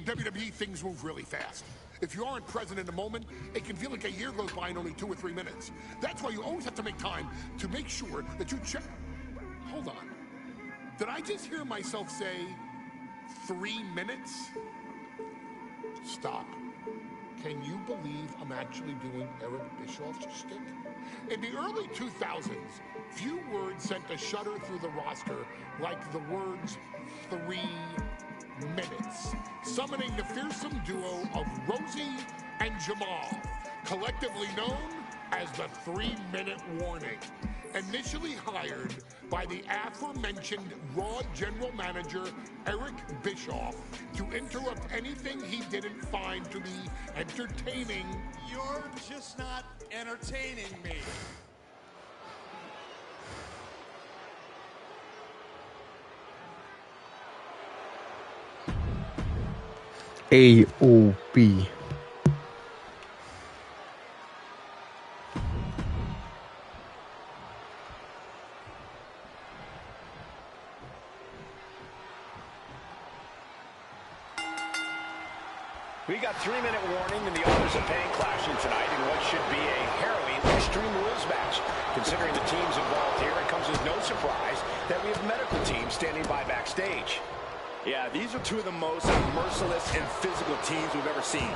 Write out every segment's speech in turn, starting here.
WWE, things move really fast. If you aren't present in the moment, it can feel like a year goes by in only 2 or 3 minutes. That's why you always have to make time to make sure that you check... Hold on. Did I just hear myself say 3 minutes? Stop. Can you believe I'm actually doing Eric Bischoff's shtick? In the early 2000s, few words sent a shudder through the roster like the words 3 minutes, summoning the fearsome duo of Rosie and Jamal, collectively known as the 3-minute warning. Initially hired by the aforementioned Raw General Manager Eric Bischoff to interrupt anything he didn't find to be entertaining. You're just not entertaining me. AOP. We got 3-minute warning and the authors of pain clashing tonight in what should be a harrowing Extreme Rules match. Considering the teams involved here, it comes as no surprise that we have medical teams standing by backstage. Yeah, these are two of the most merciless and physical teams we've ever seen.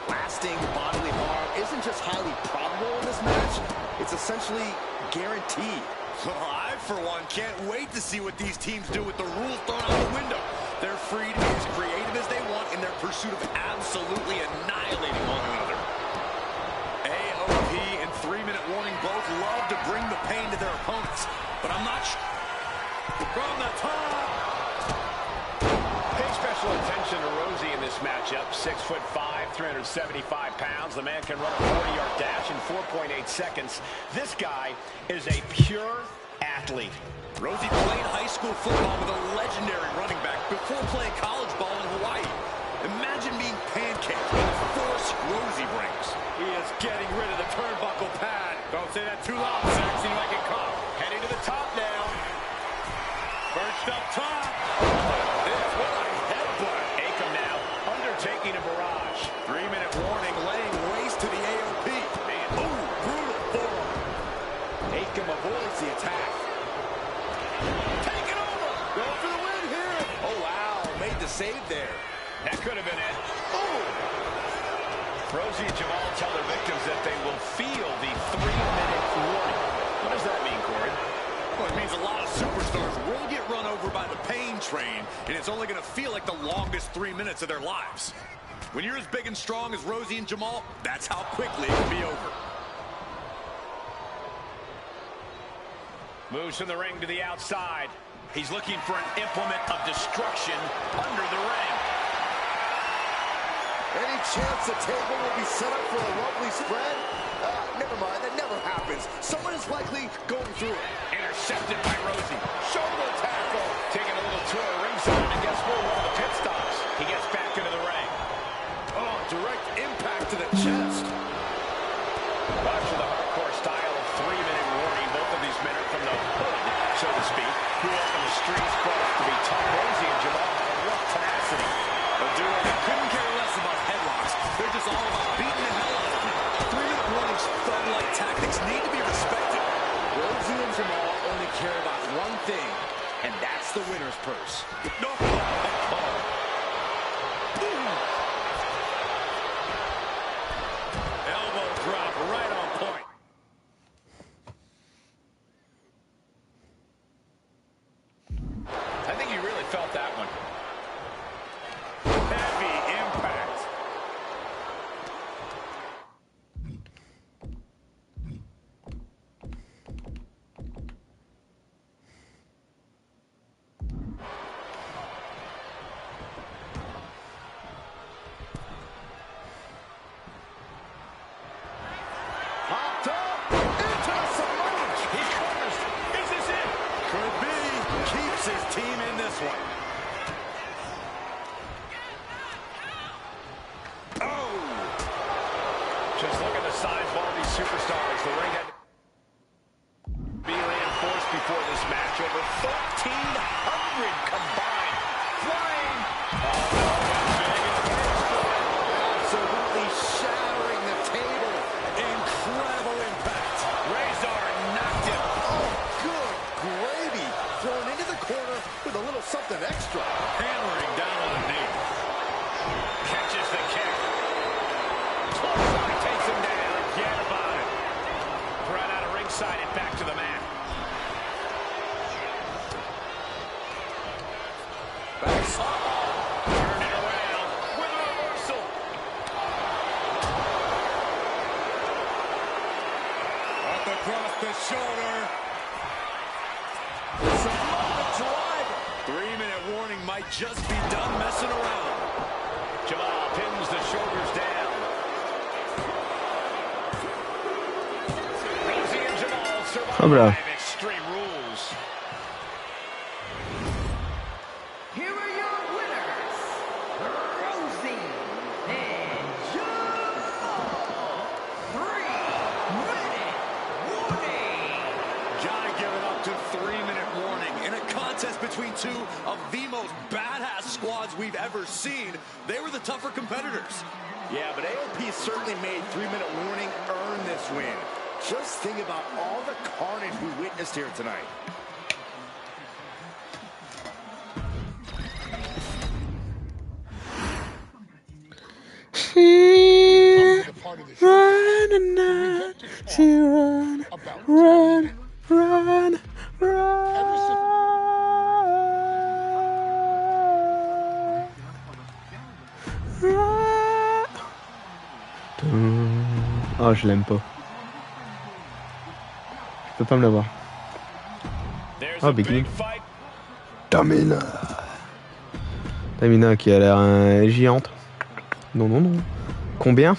Lasting bodily harm isn't just highly probable in this match, it's essentially guaranteed. Well, I, for one, can't wait to see what these teams do with the rules thrown out the window. They're free to be as creative as they want in their pursuit of absolutely annihilating one another. AOP and 3-minute warning both love to bring the pain to their opponents, but I'm not sure. From the top! Pay special attention to Rosie in this matchup. 6'5", 375 pounds. The man can run a 40-yard dash in 4.8 seconds. This guy is a pure athlete. Rosie played high school football with a legendary running back before playing college ball in Hawaii. Imagine being pancaked with the force Rosie brings. He is getting rid of the turnbuckle pad. Don't say that too loud, Saxon. You might get caught. Heading to the top now. Perched up top. What a headbutt. Akam now undertaking a barrage. 3-minute warning, laying waste to the AOP. Man, ooh, brutal forearm. Akam avoids the attack. Take it over. Go for the win here. Oh, wow. Made the save there. That could have been it. Oh! Rosie and Jamal tell their victims that they will feel the 3-minute warning. What does that mean, Corey? Well, it means a lot of superstars will get run over by the pain train, and it's only going to feel like the longest 3 minutes of their lives. When you're as big and strong as Rosie and Jamal, that's how quickly it can be over. Moves from the ring to the outside. He's looking for an implement of destruction under the ring. Any chance the table will be set up for a lovely spread? Never mind, that never happens. Someone is likely going through it. Intercepted by Rosie. Shoulder tackle. Taking a little tour of ringside, and guess what? One of the pit stops. He gets back into the ring. Oh, direct impact to the chest. Watch for the hardcore style of 3-minute warning. Both of these men are from the hood, so to speak, who up in the streets crossed to be tough. Rosie and Jamal have rough tenacity. A duo that couldn't care less about headlocks. They're just all about beating the hell out of them. 3-minute warnings, thug-like tactics need to be respected. Rosie and Jamal only care about one thing, and that's the winner's purse. No. Elbow drop right on point. I think he really felt that one. Heavy impact. Popped up into the submerge. He covers. Is this it? Could be. Keeps his team in this one. Oh! Just look at the size of all these superstars. The ring had to be reinforced before this match. Over 1,300 combined. Flying. Oh, big side it back to the mat. Turn it around with a reversal. Up across the shoulder. Samoa driver. 3-minute warning might just be done messing around. Jamal pins the shoulders down. Rosie and Jamal survive Extreme Rules. Here are your winners, Rosie and Jamal. 3-minute warning. Gotta give it up to 3-minute warning. In a contest between two of the most badass squads we've ever seen, they were the tougher competitors. Yeah, but AOP certainly made 3-minute warning earn this win. Just think about all the carnage we witnessed here tonight. She run and run, she run, run, run, run. Oh, je l'aime pas. Je peux pas me l'avoir. Oh, Biggie. Tamina. Tamina qui a l'air géante. Non, non, non. Combien?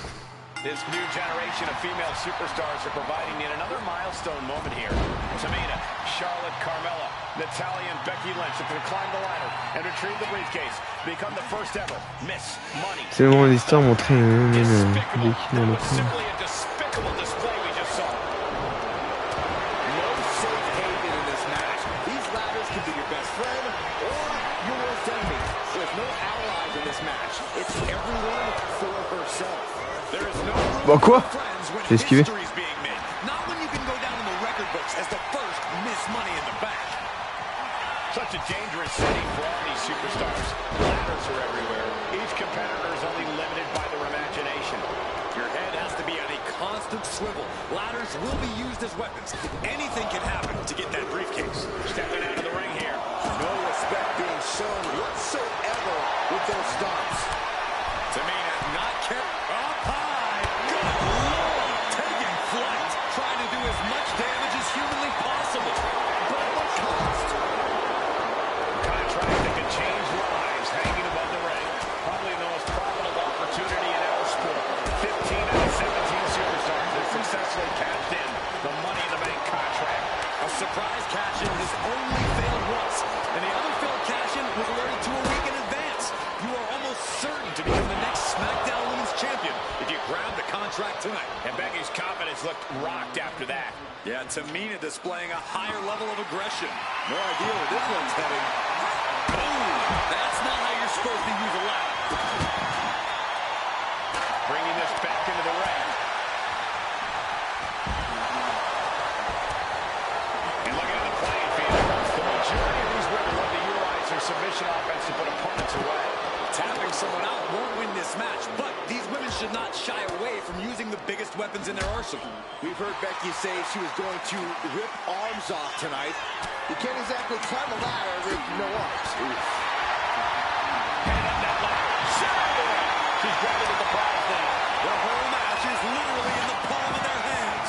This new generation of female superstars are providing yet another milestone moment here. Tamina, Charlotte, Carmella, Natalya, and Becky Lynch have climbed the ladder and retrieved the briefcase. Become the first ever Miss Money. C'est le moment de l'histoire montrer Becky That was simply a despicable display we just saw. No safe haven in this match. These ladders can be your best friend or your worst enemy. There's no allies in this match. It's everyone for herself. There is no room for friends when history is being made. Not when you can go down in the record books as the first Miss Money in the back. Such a dangerous setting for all these superstars. Ladders are everywhere. Each competitor is only limited by their imagination. Your head has to be on a constant swivel. Ladders will be used as weapons. Anything can happen to get that briefcase. Stepping out of the ring here. No respect being shown whatsoever with those stunts. Tamina not careful. Up high. Good Lord. Taking flight. Trying to do as much damage as humanly possible. But at what cost? Contract that could change lives hanging above the ring. Probably the most profitable opportunity in our sport. 15 out of 17 superstars have successfully cashed in the Money in the Bank contract. A surprise cash-in has only failed once, and the other failed cash-in was alerted to a week in advance. You are almost certain to become the next SmackDown Women's Champion if you grab the contract tonight. And Becky's confidence looked rocked after that. Yeah, Tamina displaying a higher level of aggression. No idea where this one's heading. Boom! That's not how you're supposed to use a ladder. Bringing this back into the ring. And looking at the playing field, the majority of these women love to utilize their submission offense to put opponents away. Tapping someone out won't win this match, but these women should not shy away from using the biggest weapons in their arsenal. We've heard Becky say she was going to rip arms off tonight. You can't exactly climb a ladder with no arms. And up that ladder. She's grabbing at the prize now. The whole match is literally in the palm of their hands.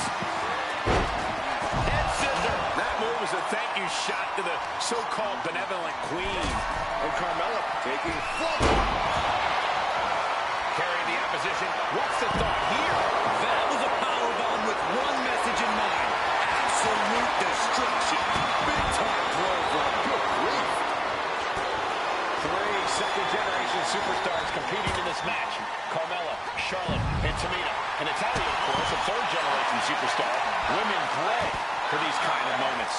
Head scissor. That move is a thank you shot to the so-called benevolent queen. And Carmella taking flight. Carrying the opposition. What's the thought here? That was a powerbomb with one message in mind. Absolute destruction. Big time throw from good grief. 3 second-generation superstars competing in this match. Carmella, Charlotte, and Tamina. And Natalya, of course, a 3rd-generation superstar. Women bred for these kind of moments.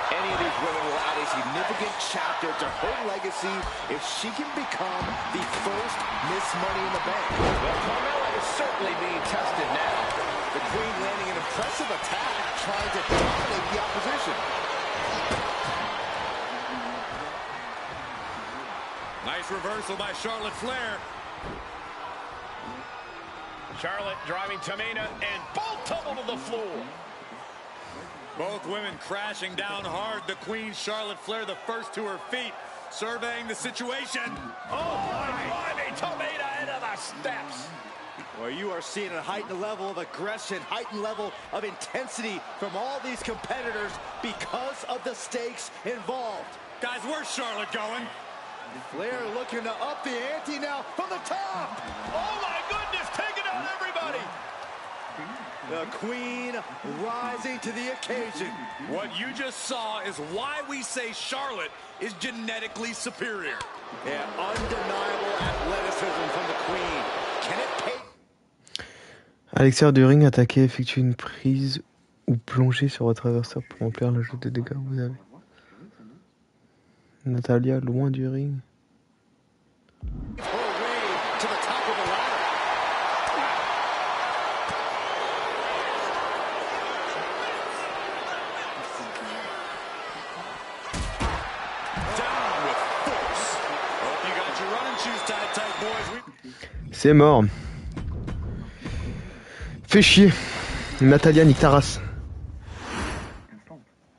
Any of these women will add a significant chapter to her legacy if she can become the first Miss Money in the Bank. Well, Carmella is certainly being tested now. The Queen landing an impressive attack, trying to dominate the opposition. Nice reversal by Charlotte Flair. Charlotte driving Tamina, and both tumble to the floor. Both women crashing down hard. The Queen, Charlotte Flair, the first to her feet, surveying the situation. Oh, my, Tomita into the steps. Well, you are seeing a heightened level of aggression, heightened level of intensity from all these competitors because of the stakes involved. Guys, where's Charlotte going? Flair looking to up the ante now from the top. Oh, my goodness, taking out everybody. The Queen rising to the occasion. What you just saw is why we say Charlotte is genetically superior. Yeah, undeniable athleticism from the Queen. Can it pay? À l'extérieur du ring, attaquez, effectuez une prise ou plongez sur votre adversaire pour remplir le jeu de dégâts que vous avez. Natalia, loin du ring. C'est mort. Fais chier. Natalia nique ta race.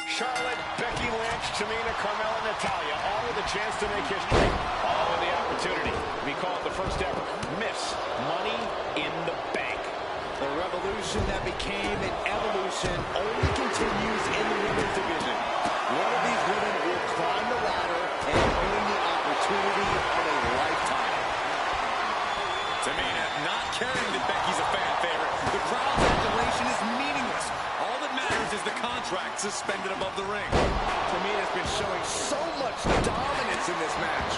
Charlotte, Becky Lynch, Tamina, Carmella, Natalia, all with a chance to make history, all with the opportunity to be called the first ever Miss Money in the Bank. The revolution that became an evolution only continues in the women's division. One of these women will climb the ladder and earn the opportunity of a lifetime. Tamina not caring that Becky's a fan favorite. The crowd's adulation is meaningless. All that matters is the contract suspended above the ring. Tamina's been showing so much dominance in this match.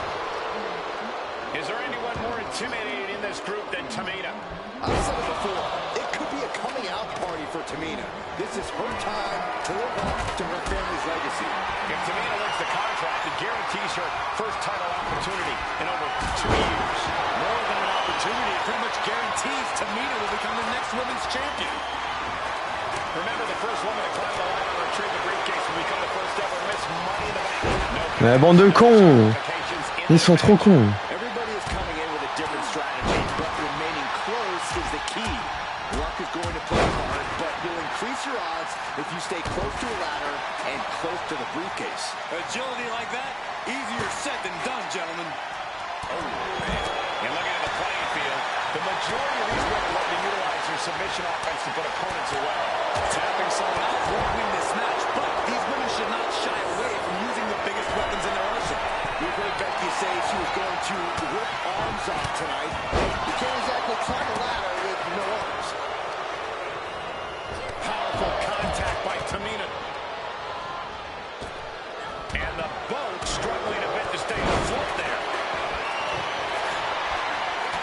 Is there anyone more intimidating in this group than Tamina? I've said it before, it could be a coming out party for Tamina. This is her time to live up to her family's legacy. If Tamina wins the contract, it guarantees her first title opportunity in over 2 years. More than an opportunity, it pretty much guarantees Tamina will become the next women's champion. Remember, the first woman to climb the ladder and retrieve the briefcase will become the first ever Miss Money in the Bank. La bande de cons. Ils sont trop cons. Everybody is coming in with a different strategy, but remaining close is the key. Luck is going to play hard, but you'll increase your odds if you stay close to a ladder and close to the briefcase. Agility like that, easier said than done, gentlemen. Oh, man. And looking at the playing field, the majority of these women love to utilize their submission offense to put opponents away. Tapping someone out won't win this match, but these women should not shy away from using the biggest weapons in their arsenal. We've heard Becky say she was going to rip arms off tonight. You can't exactly climb a ladder with no arms. Powerful contact by Tamina. And the boat struggling a bit to stay afloat there.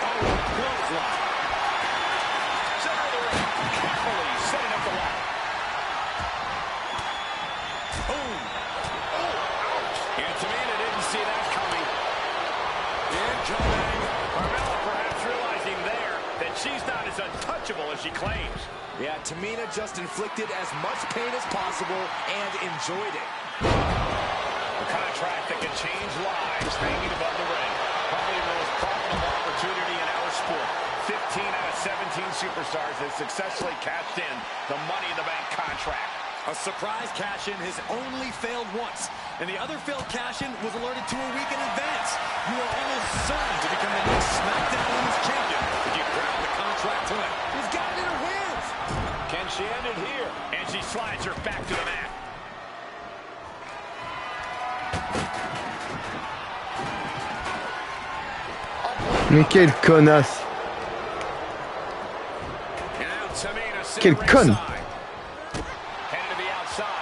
Oh, clothesline. Center of the ring, carefully setting up the ladder. Boom. Oh, ouch. And Tamina didn't see that coming. Incoming. Carmella perhaps realizing there that she's not as untouchable as she claims. Yeah, Tamina just inflicted as much pain as possible and enjoyed it. A contract that can change lives hanging above the ring. Probably the most profitable opportunity in our sport. 15 out of 17 superstars have successfully cashed in the Money in the Bank contract. A surprise cash-in has only failed once, and the other failed cash-in was alerted to a week in advance. You are almost certain to become the next SmackDown Women's Champion if you grab the contract tonight. She's got it in her hands. Can she end it here? And she slides her back to the mat. Mais quelle connasse. Quelle conne.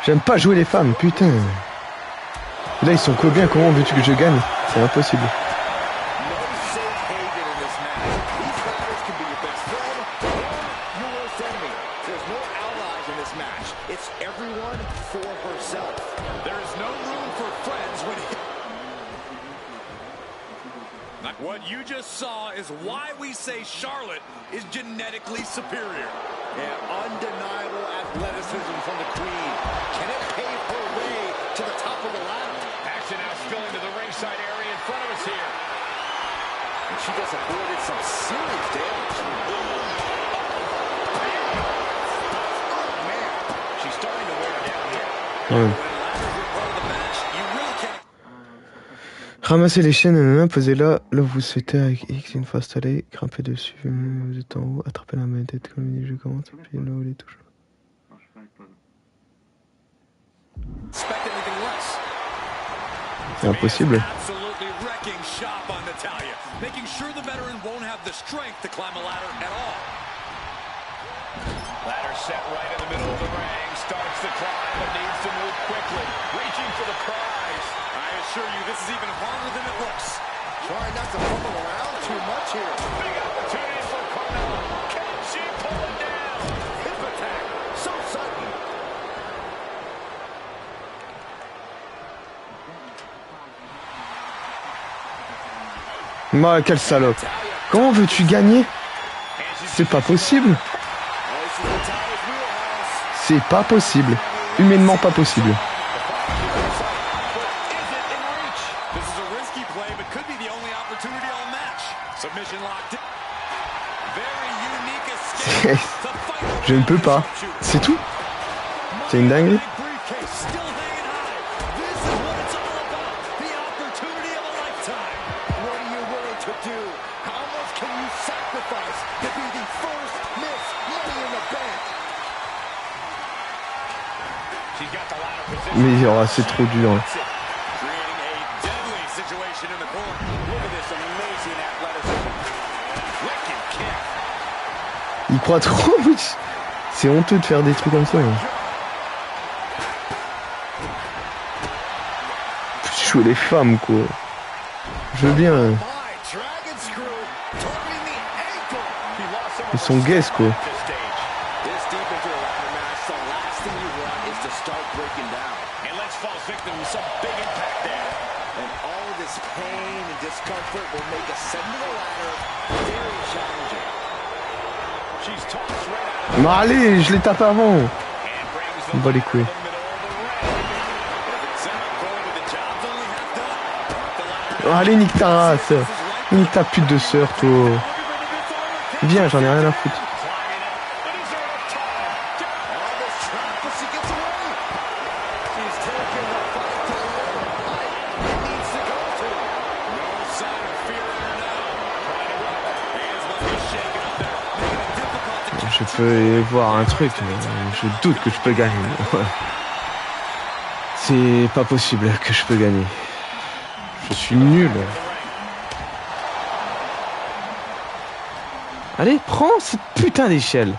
J'aime pas jouer les femmes, putain. Là ils sont combien, comment veux-tu que je gagne? C'est impossible. What you just saw is why we say Charlotte is genetically superior. Yeah, undeniable athleticism from the Queen. Can it pave her way to the top of the ladder? Action now spilling to the ringside area in front of us here. And she just avoided some serious damage. Oh, man. She's starting to wear down Ouais. Ramassez les chaînes, posez-la là où vous souhaitez avec X, une fois installé, grimpez dessus, vous êtes en haut, attrapez la manette comme le mini-jeu commence, appuyez là où les touches. C'est impossible. Ladder set right in the middle of the ring, starts the climb, but needs to move quickly, reaching for the prize. I assure you, this is even harder than it looks. Trying not to fumble around too much here. Big opportunity for Carmella. Can she pull it down? Hip attack. So sudden. Moi, quel salope. Comment veux-tu gagner? C'est pas possible. C'est pas possible. Humainement pas possible. Je ne peux pas. C'est tout. C'est une dinguerie. Mais oh, c'est trop dur. Il croit trop. C'est honteux de faire des trucs comme ça. Jouer les femmes, quoi. Je veux bien. Ils sont gays, quoi. Mais allez, je les tape avant. On va les couilles. Allez, nique ta race. Nique ta pute de sœur, toi. Viens, j'en ai rien à foutre. Je peux voir un truc, mais je doute que je peux gagner. C'est pas possible que je peux gagner. Je suis nul. Allez, prends cette putain d'échelle.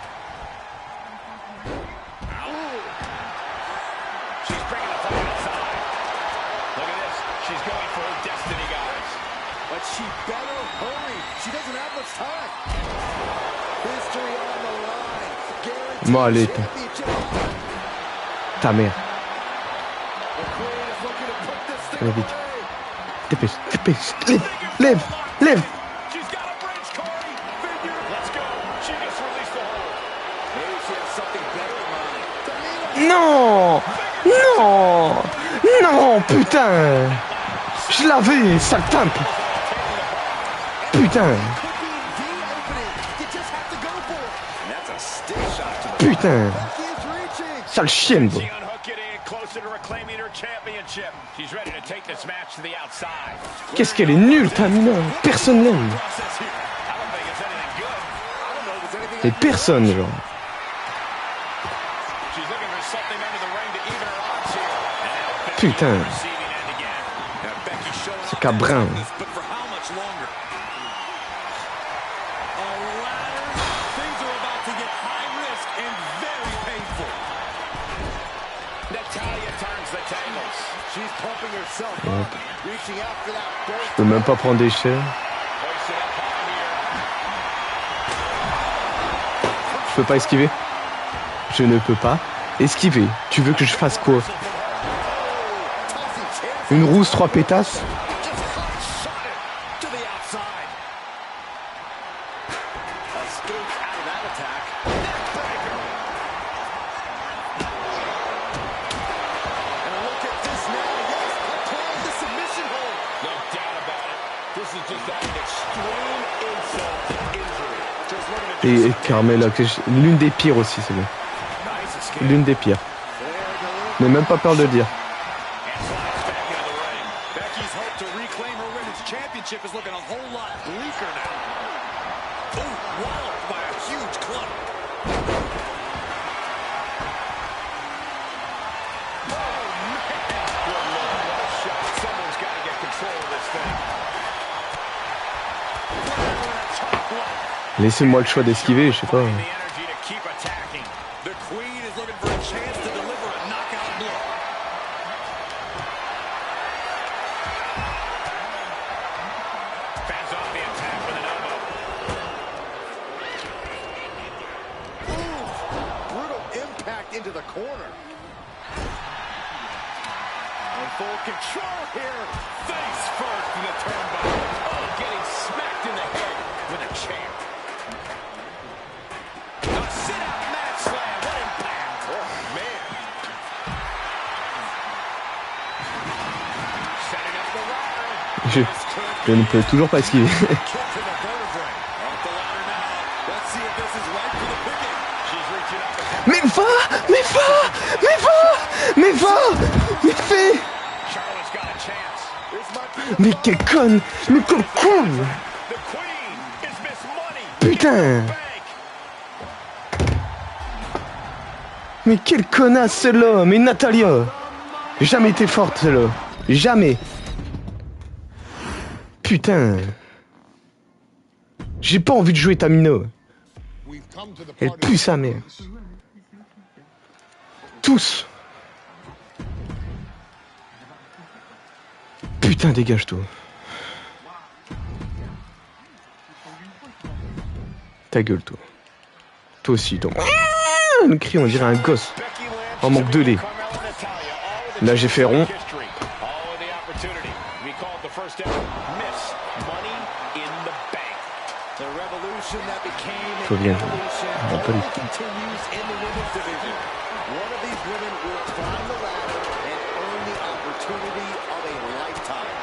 Bon, allez, ta mère. Allez, vite. Dépêche, dépêche. Lève, lève, lève. Non, non, non, putain. Je l'avais, sale timpe. Putain. Putain. Sale chienne, bro. Qu'est-ce qu'elle est nulle, Tamina. Personne l'aime. Et personne, genre. Putain. C'est cabrin. Je peux même pas prendre d'échelle. Je peux pas esquiver. Je ne peux pas esquiver. Tu veux que je fasse quoi? Une rousse, 3 pétasses. Et Carmella, l'une des pires aussi, c'est bon. L'une des pires. N'ai même pas peur de le dire. Becky's hope to reclaim her women's championship is looking a whole lot bleaker now. Ooh, walloped by a huge club. Laissez-moi le choix d'esquiver, je sais pas. Into the corner. In full control here. Face first in the turnbuckle. Oh, getting smacked in the head with a chair. A sit-out mat slam. What impact? Oh, man. Setting up the ladder. Je ne peux toujours pas esquiver. Kick to the vertebrae. Off the ladder now. Let's see if this is right for the picking. She's reaching up. Mais va! Mais va! Mais va! Mais va! Mais fais! Charlotte's got a chance. Mais quelle conne! Mais quelle con! The queen is Miss Money. Putain! Mais quelle connasse celle-là! Mais Natalia! Jamais été forte celle-là! Jamais! Putain! J'ai pas envie de jouer Tamina! Elle pue sa mère! Tous! Putain, dégage-toi! Ta gueule, toi! Toi aussi, ton... Le cri, on dirait un gosse! En manque de lait! Là, j'ai fait rond. Toi, viens. On peut One of these women will climb the ladder and earn the opportunity of a lifetime.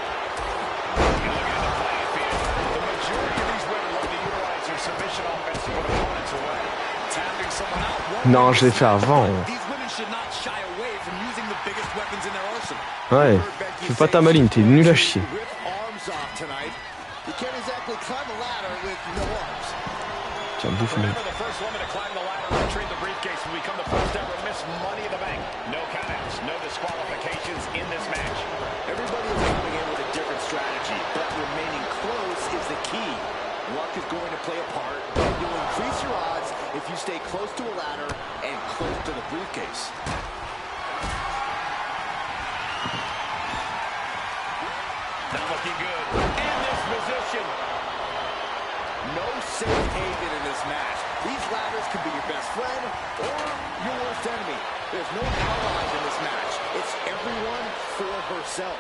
The majority of these women love to utilize their submission offense to put opponents away. Tapping someone out. Non, je l'ai fait avant. These women should not shy away from using the biggest weapons in their arsenal. Ouais, fais pas ta maline, t'es nul à chier. Tiens, bouffe-le. Luck is going to play a part, but you'll increase your odds if you stay close to a ladder and close to the briefcase. Not looking good. In this position. No safe haven in this match. These ladders can be your best friend or your worst enemy. There's no allies in this match. It's everyone for herself.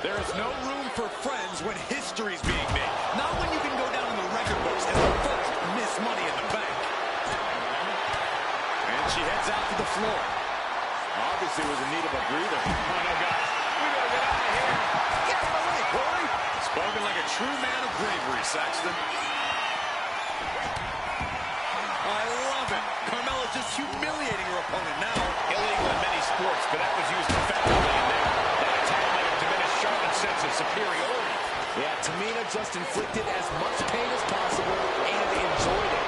There is no room for friends when history's being made. Not when you can go down in the record books as the first Miss Money in the Bank. And she heads out to the floor. Obviously was in need of a breather. Oh, no, guys. We gotta get out of here. Get out of the way, Corey. Spoken like a true man of bravery, Saxton. I love it. Carmella's just humiliating her opponent now. Illegal in many sports, but that was used effectively in there. That attack might have diminished Charlotte's sense of superiority. Yeah, Tamina just inflicted as much pain as possible and enjoyed it.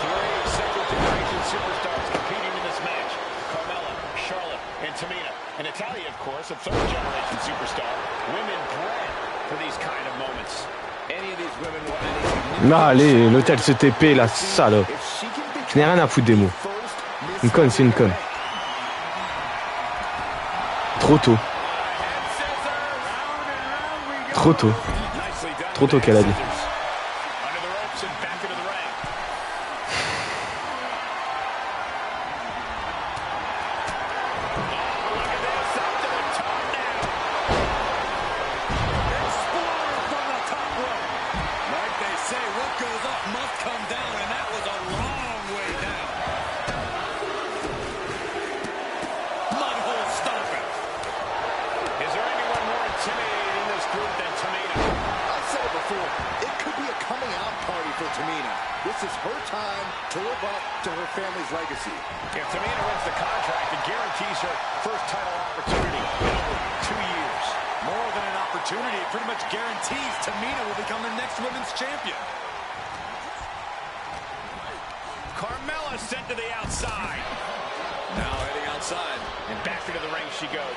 Three second-generation superstars competing in this match. Carmella, Charlotte, and Tamina. And Natalya, of course, a third-generation superstar. Women bred for these kind of moments. Any of these women will anything. Non, allez, l'hôtel se TP, la salope. Je n'ai rien à foutre des mots. Une conne, c'est une conne. Trop tôt. Trop tôt. Trop tôt qu'elle a dit. This is her time to live up to her family's legacy. If Tamina wins the contract, it guarantees guarantees her first title opportunity in over 2 years. More than an opportunity, it pretty much guarantees Tamina will become the next women's champion. Carmella sent to the outside. Now heading outside. And back into the ring she goes.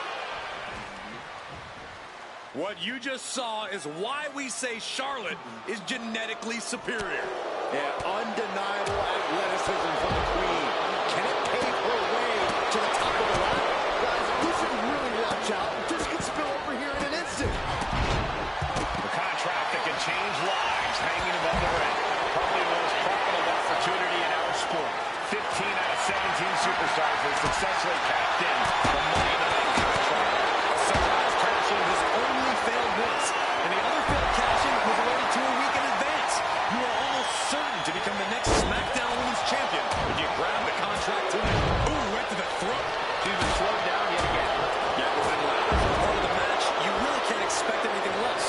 What you just saw is why we say Charlotte is genetically superior. Yeah, undeniable athleticism from the Queen. Can it pave her way to the top of the ladder? Guys, this is really watch out. This could spill over here in an instant. The contract that can change lives hanging above the ring. Probably the most profitable opportunity in our sport. 15 out of 17 superstars have successfully capped in the Money in the Bank contract. A surprise cash-in has only failed once, and the other failed cash-in was alerted to a week in advance. You are almost certain to become the next SmackDown Women's Champion when you grab the contract tonight. Ooh, right to the throat. She's been slowed down yet again. Yeah, but when ladders are part of the match, you really can't expect anything less.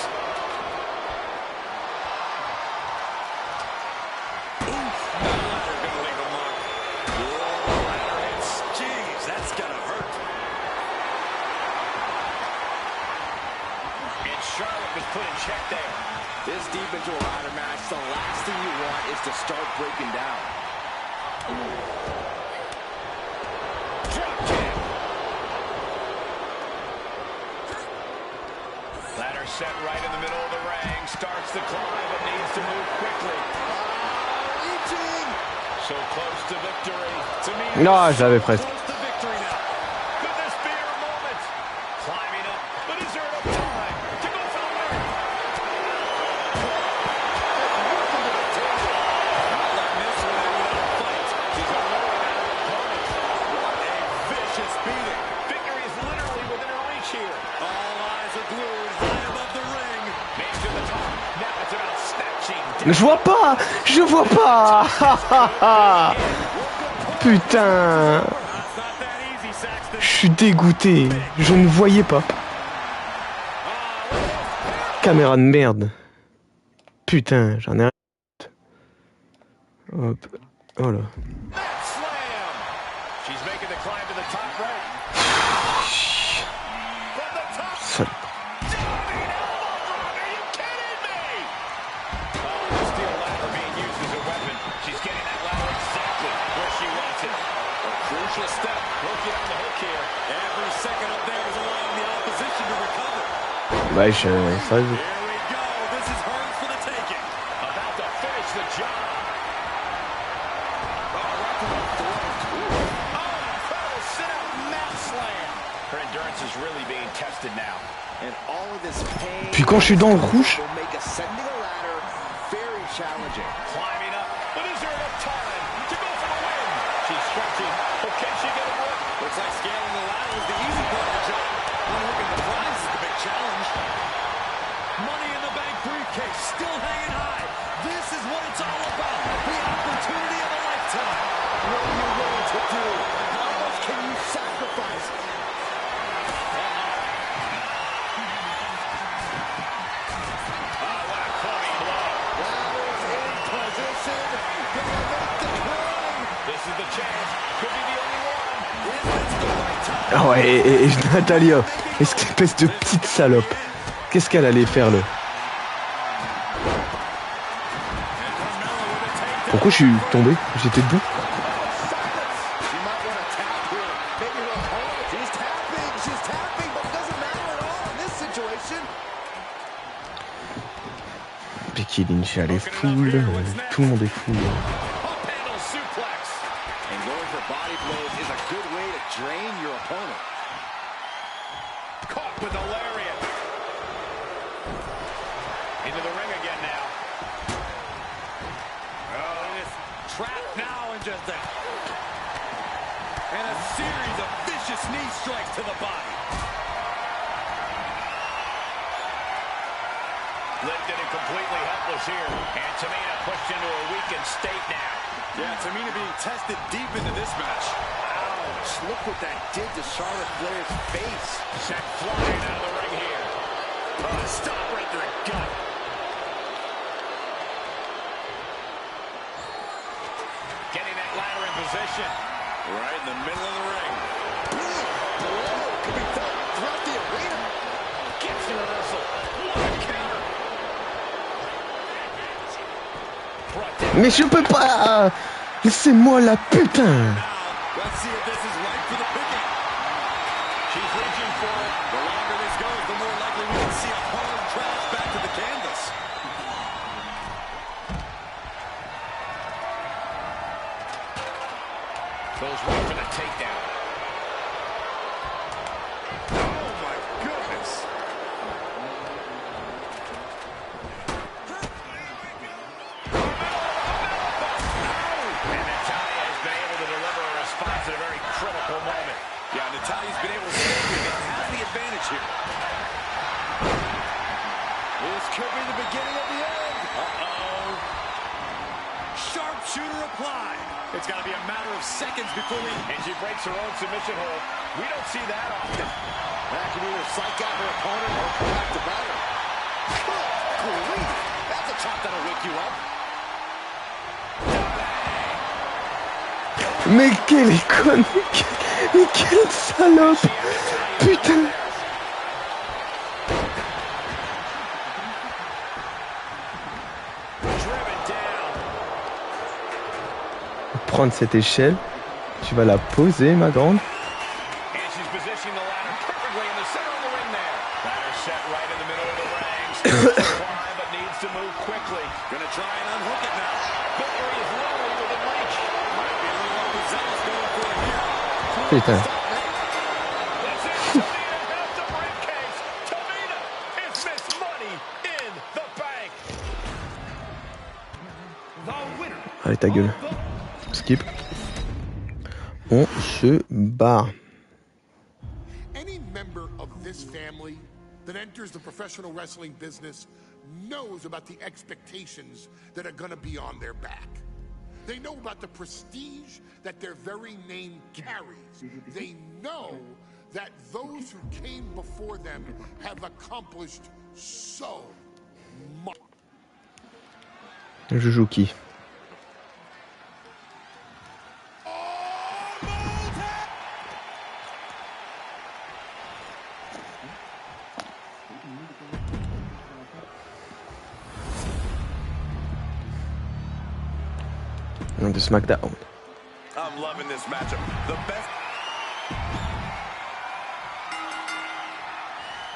Oof, that ladder gonna leave a mark. Whoa, the ladder hits. Jeez, that's gonna hurt. And Charlotte was put in check there. This deep into a ladder match, the last thing you want is to start breaking down. Drop kick. Ladder set right in the middle of the ring. Starts the climb, but needs to move quickly. Reaching! So close to victory. To me, Non, je l'avais presque. close to victory now. Could this be her moment? Climbing up, but is there enough time to go for the win? Not letting this one end without a fight. She's unloading on her opponent. What a vicious beating. Victory is literally within her reach here. All eyes are glued high above the ring. Man to the top. Now it's about snatching Je vois pas. Je vois pas. Putain. That's not that easy, Saxton. Je suis dégoûté. Je ne voyais pas. Caméra de merde. Putain, j'en ai rien. Hop. Voilà. Mat slam. She's making the climb to the top right. From the top. Ça- Diving elbow drop. Are you kidding me? Oh, the steel ladder being used as a weapon. She's getting that ladder exactly where she wants it. A crucial step. Working on the hook here. Every second up there is allowing the opposition to recover. Ouais, ça. Here we go. This is hers for the taking. About to finish the job. Oh, right to the throat. Oh, incredible sit-out mat slam. Her endurance is really being tested now. And all of this pain. Puis quand je suis dans le rouge, will make ascending a ladder very challenging. Climbing up, but is there enough time to go for the win? She's stretching, but can she get it work? Looks like scaling the ladder is the easy part of the job. Unhooking the prize is the big challenge. Money in the Bank briefcase still hanging high. This is what it's all about. The opportunity of a lifetime. What are you willing to do? How much can you sacrifice? Oh, what a clubbing blow. Ladders in position. Gonna make the climb. This is the chance. Could be the only one. Is this the right time? ah ouais, et Natalia, espèce de petite salope. Qu'est-ce qu'elle allait faire là? Pourquoi je suis tombé? J'étais debout. She might want to tap here. Maybe her opponent. She's tapping, but it doesn't matter at all in this situation. Becky Lynch, elle est full. Tout le monde est full. Up handle suplex. And going for body blows is a good way to drain your opponent. Caught with a lariat. Into the ring again now. Oh, it is trapped now in just that. And a series of vicious knee strikes to the body. Lifted and completely helpless here. And Tamina pushed into a weakened state now. Yeah, Tamina being tested deep into this match. Ouch. Look what that did to Charlotte Flair's face. Sent flying out of the ring here. Oh, stop right to the gut. Getting that ladder in position. Right in the middle of the ring. Mais je peux pas. Laissez-moi la putain. Let's see if this is right for the picking. She's reaching for it. The longer this goes, the more likely we can see a hard crash back to the canvas. Goes right for the takedown. Oh my goodness. And Natalia has been able to deliver a response at a very critical moment. Yeah, Natalia's been able to stay and has the advantage here. This could be the beginning of the end. Uh-oh. Sharpshooter applied. It's got to be a matter of seconds before we... And she breaks her own submission hold. We don't see that often. That can either psych out her opponent or come back to batter. Good grief. That's a chop that'll wake you up. Mais quelle est conne. Mais quelle salope. Putain. Driven down. Prendre cette échelle. Tu vas la poser, ma grande. And she's positioning the ladder perfectly in the center of the ring there. Ladder set right in the middle of the ring. Still to climb, but needs to move quickly. Gonna try and unhook it now. Victory is literally within reach. Might be a little overzealous going for it here. Putain. That's it. Tamina has the briefcase. Tamina is Miss Money in the bank. The winner. Allez, ta gueule. Skip. On se barre. Any member of this family that enters the professional wrestling business knows about the expectations that are going to be on their back. They know about the prestige that their very name carries. They know that those who came before them have accomplished so much. Je joue qui? On de SmackDown. I'm loving this matchup. The best.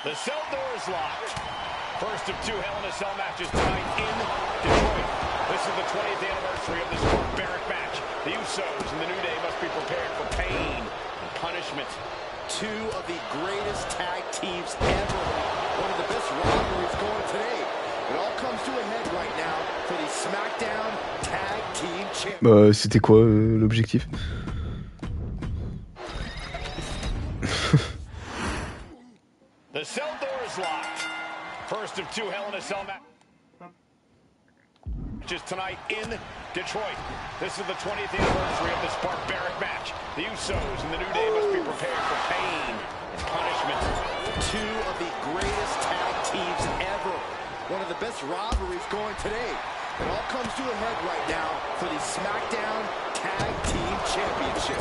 The cell door is locked. First of two Hell in a Cell matches tonight in Detroit. This is the 20th anniversary of this barbaric match. The Usos and the New Day must be prepared for pain and punishment. Two of the greatest tag teams ever. One of the best rivalries going today. It all comes to a head right now for the SmackDown Tag Team Champions. C'était quoi l'objectif? The cell door is locked. First of two Hell in a Cell matches tonight in Detroit. This is the 20th anniversary of this barbaric match. The Usos and the New Day must be prepared for pain and punishment. Two of the greatest tag teams ever. One of the best rivalries going today. It all comes to a head right now for the SmackDown Tag Team Championship.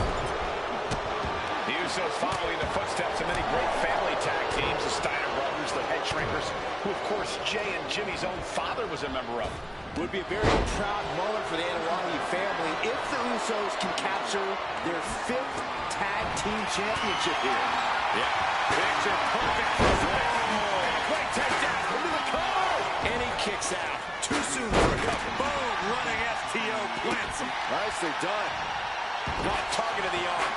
The Usos following the footsteps of many great family tag teams, the Steiner brothers, the Head Shrinkers, who of course Jay and Jimmy's own father was a member of. Would be a very proud moment for the Analyze family if the Usos can capture their 5th Tag Team Championship here. Yeah, picture perfect for this. And a quick takedown into the cover. And he kicks out. Too soon for a cup. Boom, running FTO plants him. Nicely done. Right target of the arm.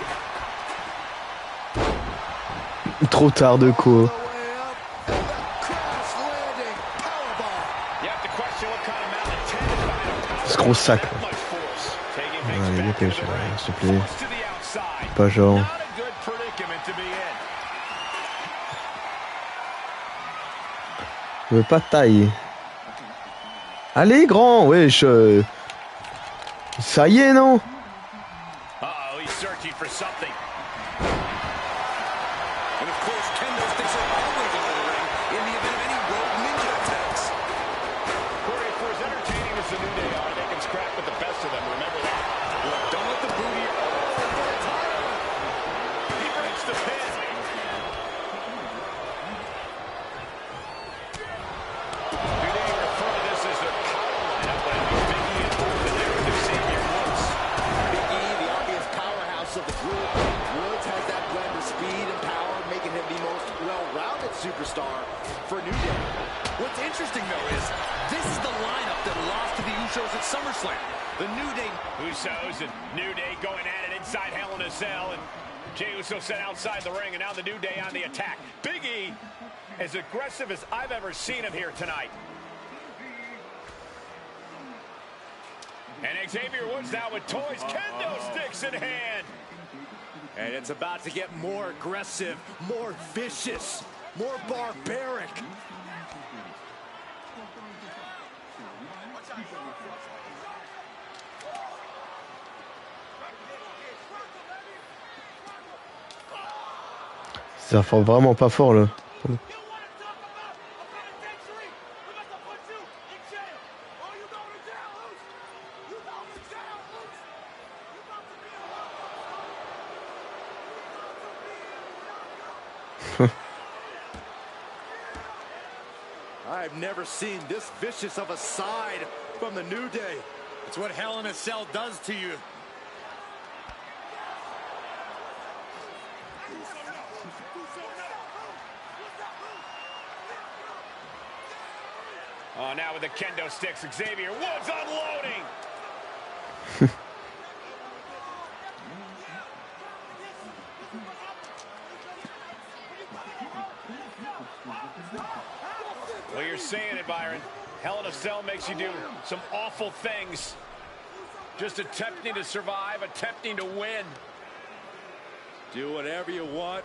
Trop tard de quoi? Way up, and the crash landing powerbomb. You have to question what kind of malintended behind a power. Ce gros sac. That much force. Taking things Allez, back dépêche, into the ring. s'il te plaît. Toss to the outside. Pas genre. Not a good predicament to be in. Je veux pas tailler. Allez, grand, wesh. Ça y est, non? Uh-oh, he's searching for something. And of course, kendo sticks are always in the ring in the event of any rogue ninja attacks. Corey, for as entertaining as the New Day are, they can scrap with the best of them. Remember that. Look, don't let the booty. He breaks the pin. Do they refer to this as their power lineup when Biggie and the superstar for New Day. What's interesting, though, is this is the lineup that lost to the Usos at SummerSlam. The New Day. Usos and New Day going at it inside Hell in a Cell, and Jey Uso set outside the ring, and now the New Day on the attack. Big E, as aggressive as I've ever seen him here tonight. And Xavier Woods now with toys, kendo sticks in hand. And it's about to get more aggressive, more vicious, more barbaric. Ça forme vraiment pas fort là. I've never seen this vicious of a side from the New Day. It's what Hell in a Cell does to you. Oh, now with the kendo sticks, Xavier Woods unloading. Well, you're saying it, Byron. Hell in a Cell makes you do some awful things. Just attempting to survive, attempting to win. Do whatever you want,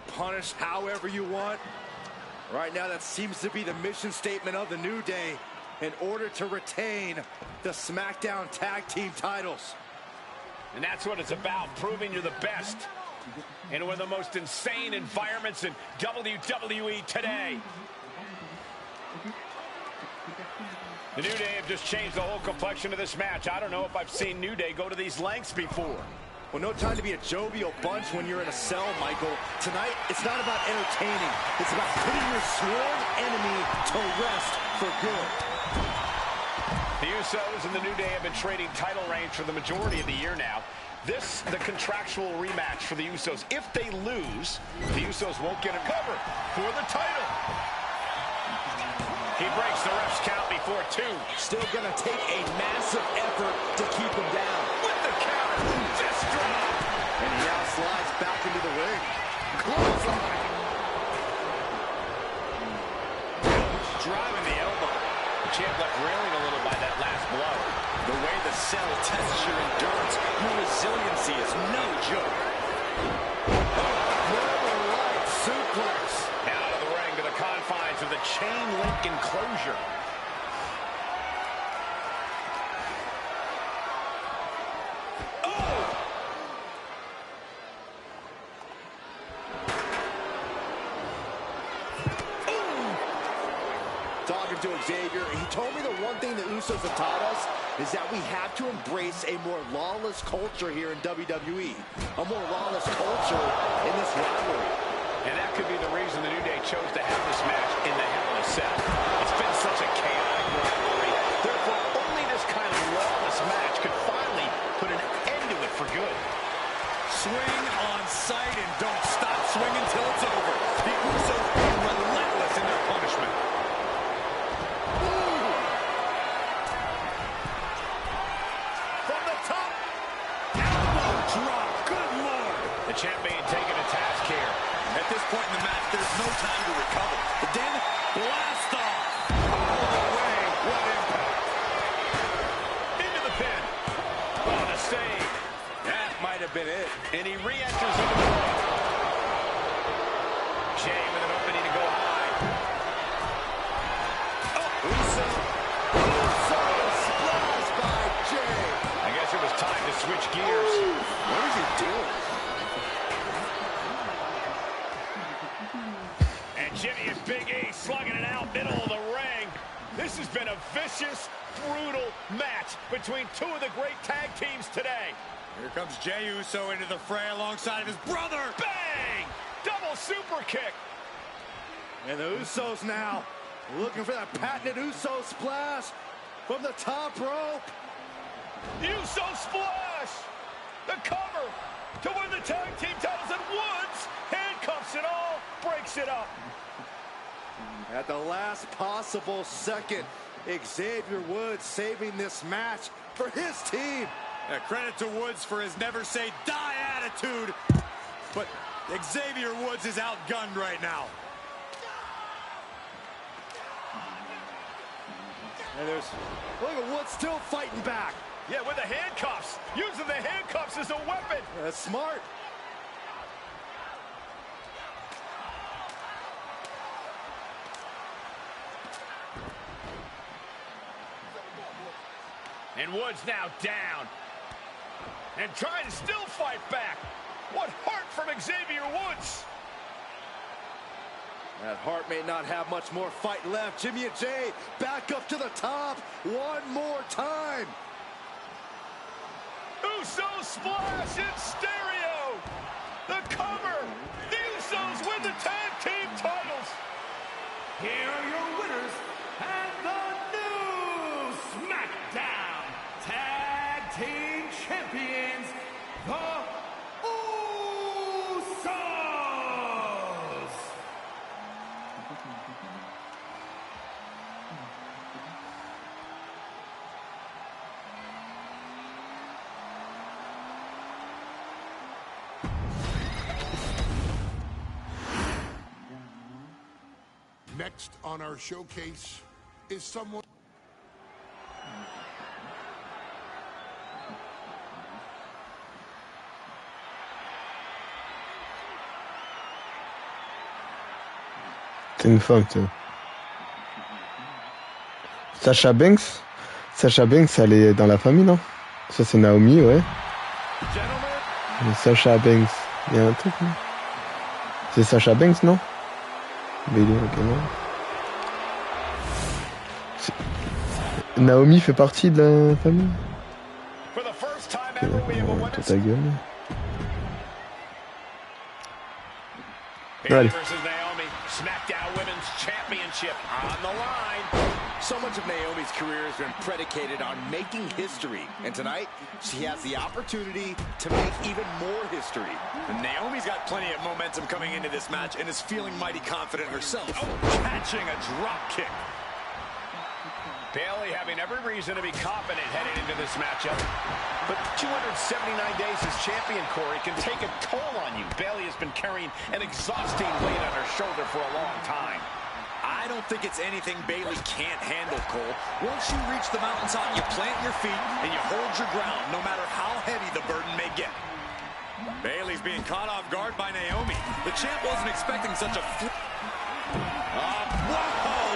punish however you want. Right now, that seems to be the mission statement of the New Day in order to retain the SmackDown Tag Team titles. And that's what it's about, proving you're the best in one of the most insane environments in WWE today. The New Day have just changed the whole complexion of this match. I don't know if I've seen New Day go to these lengths before. Well, no time to be a jovial bunch when you're in a cell, Michael. Tonight, it's not about entertaining. It's about putting your sworn enemy to rest for good. The Usos and the New Day have been trading title reigns for the majority of the year now. This, the contractual rematch for the Usos. If they lose, the Usos won't get a cover for the title. He breaks the ref's count before 2. Still gonna take a massive effort to keep him down. With the counter, fist drop. And he now slides back into the ring. Clothesline. Driving the elbow. The champ left railing a little by that last blow. The way the Cell tests your endurance, your resiliency is no joke. Northern Light suplex. Out of the ring to the confines of the chain link enclosure. Talking to Xavier, he told me the one thing the Usos have taught us is that we have to embrace a more lawless culture here in WWE. A more lawless culture in this rivalry. And that could be the reason the New Day chose to have this match in the Hell in a Cell. It's been such a chaotic rivalry. Therefore, only this kind of lawless match could finally put an end to it for good. Swing on sight and don't stop swinging till it's over. The Usos are relentless in their punishment. The champ being taken to task here. At this point in the match, there's no time to recover. But then, blast off. All the way. What impact. Into the pin. Oh, the save. That might have been it. And he re-enters into the ring. Jey with an opening to go high. Oh, Uso splash by Jey. I guess it was time to switch gears. What is he doing? Jimmy and Big E slugging it out middle of the ring. This has been a vicious, brutal match between two of the great tag teams today. Here comes Jey Uso into the fray alongside of his brother. Bang! Double super kick. And the Usos now looking for that patented Uso splash from the top rope. Uso splash. The cover to win the tag team titles, and Woods handcuffs it all, breaks it up. At the last possible second, Xavier Woods saving this match for his team. Credit to Woods for his never say die attitude. But Xavier Woods is outgunned right now. And look at Woods still fighting back. Yeah, with the handcuffs. Using the handcuffs as a weapon. That's smart. And Woods now down. And trying to still fight back. What heart from Xavier Woods. That Hart may not have much more fight left. Jimmy and Jay back up to the top one more time. Uso splash in stereo. The cover. The Usos win the tag team titles. Here are your winners and the new SmackDown Tag Team Champions, the Usos. Next on our showcase is someone... C'est une femme, tu vois. Sasha Banks? Sasha Banks, elle est dans la famille, non? Ça, c'est Naomi, ouais. Mais Sasha Banks, il y a un truc, non? C'est Sasha Banks, non? Vidéo, ok, non. Naomi fait partie de la famille? Toi ta gueule. Allez. SmackDown Women's Championship on the line. So much of Naomi's career has been predicated on making history. And tonight, she has the opportunity to make even more history. And Naomi's got plenty of momentum coming into this match and is feeling mighty confident herself. Oh, catching a drop kick. Bayley having every reason to be confident heading into this matchup. But 279 days as champion, Corey, can take a toll on you. Bayley has been carrying an exhausting weight on her shoulder for a long time. I don't think it's anything Bayley can't handle, Cole. Once you reach the mountaintop, you plant your feet and you hold your ground, no matter how heavy the burden may get. Bayley's being caught off guard by Naomi. The champ wasn't expecting such a... whoa,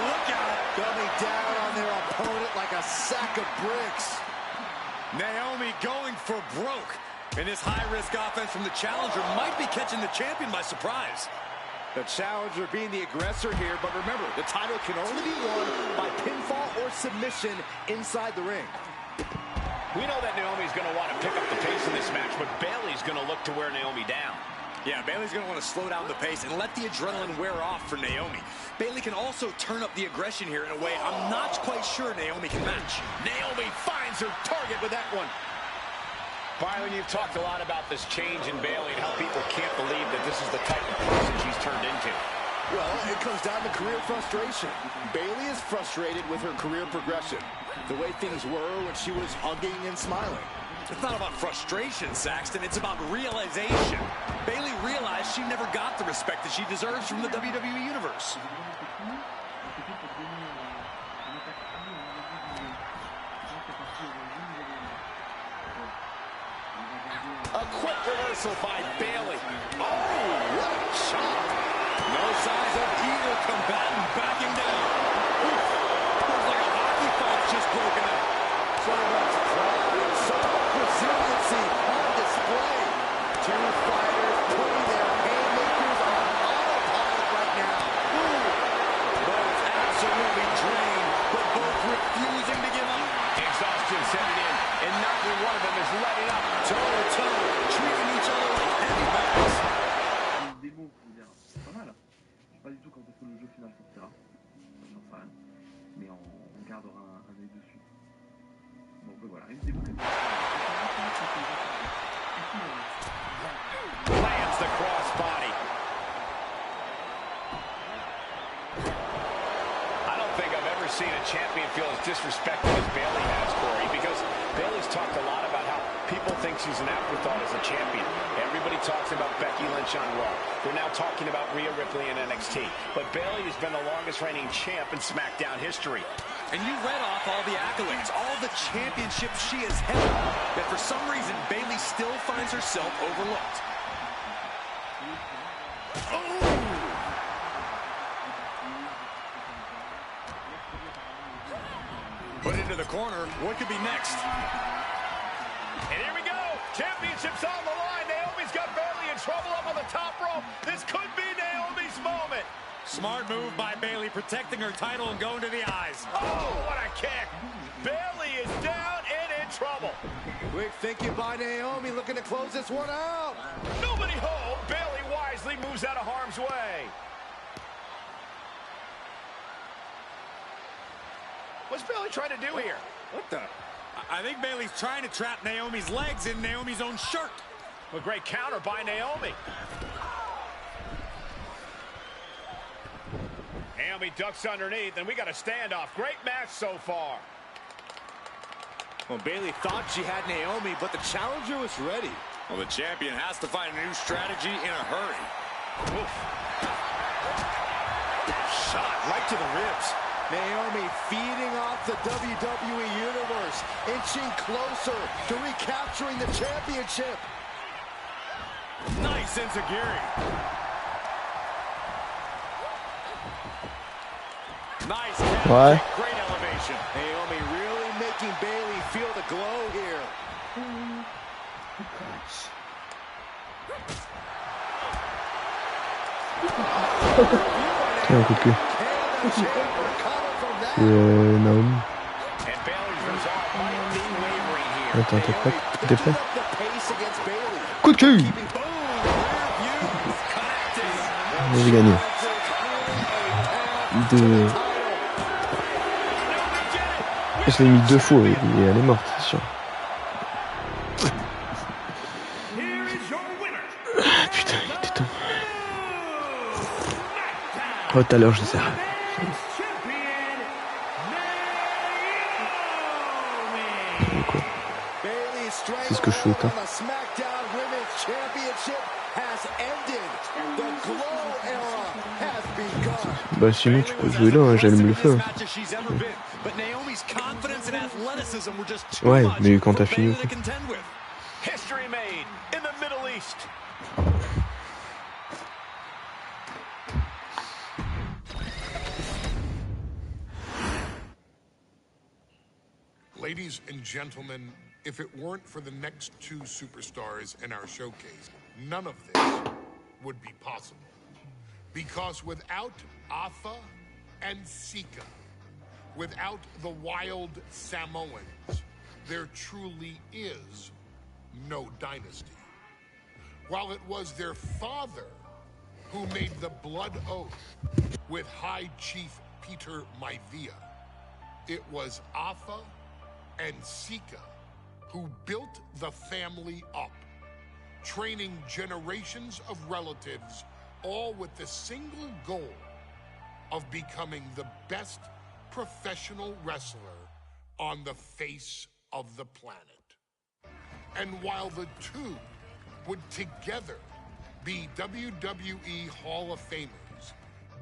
look out! Coming down on their opponent like a sack of bricks. Naomi going for broke. And this high-risk offense from the challenger might be catching the champion by surprise. The challenger being the aggressor here, but remember, the title can only be won by pinfall or submission inside the ring. We know that Naomi's going to want to pick up the pace in this match, but Bayley's going to look to wear Naomi down. Yeah, Bayley's going to want to slow down the pace and let the adrenaline wear off for Naomi. Bayley can also turn up the aggression here in a way I'm not quite sure Naomi can match. Naomi finds her target with that one. Byron, you've talked a lot about this change in Bayley and how people can't believe that this is the type of person she's turned into. Well, it comes down to career frustration. Bayley is frustrated with her career progression. The way things were when she was hugging and smiling. It's not about frustration, Saxton. It's about realization. Bayley realized she never got the respect that she deserves from the WWE Universe. A quick reversal by Bayley. Oh, what a shot. No signs of either combatant backing down. Oof. Looks like a hockey fight's just broken up. So much pride, so much resiliency on display. Two fighters putting their haymakers on autopilot right now. Ooh. Both absolutely drained, but both refusing to give up. Exhaustion setting in, and neither one of them is letting up. Toe-to-toe, treating each other like heavy bags. Une démo, je veux dire, c'est pas mal. Je sais pas du tout quand est-ce que le jeu final sortira. J'en sais rien. Mais on gardera un œil dessus. Donc voilà, une démo. Lands the crossbody. champion feel as disrespected as Bayley has, Corey, because Bayley's talked a lot about how people think she's an afterthought as a champion. Everybody talks about Becky Lynch on Raw. They're now talking about Rhea Ripley in NXT. But Bayley has been the longest reigning champ in SmackDown history. And you read off all the accolades, all the championships she has held. That for some reason, Bayley still finds herself overlooked. Put into the corner. What could be next? And here we go. Championship's on the line. Naomi's got Bayley in trouble up on the top rope. This could be Naomi's moment. Smart move by Bayley, protecting her title and going to the eyes. Oh, what a kick. Bayley is down and in trouble. Quick thinking by Naomi, looking to close this one out. Nobody home. Bayley wisely moves out of harm's way. What's Bayley trying to do here? What the? I think Bayley's trying to trap Naomi's legs in Naomi's own shirt. A great counter by Naomi. Naomi ducks underneath, and we got a standoff. Great match so far. Well, Bayley thought she had Naomi, but the challenger was ready. Well, the champion has to find a new strategy in a hurry. Oof. Shot right to the ribs. Naomi feeding off the WWE Universe, inching closer to recapturing the championship. Nice enziguri. Nice catch. Ouais. Great elevation. Naomi really making Bayley feel the glow here. Tiens, un coup de cul. Naomi. Attends, t'es prêt? Coup de cul! J'ai gagné. Je l'ai mis 2 fois et elle est morte, c'est sûr. Putain, il était temps. Oh, tout à l'heure, je sais. Quoi? C'est ce que je fais, toi. Bah sinon tu peux jouer là, hein, j'allume le feu. Ouais, mais quand t'as fini. Ladies and gentlemen, if it weren't for the next 2 superstars in our showcase, none of this would be possible. Because without Alpha and Sika, without the wild Samoans, there truly is no dynasty. While it was their father who made the blood oath with High Chief Peter Maivia, it was Alpha and Sika who built the family up, training generations of relatives, all with the single goal of becoming the best professional wrestler on the face of the planet. And while the two would together be WWE Hall of Famers,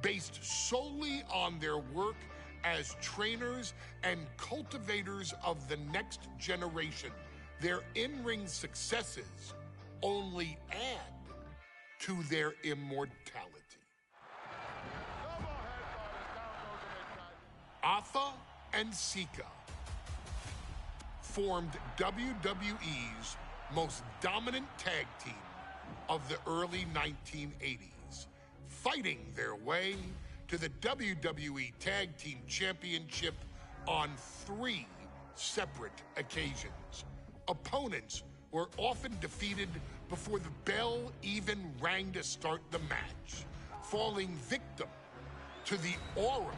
based solely on their work as trainers and cultivators of the next generation, their in-ring successes only add to their immortality. Alpha and Sika formed WWE's most dominant tag team of the early 1980s, fighting their way to the WWE Tag Team Championship on 3 separate occasions. Opponents were often defeated before the bell even rang to start the match, falling victim to the aura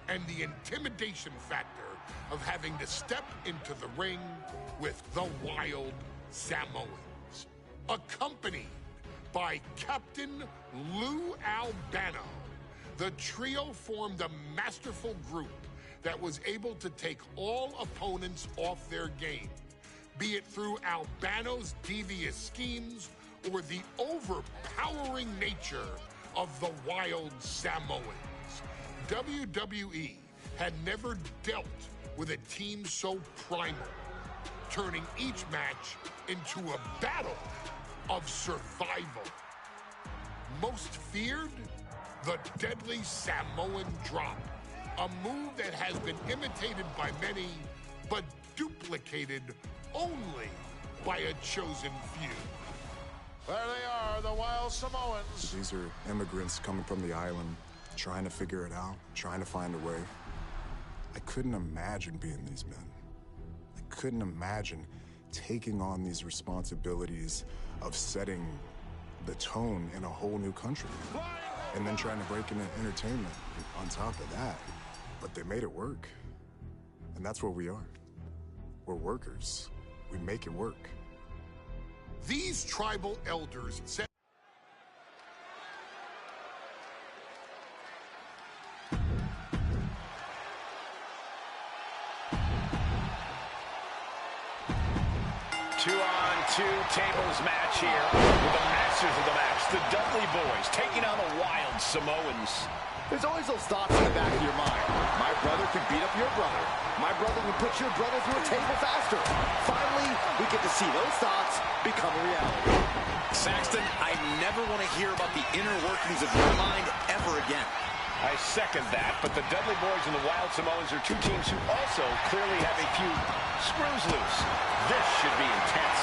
and the intimidation factor of having to step into the ring with the Wild Samoans. Accompanied by Captain Lou Albano, the trio formed a masterful group that was able to take all opponents off their game, be it through Albano's devious schemes or the overpowering nature of the Wild Samoans. WWE had never dealt with a team so primal, turning each match into a battle of survival. Most feared, the deadly Samoan drop, a move that has been imitated by many, but duplicated only by a chosen few. There they are, the Wild Samoans. These are immigrants coming from the island, trying to figure it out, trying to find a way. I couldn't imagine being these men. I couldn't imagine taking on these responsibilities of setting the tone in a whole new country. And then trying to break into entertainment on top of that. But they made it work. And that's what we are. We're workers. We make it work. These tribal elders said 2-on-2 tables match here with the masters of the match, the Dudley Boys, taking on the Wild Samoans. There's always those thoughts in the back of your mind. My brother can beat up your brother. My brother can put your brother through a table faster. Finally, we get to see those thoughts become a reality. Saxton, I never want to hear about the inner workings of your mind ever again. I second that, but the Dudley Boys and the Wild Samoans are two teams who also clearly have a few screws loose. This should be intense.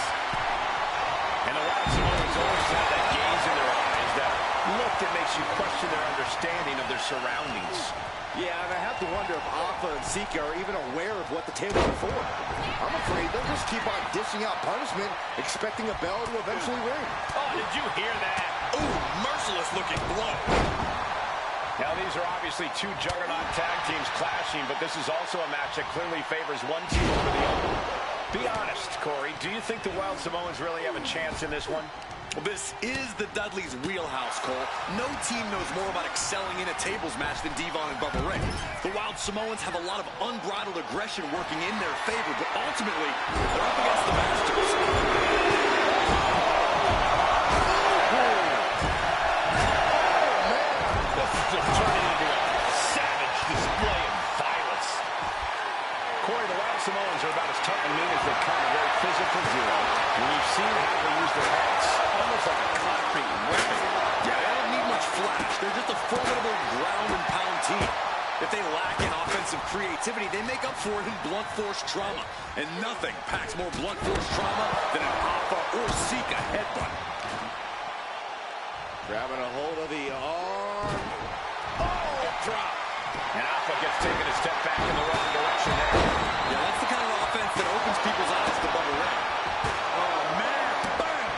And the Wild Samoans always have that gaze in their eyes, that look that makes you question their understanding of their surroundings. Yeah, and I have to wonder if Alpha and Sika are even aware of what the tables are for. I'm afraid they'll just keep on dishing out punishment, expecting a bell to eventually ring. Oh, did you hear that? Ooh, merciless looking blow. Now, these are obviously two juggernaut tag teams clashing, but this is also a match that clearly favors one team over the other. Be honest, Corey, do you think the Wild Samoans really have a chance in this one? Well, this is the Dudleys' wheelhouse, Cole. No team knows more about excelling in a tables match than Devon and Bubba Ray. The Wild Samoans have a lot of unbridled aggression working in their favor, but ultimately, they're up against the Masters. Just turning into a savage display of violence. Corey, the Wild Samoans are about as tough and mean as they come, a very physical duo. And we've seen how they use their heads, almost like a concrete weapon. Yeah, they don't need much flash. They're just a formidable ground and pound team. If they lack in offensive creativity, they make up for it in blunt force trauma. And nothing packs more blunt force trauma than an Alpha or Sika headbutt. Grabbing a hold of the arm. Oh, drop. And Alpha gets taken a step back in the wrong direction there. Yeah, that's the kind of offense that opens people's eyes to Bubba Ray. Oh, man. Bam.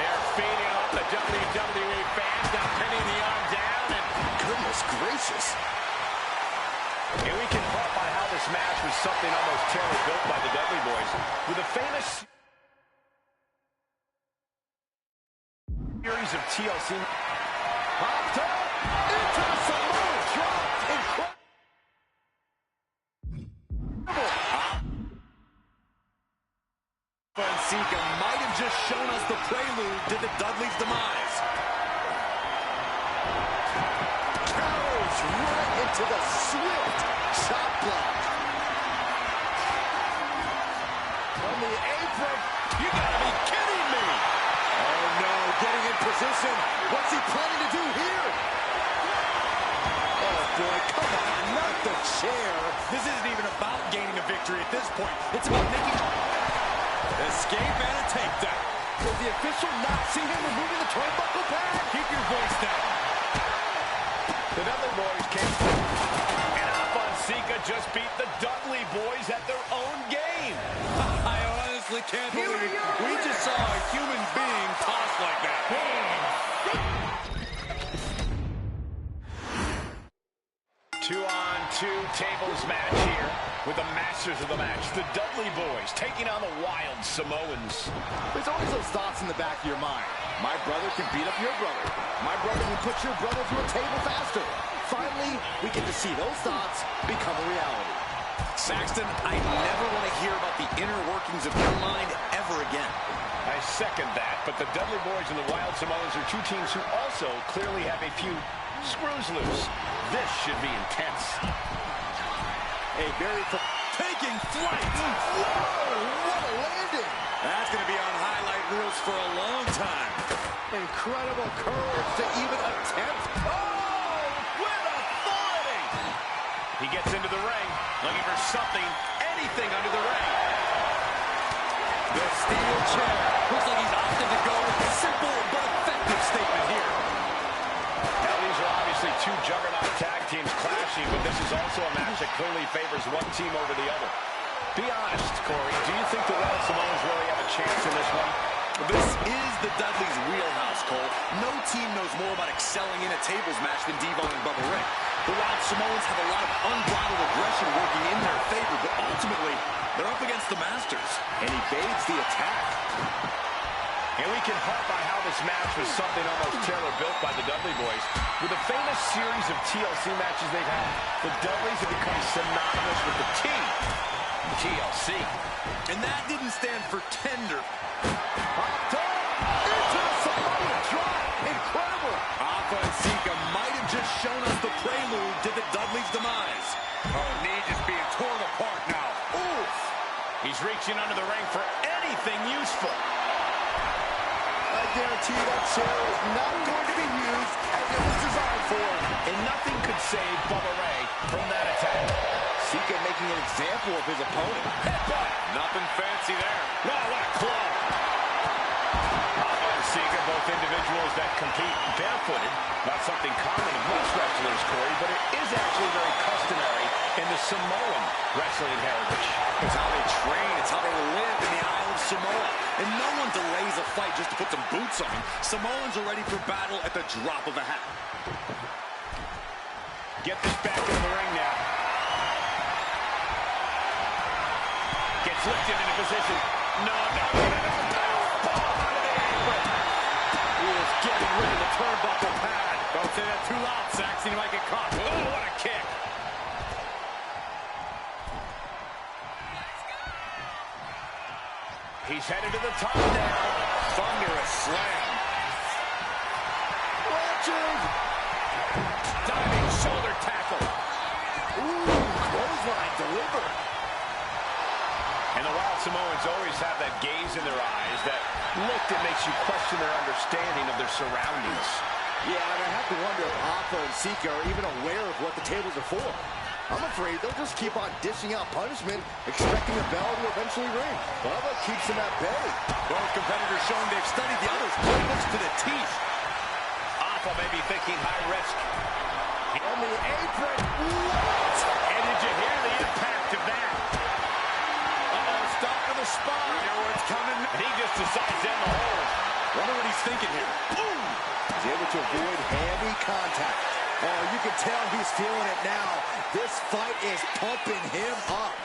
They're feeding off the WWE fans, now pinning the arm down, and Goodness gracious. and we can harp on how this match was something almost tailor-built by the Dudley Boys. With a famous series of TLC. Popped up into the Samoan drop. Incredible. Sika might have just shown us the prelude to the Dudleys' demise. Powers right into the swift chop block. From the apron. You gotta be kidding me! Oh no, getting in position. What's he planning to do here? Oh boy, come on, not the chair. This isn't even about gaining a victory at this point. It's about making... Escape and a takedown. Does the official not see him removing the turnbuckle pad? Keep your voice down. The Dudley Boys came through. And Alpha and Sika just beat the Dudley Boys at their own game. I honestly can't believe we just saw a human being tossed like that. 2-on-2 tables match here with the masters of the match, the Dudley Boys, taking on the Wild Samoans. There's always those thoughts in the back of your mind. My brother can beat up your brother. My brother can put your brother through a table faster. Finally, we get to see those thoughts become a reality. Saxton, I never want to hear about the inner workings of your mind ever again. I second that, but the Dudley Boys and the Wild Samoans are two teams who also clearly have a few screws loose. This should be intense. Taking flight. Whoa, what a landing. That's going to be on highlight reels for a long time. Incredible courage to even attempt. Oh, with authority. He gets into the ring, looking for something, anything under the ring. The steel chair. Looks like he's opted to go with a simple but effective statement here. Now, these are obviously two juggernaut tag teams clashing, but this is also a match that clearly favors one team over the other. Be honest, Corey, do you think the Wild Samoans really have a chance in this one? This is the Dudley's wheelhouse, Cole. No team knows more about excelling in a tables match than Devon and Bubba Ray. The Wild Samoans have a lot of unbridled aggression working in their favor, but ultimately, they're up against the Masters. And he evades the attack. And we can harp on how this match was something almost tailor-built by the Dudley Boys. With a famous series of TLC matches they've had, the Dudleys have become synonymous with the T, TLC. And that didn't stand for tender. Popped up into the Samoan drop. Incredible. Alpha and Sika might have just shown us the prelude to the Dudleys' demise. Oh, knee just being torn apart now. Oof. He's reaching under the ring for anything useful. I guarantee that chair is not going to be used as it was designed for. And nothing could save Bubba Ray from that attack. Sika making an example of his opponent. Headbutt. Nothing fancy there. No, what a club. Alpha and Sika, both individuals that compete barefooted. Not something common in most wrestlers, Corey, but it is actually very customary in the Samoan wrestling heritage. It's how they train. It's how they live in the Isle of Samoa. And no one delays a fight just to put some boots on. Samoans are ready for battle at the drop of a hat. Get this back in the ring now. Gets lifted into position. No. Powerbomb out of the apron. He is getting rid of the turnbuckle pad. Don't say that too loud, Saxon. You might get caught. Oh, what a kick. He's headed to the top now. Thunderous slam. Richard! Diving shoulder tackle. Ooh, clothesline delivered. And the Wild Samoans always have that gaze in their eyes, that look that makes you question their understanding of their surroundings. Yeah, and I have to wonder if Alpha and Sika are even aware of what the tables are for. I'm afraid they'll just keep on dishing out punishment, expecting the bell to eventually ring. Bubba keeps them at bay. Both competitors showing they've studied the other's playbooks to the teeth. Alpha may be thinking high risk. On the apron. What? And did you hear the impact of that? Stop to the spot. You know where it's coming. And he just decides to end the hold. Wonder what he's thinking here. Boom! He's able to avoid heavy contact. Oh, you can tell he's feeling it now. This fight is pumping him up.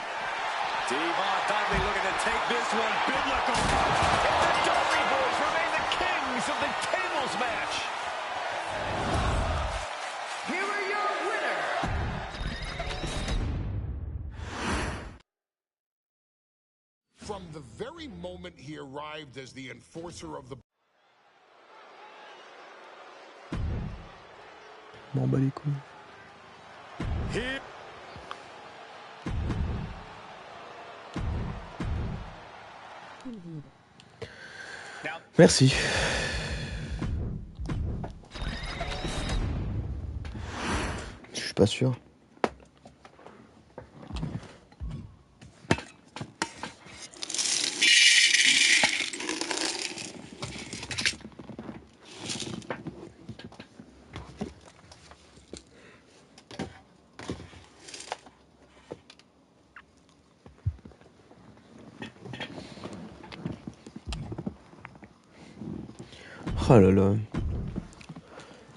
Devon Dudley looking to take this one biblical. And the Dudley Boys remain the kings of the tables match. Here are your winners. From the very moment he arrived as the enforcer of the... M'en bats les couilles. Here. Merci. Je suis pas sûr. Oh là là.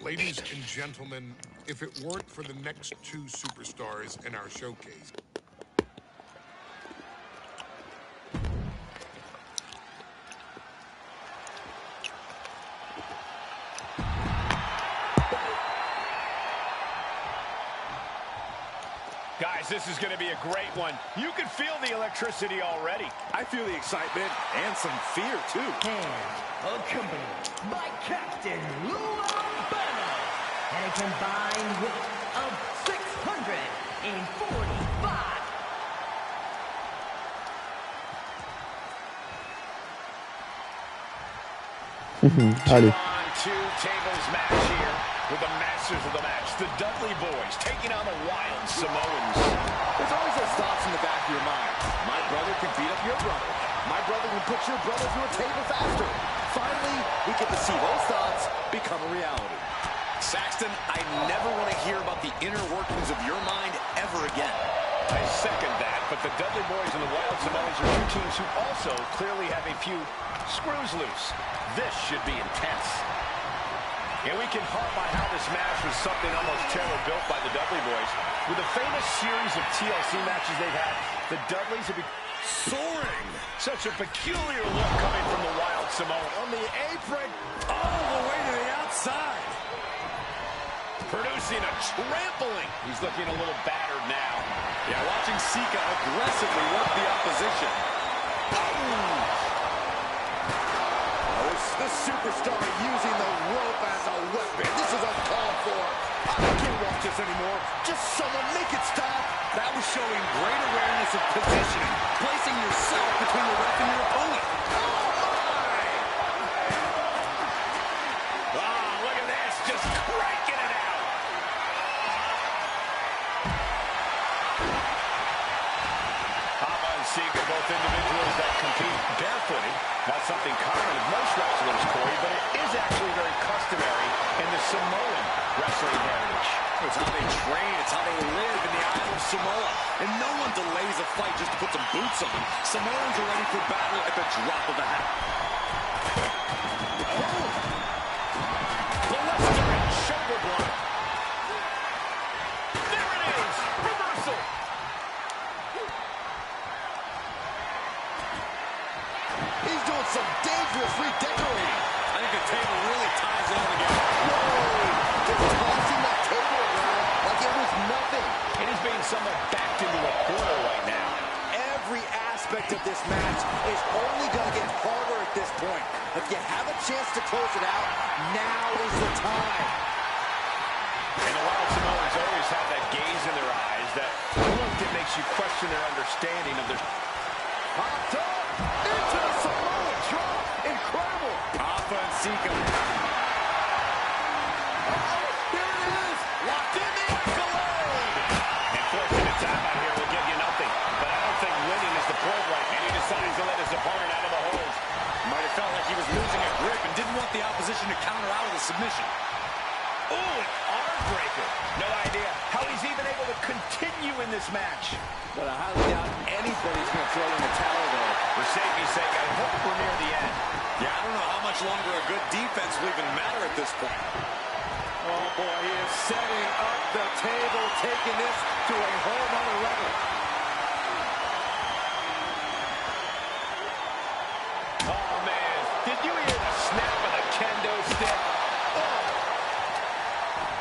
Ladies and gentlemen, if it weren't for the next two superstars in our showcase... Guys, this is going to be a great one. You can feel the electricity already. I feel the excitement and some fear, too. And accompanied by Captain Lou Albano. And a combined weight of 645. Allez. Two tables match here with the masters of the match, the Dudley Boys, taking on the Wild Samoans. There's always those thoughts in the back of your mind. My brother can beat up your brother. My brother can put your brother through a table faster. Finally, we get to see those thoughts become a reality. Saxton, I never want to hear about the inner workings of your mind ever again. I second that, but the Dudley Boys and the Wild Samoans are two teams who also clearly have a few screws loose. This should be intense. And we can harp on how this match was something almost tailor-built by the Dudley Boys. With a famous series of TLC matches they've had, the Dudleys have been soaring. Such a peculiar look coming from the Wild Samoan. On the apron, all the way to the outside. Producing a trampling. He's looking a little battered now. Yeah, watching Sika aggressively work the opposition. The superstar using the rope as a weapon. This is uncalled for. I can't watch this anymore. Just someone make it stop. That was showing great awareness of positioning, placing yourself between the ref and your opponent. Oh, look at this, just cranking it out. Hama and Sika, both individuals that compete barefooted. Not something common with most wrestlers, Corey, but it is actually very customary in the Samoan wrestling heritage. It's how they train, it's how they live in the island of Samoa. And no one delays a fight just to put some boots on. Samoans are ready for battle at the drop of a hat. Blistering shoulder block. There it is, reversal. He's doing some dangerous redecorating. I think the table really ties it all together. Whoa! Just tossing that table around like it was nothing. And he's being somewhat backed into a corner right now. Every aspect of this match is only going to get harder at this point. If you have a chance to close it out, now is the time. And the Wild Samoans always have that gaze in their eyes, that look that makes you question their understanding of their... Popped up into the Samoan drop. Incredible. Alpha and Sika. Here it is. Locked in the accolade. Unfortunate time out here will give you nothing. But I don't think winning is the program, and he decides to let his opponent out of the hold. Might have felt like he was losing a grip and didn't want the opposition to counter out of the submission. Ooh, an arm breaker. No idea how he's even able to continue in this match. But I highly doubt anybody's going to throw in the towel, though. For safety's sake, I hope we're near the end. Yeah, I don't know how much longer a good defense will even matter at this point. Oh, boy, he is setting up the table, taking this to a whole nother level. Oh, man. Did you hear the snap of the kendo stick?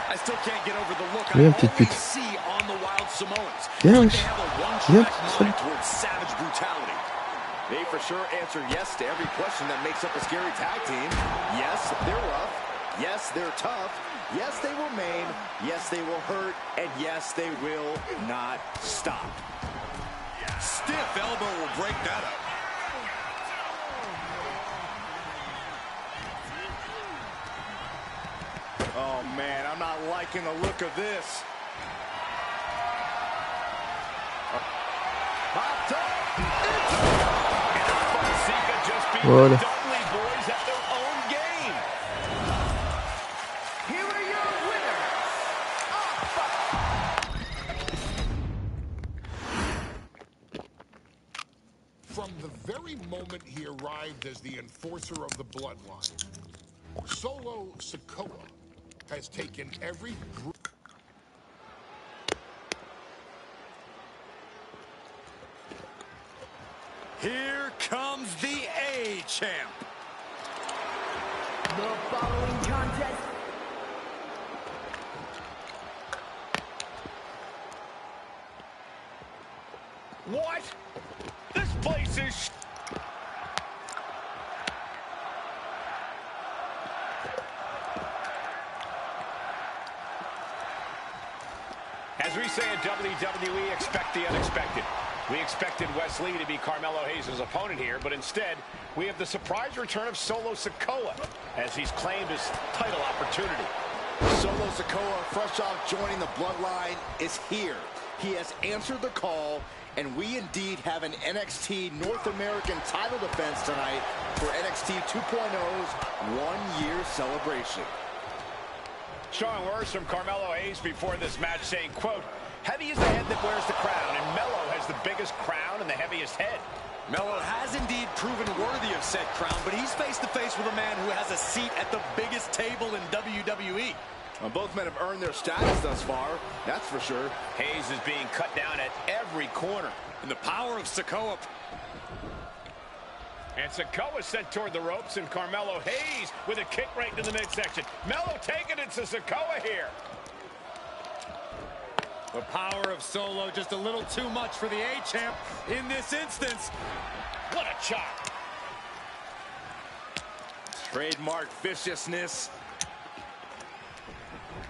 I still can't get over the look Viens, I petite always pute. see on the Wild Samoans. Viens, Like wesh. they have a Viens, one-track petite mind salope. towards savage brutality. They for sure answer yes to every question that makes up a scary tag team. Yes, they're rough. Yes, they're tough. Yes, they will maim. Yes, they will hurt. And yes, they will not stop. Stiff elbow will break that up. Oh, man, I'm not liking the look of this. Popped up. Sika just beat Voilà. the Dudley Boys at their own game. Here are your winners. From the very moment he arrived as the enforcer of the bloodline, Solo Sikoa has taken every group. Here comes the A-Champ. The following contest As we say in WWE, expect the unexpected. We expected Wesley to be Carmelo Hayes' opponent here, but instead, we have the surprise return of Solo Sikoa as he's claimed his title opportunity. Solo Sikoa, fresh off joining the bloodline, is here. He has answered the call, and we indeed have an NXT North American title defense tonight for NXT 2.0's one-year celebration. Showing words from Carmelo Hayes before this match saying, quote, "Heavy is the head that wears the crown, and Melo has the biggest crown and the heaviest head." Melo has indeed proven worthy of said crown, but he's face-to-face with a man who has a seat at the biggest table in WWE. Well, both men have earned their status thus far, that's for sure. Hayes is being cut down at every corner. And the power of Sikoa. And Sikoa sent toward the ropes, and Carmelo Hayes with a kick right into the midsection. Melo taking it to Sikoa here. The power of Solo just a little too much for the A-champ in this instance. What a chop. Trademark viciousness.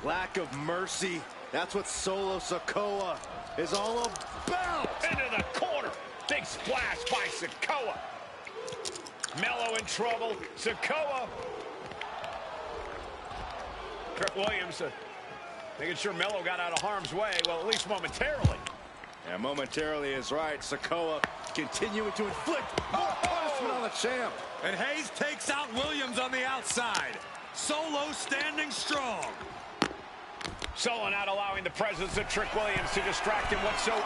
Lack of mercy. That's what Solo Sikoa is all about. Into the corner. Big splash by Sikoa. Melo in trouble. Sikoa. Trick Williams making sure Melo got out of harm's way, well, at least momentarily. Yeah, momentarily is right. Sikoa continuing to inflict more punishment on the champ. And Hayes takes out Williams on the outside. Solo standing strong. Solo not allowing the presence of Trick Williams to distract him whatsoever.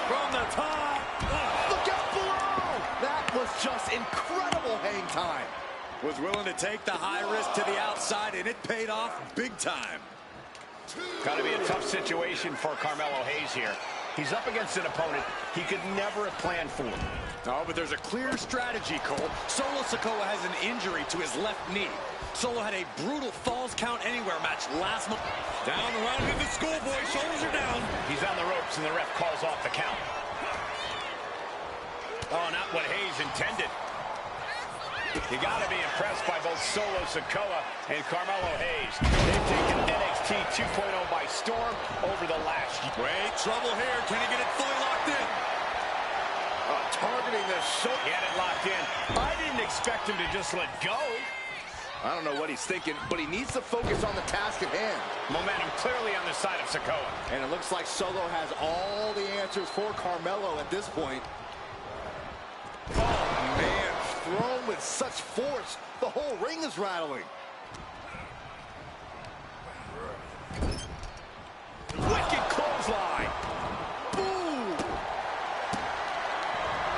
From the top. Look out below! That was just incredible hang time. Was willing to take the high risk to the outside, and it paid off big time. Got to be a tough situation for Carmelo Hayes here. He's up against an opponent he could never have planned for. No, but there's a clear strategy, Cole. Solo Sikoa has an injury to his left knee. Solo had a brutal Falls Count Anywhere match last month. Down around into the schoolboy, shoulders are down. He's on the ropes and the ref calls off the count. Oh, not what Hayes intended. You got to be impressed by both Solo Sikoa and Carmelo Hayes. They've taken NXT 2.0 by storm over the last year. Wait, trouble here. Can he get it fully locked in? Targeting the shoulder. He had it locked in. I didn't expect him to just let go. I don't know what he's thinking, but he needs to focus on the task at hand. Momentum clearly on the side of Sikoa. And it looks like Solo has all the answers for Carmelo at this point. Oh, man, thrown with such force, the whole ring is rattling. Wicked clothesline. Ooh.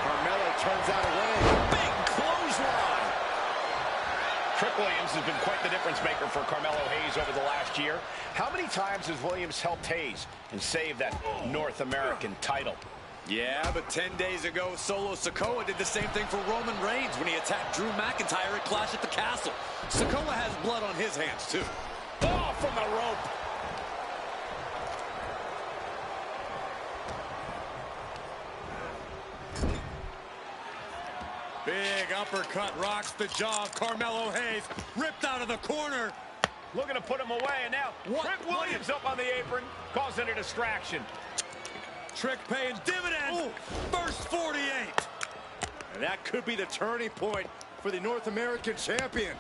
Carmelo turns out away. Big clothesline. Trick Williams has been quite the difference maker for Carmelo Hayes over the last year. How many times has Williams helped Hayes and saved that North American title? Yeah, but 10 days ago, Solo Sikoa did the same thing for Roman Reigns when he attacked Drew McIntyre at Clash at the Castle. Sikoa has blood on his hands, too. Oh, from the rope. Big uppercut rocks the jaw of Carmelo Hayes. Ripped out of the corner. Looking to put him away, and now Trick Williams up on the apron, causing a distraction. Trick paying dividends. Ooh. First 48. And that could be the turning point for the North American champion.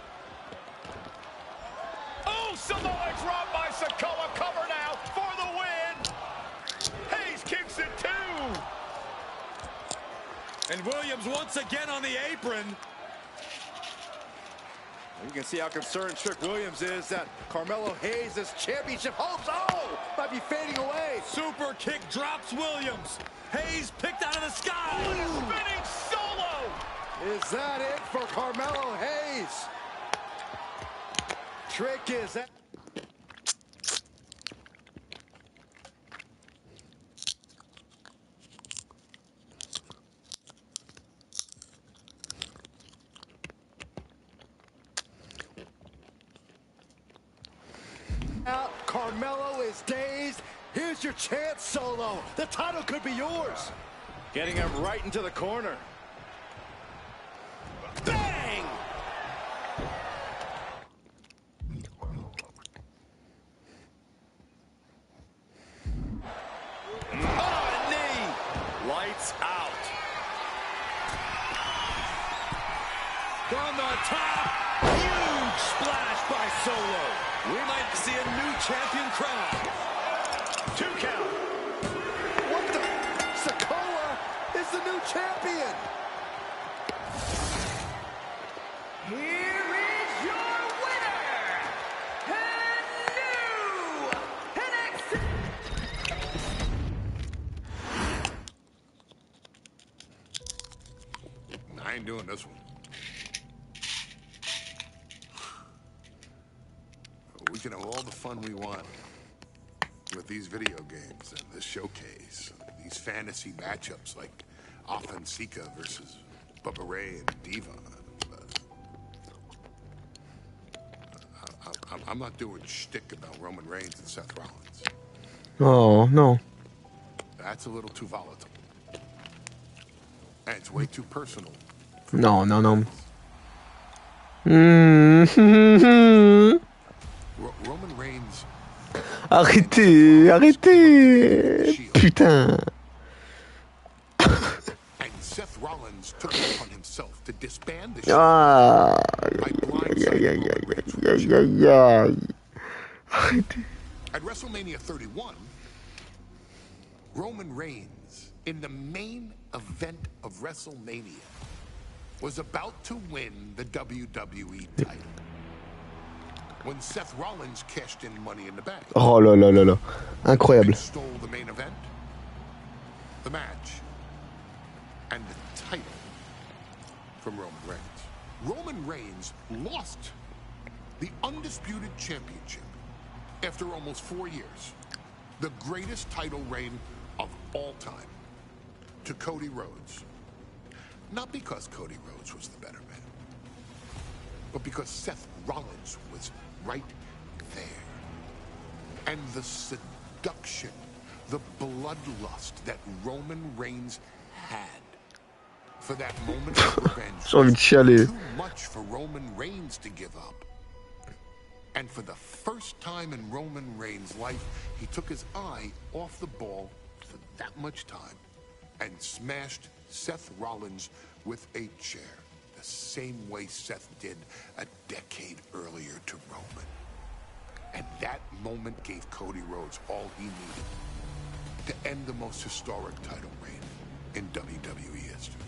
Oh, Samoa drop by Sikoa. Cover now for the win. Hayes kicks it too. And Williams once again on the apron. You can see how concerned Trick Williams is that Carmelo Hayes' championship hopes, might be fading away. Super kick drops Williams. Hayes picked out of the sky. Spinning Solo. Is that it for Carmelo Hayes? Trick is that. Carmelo is dazed. Here's your chance, Solo. The title could be yours. Getting him right into the corner. Bang! on top. Huge splash by Solo. We might see a new champion crowned. 2 count. What the? Sikoa is the new champion. Here is your winner, and new NXT. I ain't doing this one. We can have all the fun we want with these video games and this showcase, these fantasy matchups like Offensica versus Bubba Ray and Diva. I'm not doing shtick about Roman Reigns and Seth Rollins. Oh, no. That's a little too volatile. And it's way too personal. Non, non, non. Roman Reigns. Arrêtez, arrêtez. Putain. And Seth Rollins took it upon himself to disband the show Ah. by blindsiding Roman Reigns from the show. Arrêtez. At WrestleMania 31, Roman Reigns, in the main event of WrestleMania, was about to win the WWE title when Seth Rollins cashed in Money in the Bank. Oh là là là là. Incroyable. And stole the main event, the match, and the title from Roman Reigns. Roman Reigns lost the undisputed championship after almost 4 years, the greatest title reign of all time, to Cody Rhodes. Not because Cody Rhodes was the better man, but because Seth Rollins was right there. And the seduction, the bloodlust that Roman Reigns had for that moment of revenge J'ai envie de chialer. too much for Roman Reigns to give up. And for the first time in Roman Reigns' life, he took his eye off the ball for that much time and smashed Seth Rollins with a chair, the same way Seth did a decade earlier to Roman. And that moment gave Cody Rhodes all he needed to end the most historic title reign in WWE history.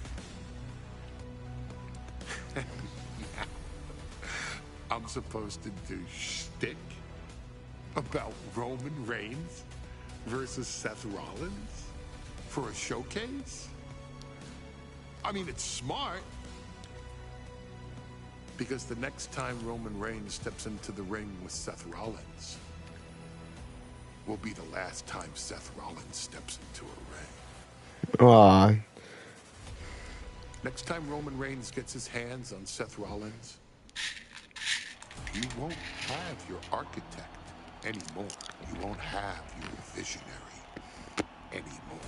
I'm supposed to do shtick about Roman Reigns versus Seth Rollins for a showcase? I mean, it's smart, because the next time Roman Reigns steps into the ring with Seth Rollins will be the last time Seth Rollins steps into a ring. Ah. Next time Roman Reigns gets his hands on Seth Rollins, you won't have your architect anymore. You won't have your visionary anymore.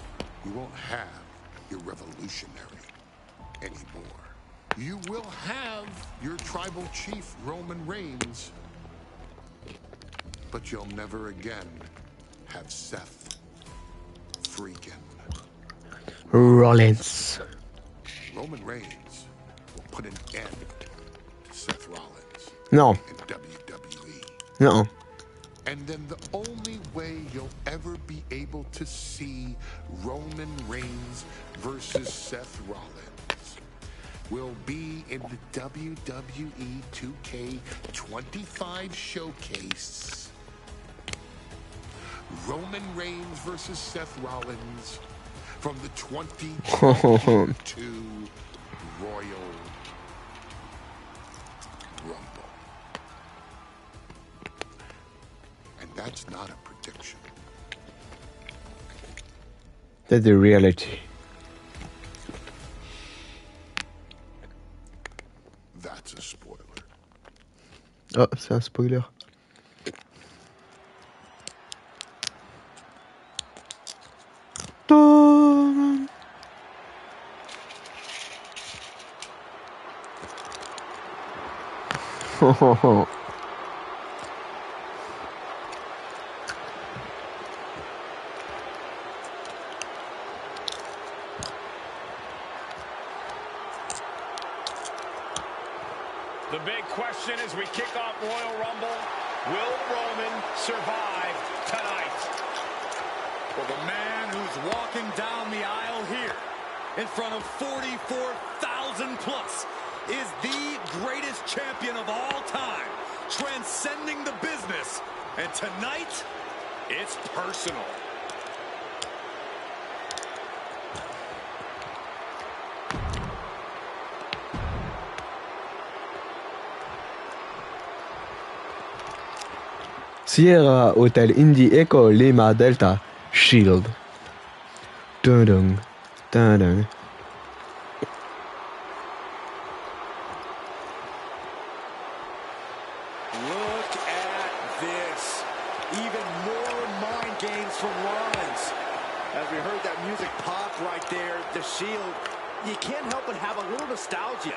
You won't have your revolutionary anymore. You will have your tribal chief, Roman Reigns, but you'll never again have Seth freaking Rollins. Roman Reigns will put an end to Seth Rollins. Non. In WWE. Non. And then the only way you'll ever be able to see Roman Reigns versus Seth Rollins will be in the WWE 2K25 showcase. Roman Reigns versus Seth Rollins from the 2022 Royal Rumble. And that's not a prediction. That's the reality. That's a spoiler. Oh, c'est un spoiler. The big question as we kick off Royal Rumble, will Roman survive tonight? Well, the man who's walking down the aisle here in front of 44,000 plus is the greatest champion of all time, transcending the business. And tonight, it's personal. Sierra Hotel Indy Echo Lima Delta Shield. Dun dun dun dun. Look at this. Even more mind games from Rollins. As we heard that music pop right there, the Shield, you can't help but have a little nostalgia.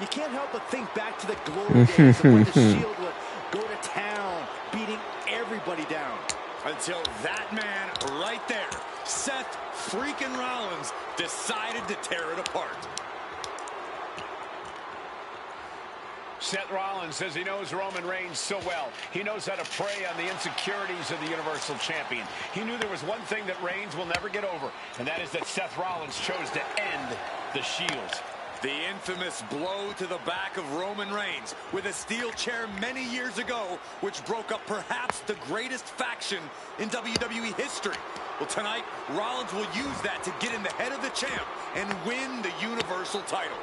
You can't help but think back to the glory days of when the Shield would go to town, beating everybody down. Until that man right there, Seth freaking Rollins, decided to tear it apart. Seth Rollins says he knows Roman Reigns so well. He knows how to prey on the insecurities of the Universal Champion. He knew there was one thing that Reigns will never get over, and that is that Seth Rollins chose to end the Shield. The infamous blow to the back of Roman Reigns with a steel chair many years ago, which broke up perhaps the greatest faction in WWE history. Well, tonight, Rollins will use that to get in the head of the champ and win the Universal title.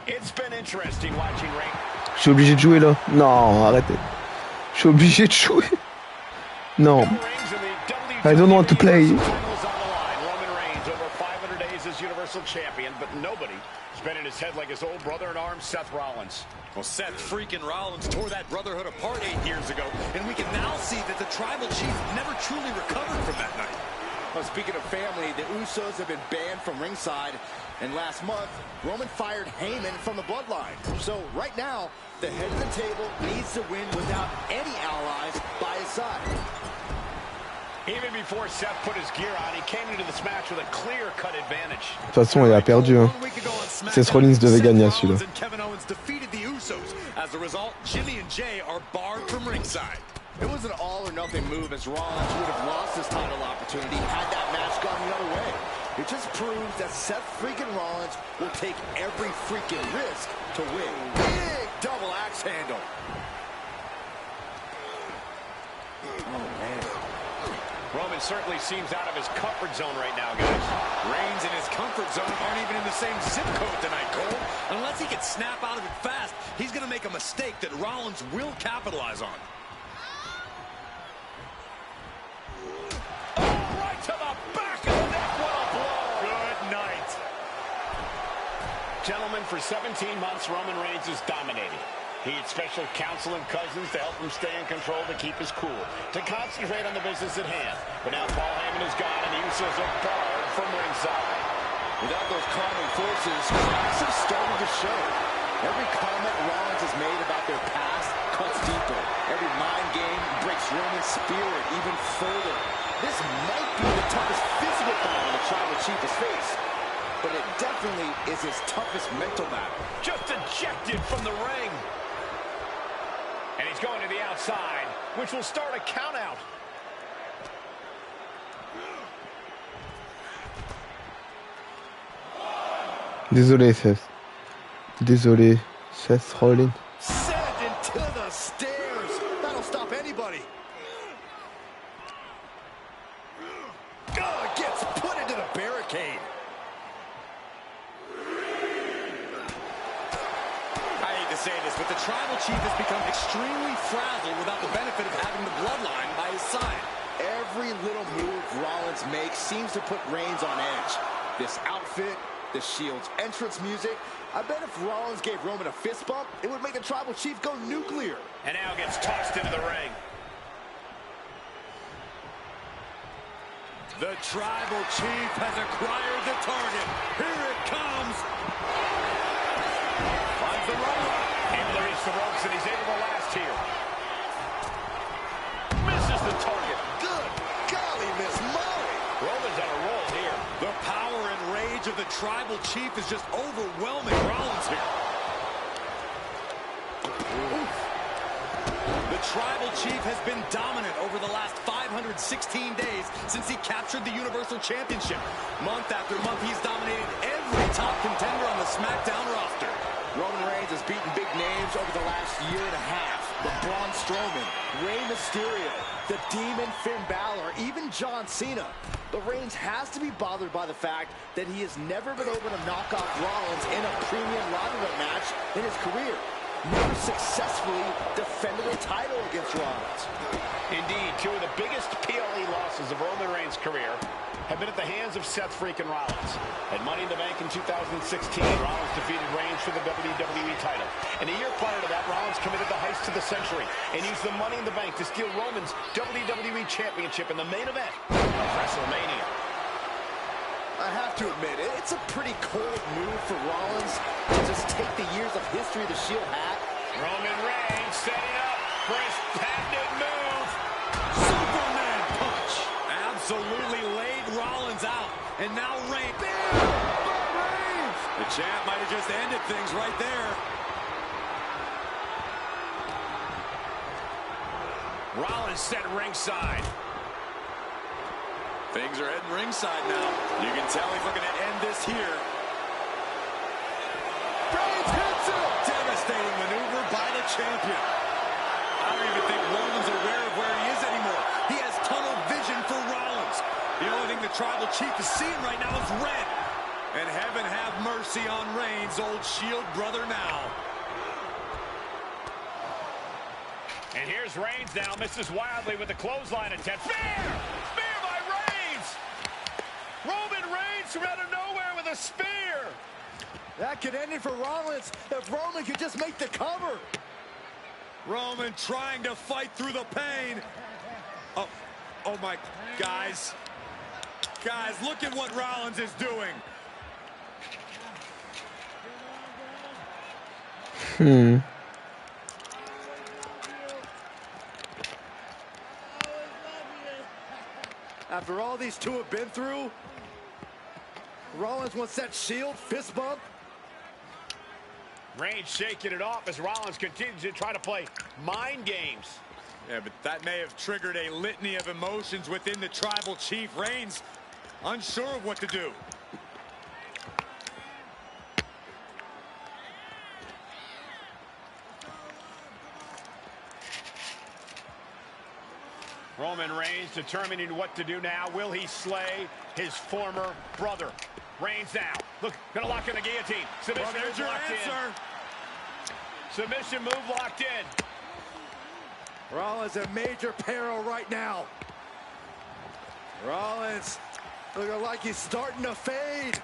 It's been interesting watching Reigns. Je suis obligé de jouer là. Non, arrêtez. Je suis obligé de jouer. Non. I don't want to play. Roman Reigns over 500 days as Universal Champion, but nobody spinning his head like his old brother in arms, Seth Rollins. Well, Seth freaking Rollins tore that brotherhood apart 8 years ago, and we can now see that the Tribal Chief never truly recovered from that night. Well, speaking of family, the Usos have been banned from ringside, and last month, Roman fired Heyman from the bloodline. So right now, the head of the table needs to win without any allies by his side. Even before Seth put his gear on, he came into this match with a clear-cut advantage. De toute façon, il a perdu. Hein. Seth Rollins devait gagner à celui-là. Kevin Owens defeated the Usos. As a result, Jimmy and Jay are barred from ringside. It was an all-or-nothing move, as Rollins would have lost his title opportunity had that match gone the other way. It just proves that Seth freaking Rollins will take every freaking risk to win. Big double axe handle. Oh, man. Roman certainly seems out of his comfort zone right now, guys. Reigns and his comfort zone aren't even in the same zip code tonight, Cole. Unless he can snap out of it fast, he's going to make a mistake that Rollins will capitalize on. To the back of the neck, what a blow. Good night. Gentlemen, for 17 months, Roman Reigns has dominated. He had special counsel and cousins to help him stay in control, to keep his cool, to concentrate on the business at hand. But now Paul Heyman is gone, and the Usos are barred from ringside. Without those calming forces, cracks have started to show. Every comment Rollins has made about their past cuts deeper. Every mind game breaks Roman's spirit even further. This might be the toughest physical battle the Tribal Chief has faced, but it definitely is his toughest mental battle. Just ejected from the ring. And he's going to the outside, which will start a count out. Désolé, Seth. Désolé, Seth Rollins. Sent into the stairs. That'll stop anybody. Gets put into the barricade. I hate to say this, but the Tribal Chief has become extremely frazzled without the benefit of having the bloodline by his side. Every little move Rollins makes seems to put Reigns on edge. This outfit, the Shield's entrance music. I bet if Rollins gave Roman a fist bump, it would make the Tribal Chief go nuclear. And now gets tossed into the ring. The Tribal Chief has acquired the target. Here it comes. Finds the roller. Able to reach the ropes, and he's able to last here. Tribal Chief is just overwhelming Rollins here. Oof. The Tribal Chief has been dominant over the last 516 days since he captured the Universal Championship. Month after month, he's dominated every top contender on the SmackDown roster. Roman Reigns has beaten big names over the last year and a half. The Braun Strowman, Rey Mysterio, the Demon Finn Balor, even John Cena. But Reigns has to be bothered by the fact that he has never been able to knock off Rollins in a premium ladder match in his career. Never successfully defended a title against Rollins. Indeed, two of the biggest PLE losses of Roman Reigns' career have been at the hands of Seth freaking Rollins. At Money in the Bank in 2016, Rollins defeated Reigns for the WWE title. And a year prior to that, Rollins committed the heist of the century and used the Money in the Bank to steal Roman's WWE Championship in the main event of WrestleMania. I have to admit, it's a pretty cold move for Rollins to just take the years of history the Shield had. Roman Reigns setting up for his patented move. Superman punch. Absolutely laid Rollins out. And now Reigns. The champ might have just ended things right there. Rollins set ringside. Things are heading ringside now. You can tell he's looking to end this here. Reigns hits it! Devastating maneuver by the champion. I don't even think Roman's aware of where he is anymore. He has tunnel vision for Rollins. The only thing the Tribal Chief is seeing right now is red. And heaven have mercy on Reigns, old Shield brother now. And here's Reigns now, misses wildly with the clothesline attempt. Spear! Spear by Reigns! Roman Reigns from out of nowhere with a spear! That could end it for Rollins if Roman could just make the cover. Roman trying to fight through the pain. Oh my, guys. Guys, look at what Rollins is doing. After all these two have been through, Rollins wants that Shield fist bump. Reigns shaking it off as Rollins continues to try to play mind games. Yeah, but that may have triggered a litany of emotions within the Tribal Chief. Reigns unsure of what to do. Roman Reigns determining what to do now. Will he slay his former brother? Reigns now. Look, gonna lock in the guillotine. Submission Well, there's move your locked answer. in. Submission move locked in. Rollins in major peril right now. Rollins looking like he's starting to fade.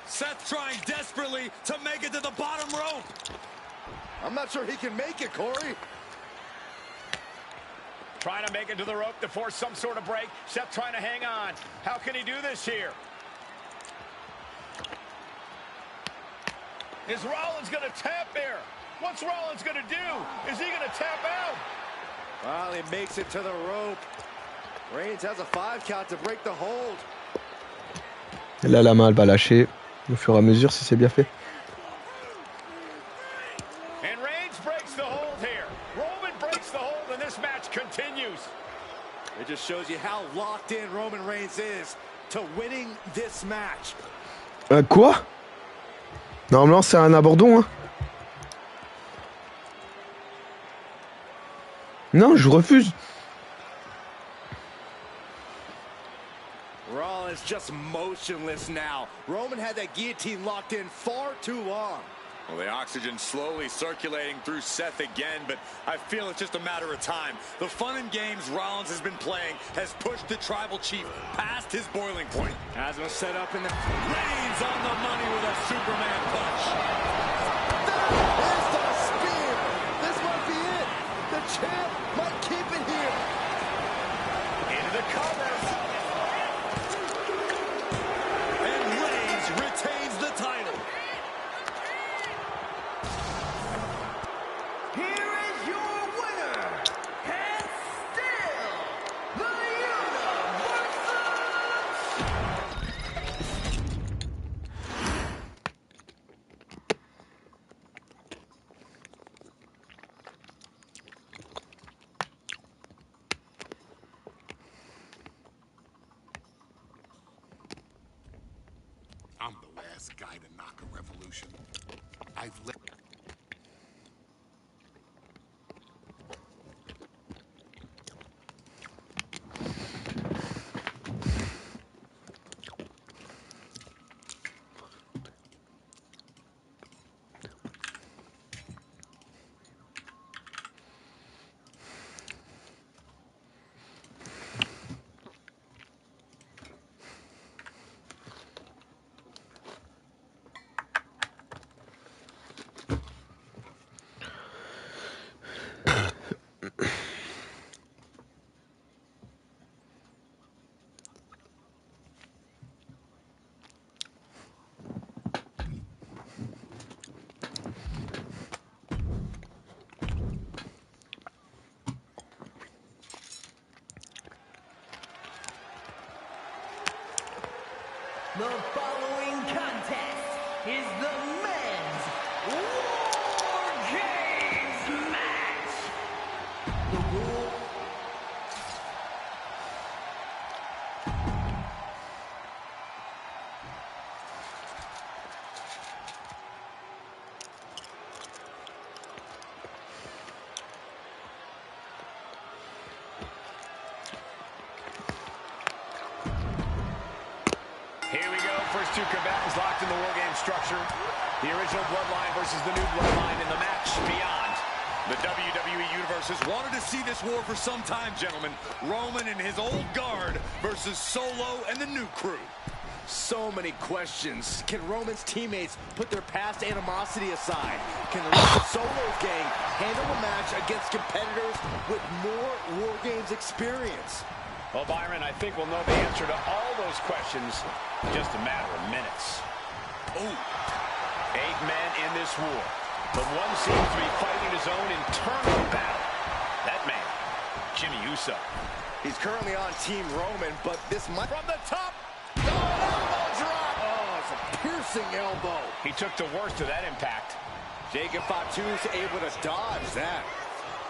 Seth trying desperately to make it to the bottom rope. I'm not sure he can make it, Corey. Trying to make it to the rope to force some sort of break. Seth trying to hang on. How can he do this here? Is Rollins going to tap there? What's Rollins going to do? Is he going to tap out? Well, he makes it to the rope. Reigns has a 5 count to break the hold. Et là, la main, elle va lâcher au fur et à mesure si c'est bien fait. And Reigns breaks the hold here. Roman breaks the hold, and this match continues. It just shows you how locked in Roman Reigns is to winning this match. Quoi? Normalement, c'est un abandon, hein? Non, je refuse. Rollins just motionless now. Roman had that guillotine locked in far too long. Well, the oxygen slowly circulating through Seth again, but I feel it's just a matter of time. The fun and games Rollins has been playing has pushed the Tribal Chief past his boiling point. As was set up in the... Reigns on the money with a Superman punch. That is the spear. This might be it. The champ might keep it here. Into the cover. And Reigns retains the title. Here is your winner, and still last guy to knock a revolution. I've let... The following contest is the men's War Games match. The rule. Here we go. First two combatants locked in the War Game structure. The original Bloodline versus the new Bloodline in the match beyond. The WWE Universe has wanted to see this war for some time, gentlemen. Roman and his old guard versus Solo and the new crew. So many questions. Can Roman's teammates put their past animosity aside? Can the rest of Solo's gang handle a match against competitors with more War Games experience? Well, Byron, I think we'll know the answer to all those questions in just a matter of minutes. Oh, 8 men in this war, but one seems to be fighting his own internal battle. That man, Jimmy Uso. He's currently on Team Roman, but this might... from the top. Oh, elbow drop! Oh, it's a piercing elbow. He took the worst of that impact. Jacob Fatu's able to dodge that.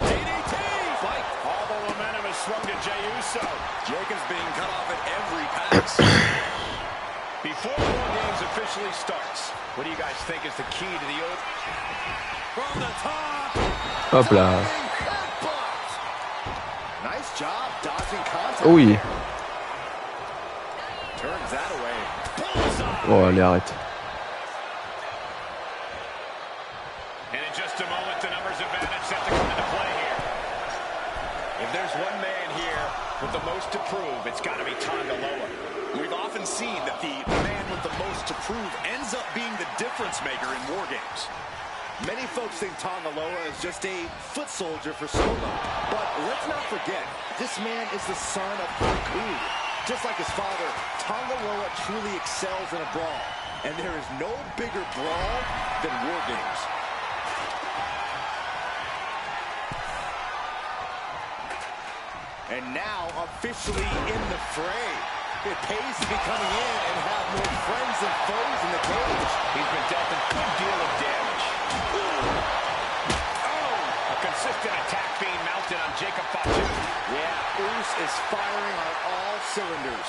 DDT! Fight! All the momentum is swung to Jey Uso. Jacob's being cut off at every pass. Before the War Games officially starts, what do you guys think is the key to the old... From the top. Hop là. Nice job dodging contact. Oui. Turns that away. Oh, allez, arrête. And in just a moment, the numbers advantage set to come into play here. If there's one man here with the most to prove, it's got to be Tonga Loa. We've often seen that the man with the most to prove ends up being the difference maker in War Games. Many folks think Tonga Loa is just a foot soldier for Solo. But let's not forget, this man is the son of Haku. Just like his father, Tonga Loa truly excels in a brawl. And there is no bigger brawl than War Games. And now, officially in the fray. It pays to be coming in and have more friends than foes in the cage. He's been dealt a good deal of damage. Oh! A consistent attack being mounted on Jacob Fatu. Yeah, Uso is firing on all cylinders.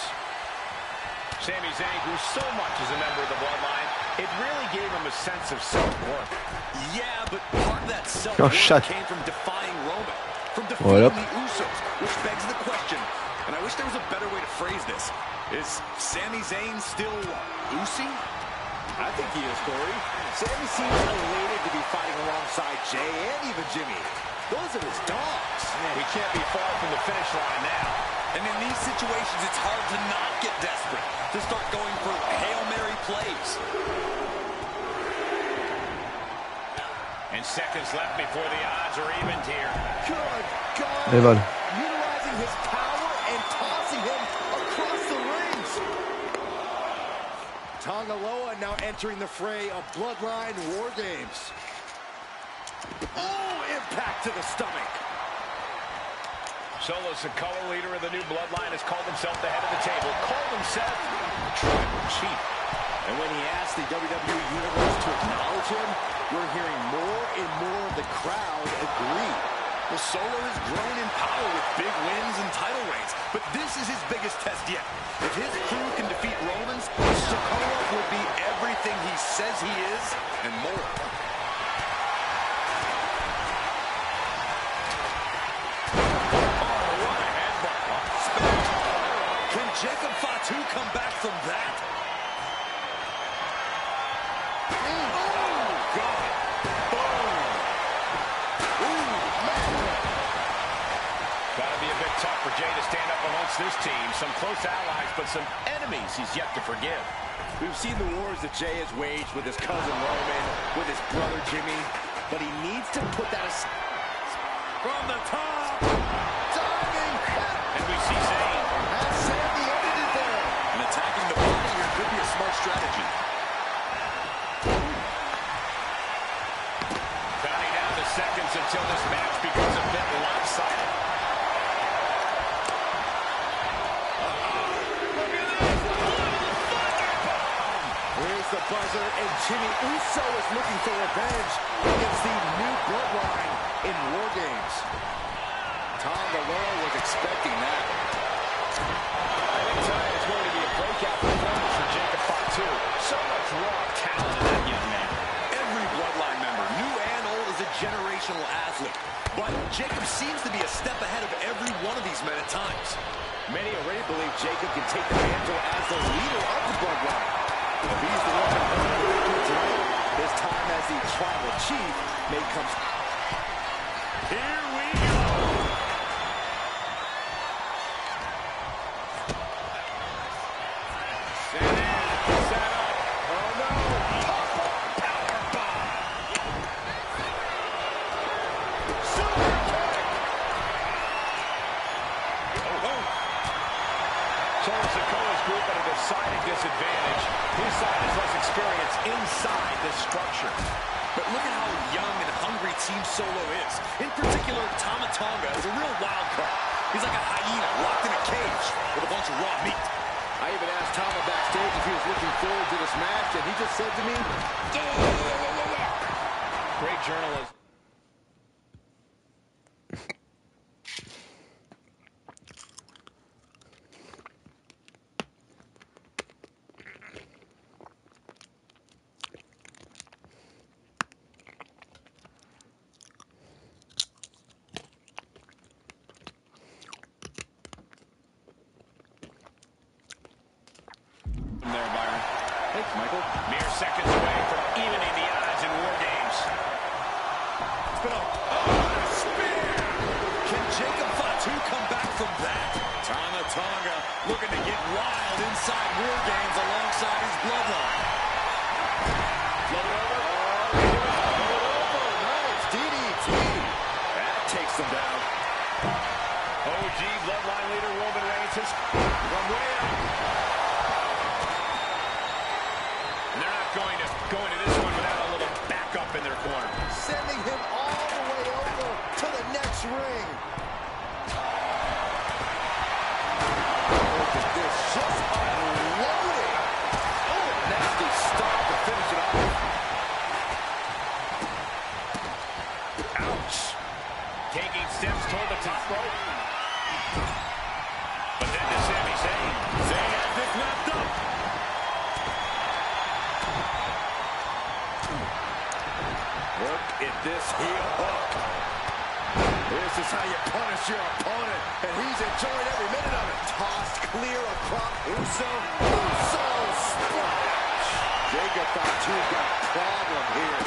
Sami Zayn, who so much is a member of the Bloodline, it really gave him a sense of self-worth. Yeah, but part of that self-worth came from defying Roman, from defeating the Usos, which begs the question, and I wish there was a better way to phrase this. Is Sami Zayn still Usi? I think he is, Corey. Sami seems elated to be fighting alongside Jey and even Jimmy. Those are his dogs. We can't be far from the finish line now. And in these situations, it's hard to not get desperate, to start going for Hail Mary plays. And seconds left before the odds are evened here. Good God. Evan. Utilizing his power and tossing him across the rings. Tonga Loa now entering the fray of Bloodline War Games. Oh, impact to the stomach. Solo's the color leader of the new Bloodline, has called himself the head of the table, called himself the tribal chief. And when he asked the WWE Universe to acknowledge him, we're hearing more and more of the crowd agree. Well, Solo has grown in power with big wins and title reigns, but this is his biggest test yet. If his crew can defeat Roman's, Sikoa will be everything he says he is and more. Oh, what a headbutt. Spectacular. Can Jacob Fatu come back from that? Oh, God. Gotta be a bit tough for Jay to stand up amongst this team. Some close allies, but some enemies he's yet to forgive. We've seen the wars that Jay has waged with his cousin Roman, with his brother Jimmy, but he needs to put that aside. From the top. Diving. And we see Zayn. Has Sandy ended it there. And attacking the body here could be a smart strategy. Counting down the seconds until this match becomes a bit lopsided. Here's the buzzer, and Jimmy Uso is looking for revenge against the new bloodline in War Games. Tom Valero was expecting that. I think tonight is going to be a breakout performance for Jacob Fatu. So much raw talent in that young man. Every bloodline member, new and old, is a generational athlete. But Jacob seems to be a step ahead of every one of these men at times. Many already believe Jacob can take the mantle as the leader of the bloodline. If he's the one to tonight, his time as the tribal chief may come. Here we go. Set in, set up. Oh no! Power bomb. Super kick! Oh. Solo Sikoa's group at a decided disadvantage. His side is less experience inside this structure. But look at how young and hungry Team Solo is. In particular, Tama Tonga is a real wild card. He's like a hyena locked in a cage with a bunch of raw meat. I even asked Tama backstage if he was looking forward to this match, and he just said to me, Great journalism. There, Byron. Thanks, Michael. Mere seconds away from evening the odds in War Games. It's been a spear. Can Jacob Fatu come back from that? Tama Tonga looking to get wild inside War Games alongside his bloodline. Float over. Nice DDT. That takes them down. OG bloodline leader Roman Reigns has from way out. And they're not going to go into this one without a little backup in their corner. Sending him all the way over to the next ring. Look at this, just unloading. Oh, nasty stop to finish it off. Ouch. Taking steps toward the top rope. But then to Sami Zayn. Zayn has this wrapped up. Look at this heel hook. This is how you punish your opponent, and he's enjoying every minute of it. Tossed clear across Uso splash. Jacob Fatu got a problem here.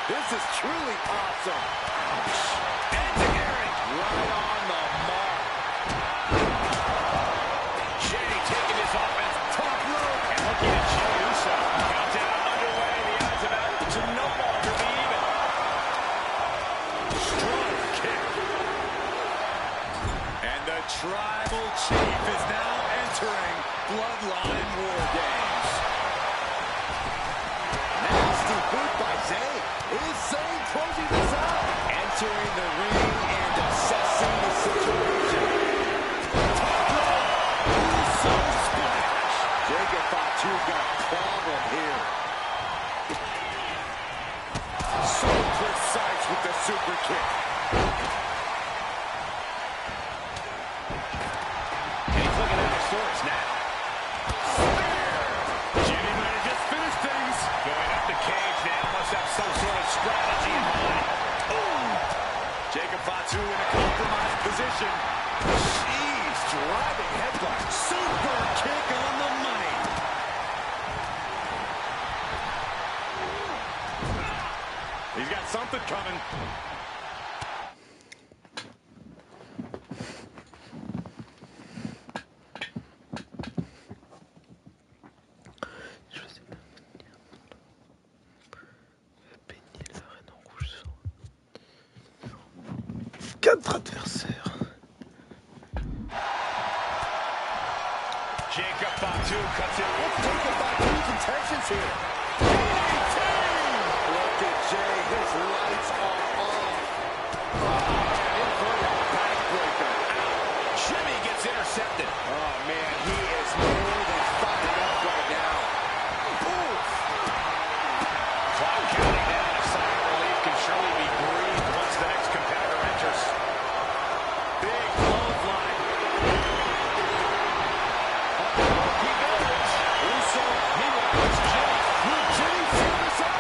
This is truly awesome. Enzuigiri. Right on the mark. Jay taking his offense top rope and looking at Jey Uso. Countdown underway. The odds of out to no longer be even. Strong kick. And the tribal chief is now entering Bloodline War Games. Nasty boot by Zayn. Is Zayn closing this out? Entering the ring and assessing the situation. Top rope. Uso splash. Jacob Fatu got a problem here. So precise with the super kick. strategy in mind. Ooh. Jacob Fatu in a compromised position. Jeez, driving headbutt. Super kick on the money. He's got something coming. Quatre adversaires. Jacob Fatu cuts it. What's Jacob Fatu's intentions here? DDT! Look at Jay, his lights are off. Inverted backbreaker. Jimmy gets intercepted. Oh man, he is more than fired up right now. Ooh. Clock counting down. A sigh of relief can surely be breathed once the next competitor enters. Big clothesline. He goes. Uso, meanwhile, it's Jimmy. Will Jimmy seal this up?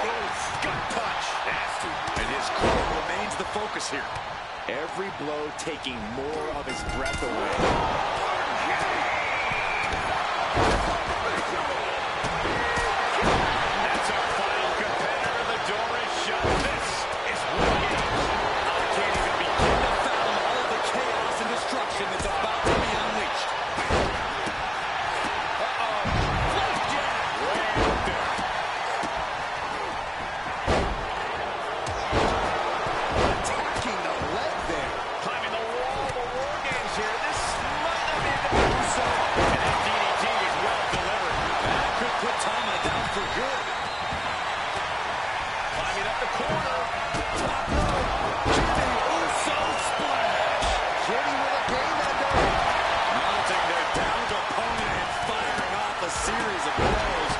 Oh, gut punch. Nasty. And his core remains the focus here. Every blow taking more of his breath away. That's our final competitor. The door is shut. This is War Games. I can't even begin to fathom all of the chaos and destruction that's about to be unleashed. Uh-oh. Left jab. Way out there. Attacking the leg there. Climbing the wall. The War Games here. This might not be the Uso. And that DDT was well delivered. That could put Tama down for good. Climbing up the corner. Top rope. Jimmy Uso splash. Jimmy with a game ender. Mounting their downed opponent and firing off a series of blows.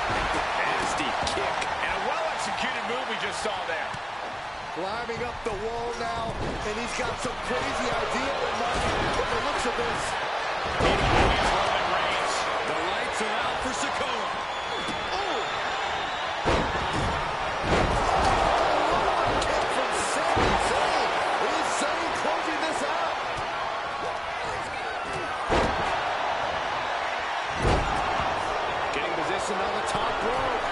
Nasty kick. And a well-executed move we just saw there. Climbing up the wall now, and he's got some crazy idea in mind from the looks of this. Meanwhile, he's Roman Reigns. The lights are out for Sikoa. Kick from Sami Zayn. Is Zayn closing this out? Getting positioned on the top rope.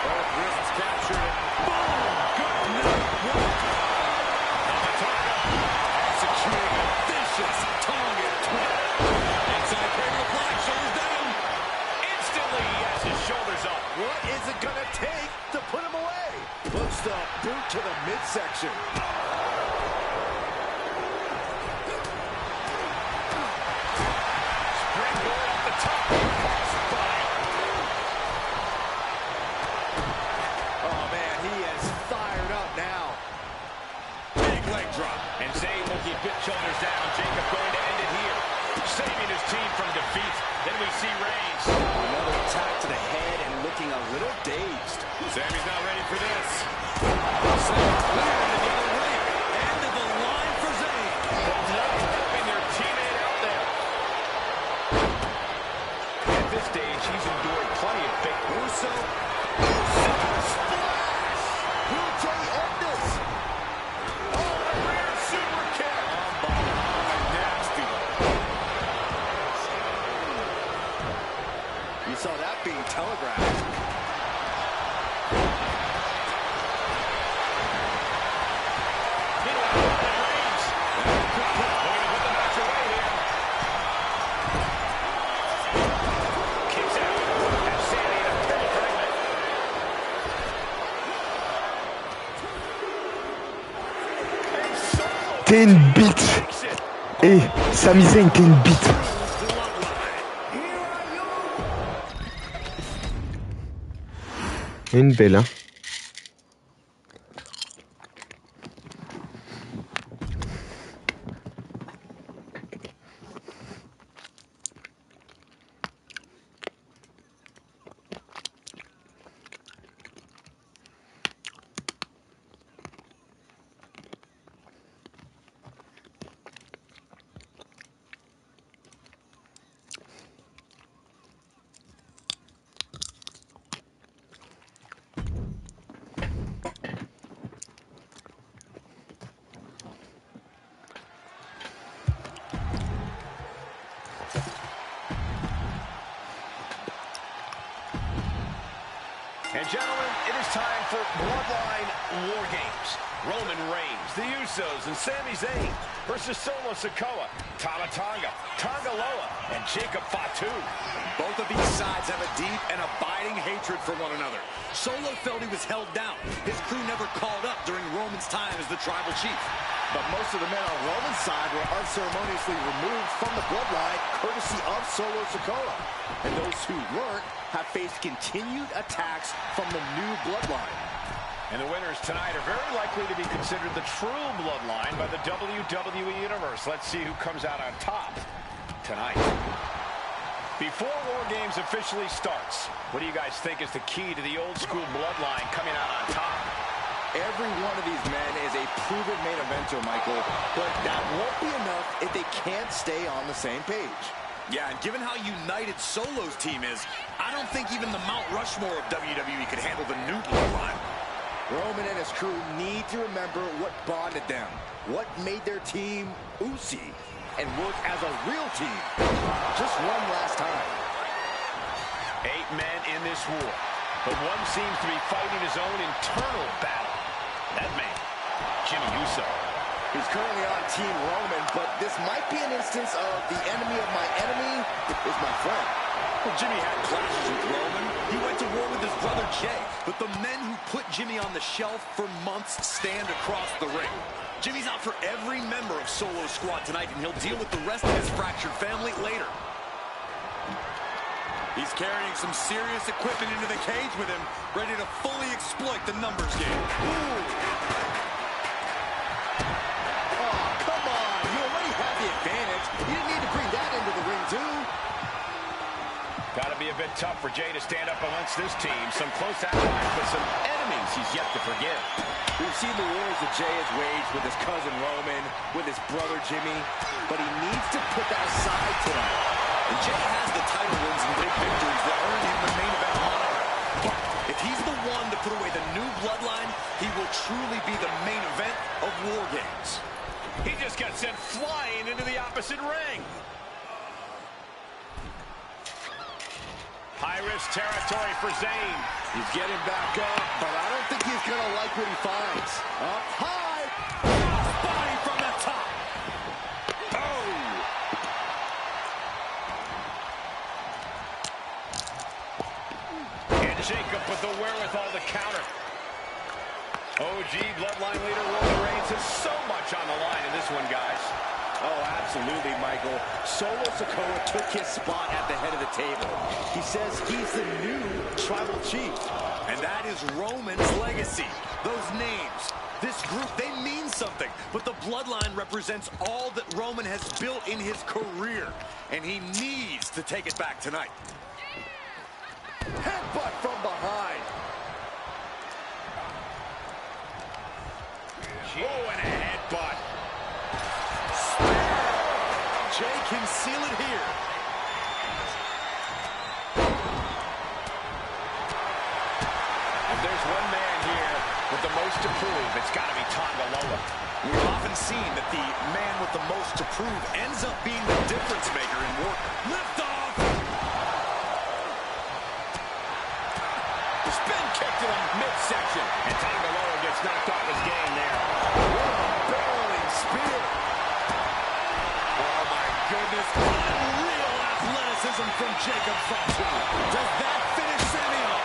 Both wrists captured. Boom! Good night. Executing a vicious Tongan twist. Inside cradle applied, shoulders down. Instantly, he has his shoulders up. What is it gonna take to put him away? Puts the boot to the midsection. Springboard up the top. Crossbody. Oh man, he is fired up now. Big leg drop. And Zayn will keep his shoulders down. Jacob going to end it here. Saving his team from defeat. Then we see Reigns. Another attack to the head and looking a little dazed. Sammy's not ready for this. Sam clear into the other ring. End of the line for Zayn. Both not helping their teammate out there. At this stage, he's endured plenty of fake Uso. Uso splash. Will Jay end this? Oh, a rear super kick. Nasty. You saw that being telegraphed. Meanwhile, Reigns. Looking to put the match away here. Kicks out. And Sami in a pretty predicament. T'es une bite. Et Sami Zayn, t'es une bite. Une belle, hein. And gentlemen, it is time for Bloodline War Games. Roman Reigns, the Usos, and Sami Zayn versus Solo Sikoa, Tama Tonga, Tonga Loa, and Jacob Fatu. Both of these sides have a deep and abiding hatred for one another. Solo felt he was held down. His crew never called up during Roman's time as the tribal chief. But most of the men on Roman's side were unceremoniously removed from the bloodline, courtesy of Solo Sikoa. And those who weren't have faced continued attacks from the new bloodline. And the winners tonight are very likely to be considered the true bloodline by the WWE Universe. Let's see who comes out on top tonight. Before War Games officially starts, what do you guys think is the key to the old school bloodline coming out on top? Every one of these men is a proven main eventer, Michael, but that won't be enough if they can't stay on the same page. Yeah, and given how united Solo's team is, I don't think even the Mount Rushmore of WWE could handle the new bloodline. Roman and his crew need to remember what bonded them, what made their team Usi, and work as a real team. Just one last time. 8 men in this war, but one seems to be fighting his own internal battle. That man, Jimmy Uso. He's currently on Team Roman, but this might be an instance of the enemy of my enemy is my friend. Well, Jimmy had clashes with Roman. He went to war with his brother Jay, but the men who put Jimmy on the shelf for months stand across the ring. Jimmy's out for every member of Solo's squad tonight, and he'll deal with the rest of his fractured family later. He's carrying some serious equipment into the cage with him, ready to fully exploit the numbers game. Ooh. Oh, come on. You already had the advantage. You didn't need to bring that into the ring, too. Got to be a bit tough for Jay to stand up amongst this team. Some close allies, but some enemies he's yet to forgive. We've seen the wars that Jay has waged with his cousin Roman, with his brother Jimmy, but he needs to put that aside tonight. And Jay has the title wins and big victories that earned him the main event moniker. But if he's the one to put away the new bloodline, he will truly be the main event of War Games. He just got sent flying into the opposite ring. High-risk territory for Zayn. He's getting back up, but I don't think he's going to like what he finds. Up high. Body from the top. Oh. And Jacob with the wherewithal to counter. OG bloodline leader Roman Reigns has so much on the line in this one, guys. Oh, absolutely, Michael. Solo Sikoa took his spot at the head of the table. He says he's the new tribal chief. And that is Roman's legacy. Those names, this group, they mean something. But the bloodline represents all that Roman has built in his career. And he needs to take it back tonight. Headbutt from behind. Oh, and a headbutt. Jay can seal it here. If there's one man here with the most to prove, it's got to be Tonga Loa. We've often seen that the man with the most to prove ends up being the difference maker in war. Lift off! Spin kick to the midsection. And Tonga Loa gets knocked off his game there. Barreling spear. Oh my goodness. Unreal athleticism from Jacob Fatu. Does that finish Sami off?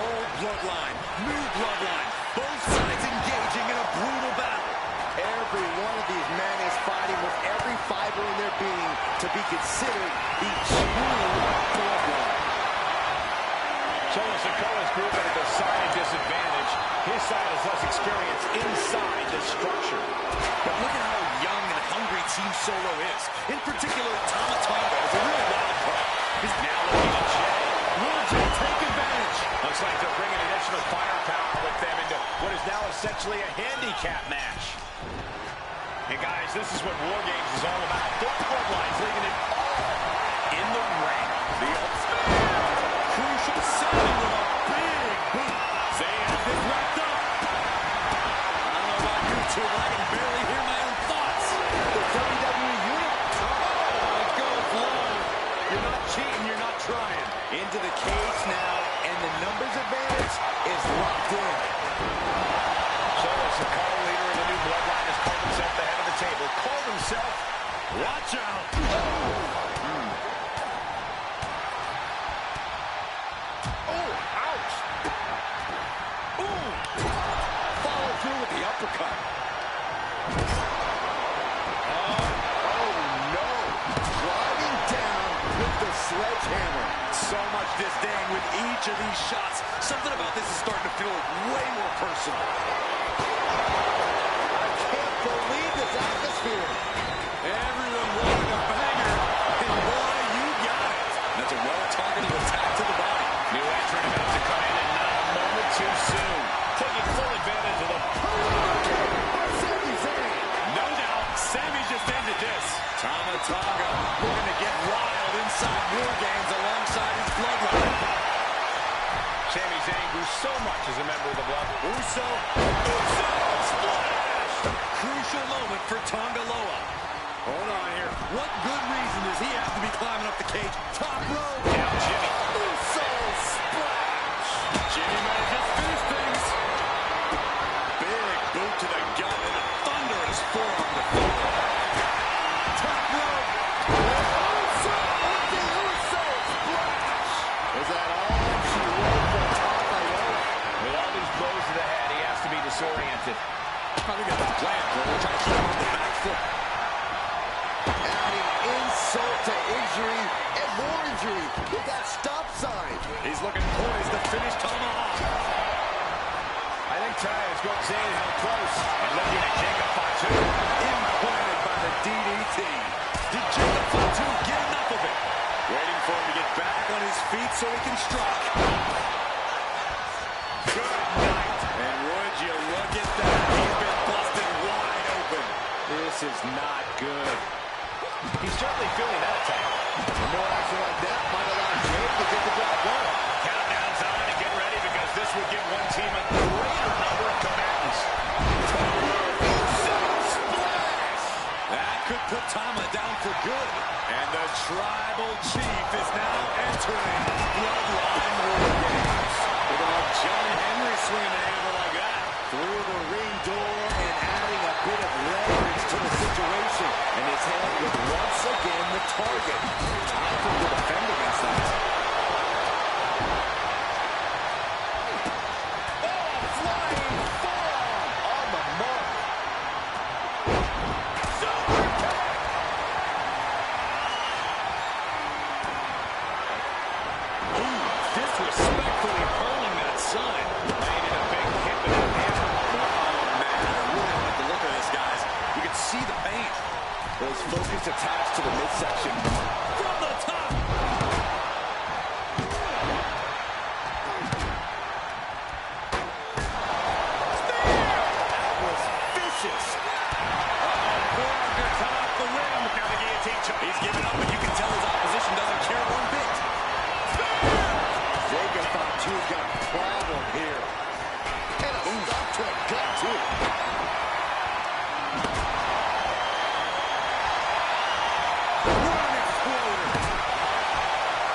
Old bloodline, new bloodline. Both sides engaging in a brutal battle. Every one of these men is fighting with every fiber in their being to be considered the true bloodline. Solo Sikoa's group at a decided disadvantage. His side has less experience inside the structure. But look at how young and hungry Team Solo is. In particular, Tama Tonga is a real wild card. He's now looking at Jay. Will Jay take advantage? Looks like they're bringing additional firepower with them into what is now essentially a handicap match. And guys, this is what War Games is all about. Both bloodlines leaving it all in the ring. The ultimate. Crucial Sami with a big boot. Zayn has been wrapped up. I don't know about you two, but I can barely hear my own Boom! Follow through with the uppercut. Oh no! Driving down with the sledgehammer. So much disdain with each of these shots. Something about this is starting to feel way more personal. I can't believe this atmosphere. Everyone wanted a banger, and boy, you got it. That's a well-targeted attack to the body. New entrant about to come in and not a moment too soon. Taking full advantage of the... No doubt, Sammy just ended this. Tama Tonga looking to get wild inside War Games alongside his bloodline. Sami Zayn grew so much as a member of the Blood. Uso splash! Crucial moment for Tonga Loa. Hold on here. What good reason does he have to be climbing up the cage? Top rope. Down Jimmy. Uso splash! Jimmy might just finish things. Big boot to the gut and a thunderous forearm to follow. Top rope. Uso with the Uso splash. Is that all she wrote for Tonga Loa? With all these blows to the head, he has to be disoriented. Probably got the plan, bro. We're trying to keep him on the back foot. Adding insult to injury and more injury with that stop sign. He's looking poised to finish Tama off. I think Ty has got Zayn held close. And looking at Jacob Fatu. Implanted by the DDT. Did Jacob Fatu get enough of it? Waiting for him to get back on his feet so he can strike. Good night. And would you look at that? He's been busted wide open. This is not good. He's certainly feeling that attack. And more action like that might allow Jake to get the job done. Countdown's on and get ready because this will give one team a greater number of combatants. That could put Tama down for good. And the Tribal Chief is now entering Bloodline War Games. Look at John Henry swinging a hammer like that. Through the ring door and adding a bit of leverage to the situation. And his hand was once again the target. Time for him to defend against that. Oh, flying forearm on the mark. Disrespectfully hurling that sign. Landed a big hit with that hammer. Oh, man, I really like the look of this, guys. You can see the pain. Those focused attacks to the midsection. From the top. That was vicious. Forearm gets off the rim. Now the guillotine choke. He's giving up, but you can tell his opposition doesn't care one bit. Jacob Fatu's got a problem here. And a stop to the gut, too. What an exploder.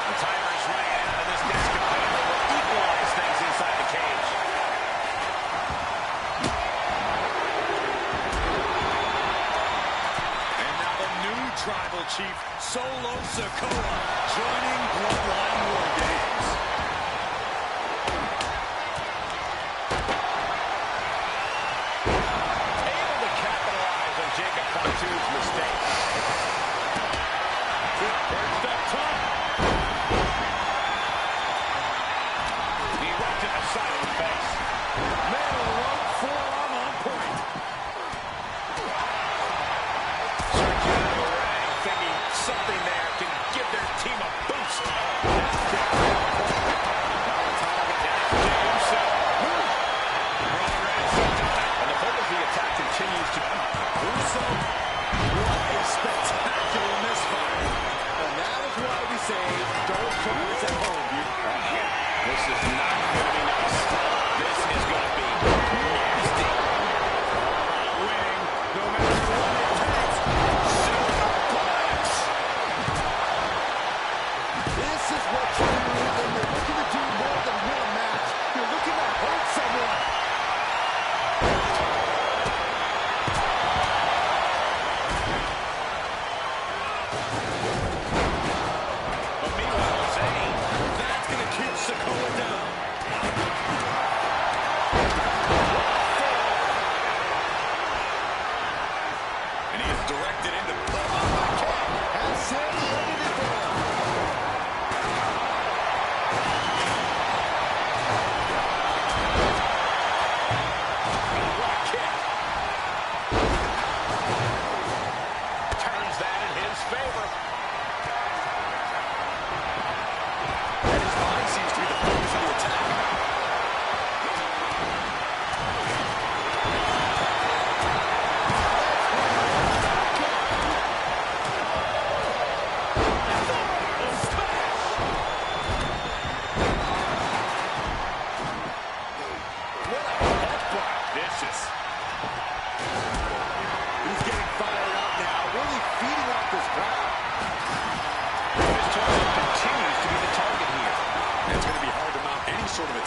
The timer is running out, and this next competitor will equalize things inside the cage. And now the new Tribal Chief, Solo Sikoa, joining Bloodline War Games. Able to capitalize on Jacob Fatu's mistake. Perched up top. He right to the side of the face. Middle rope forearm on point. Searching out the ring, thinking something there can give their team a boost.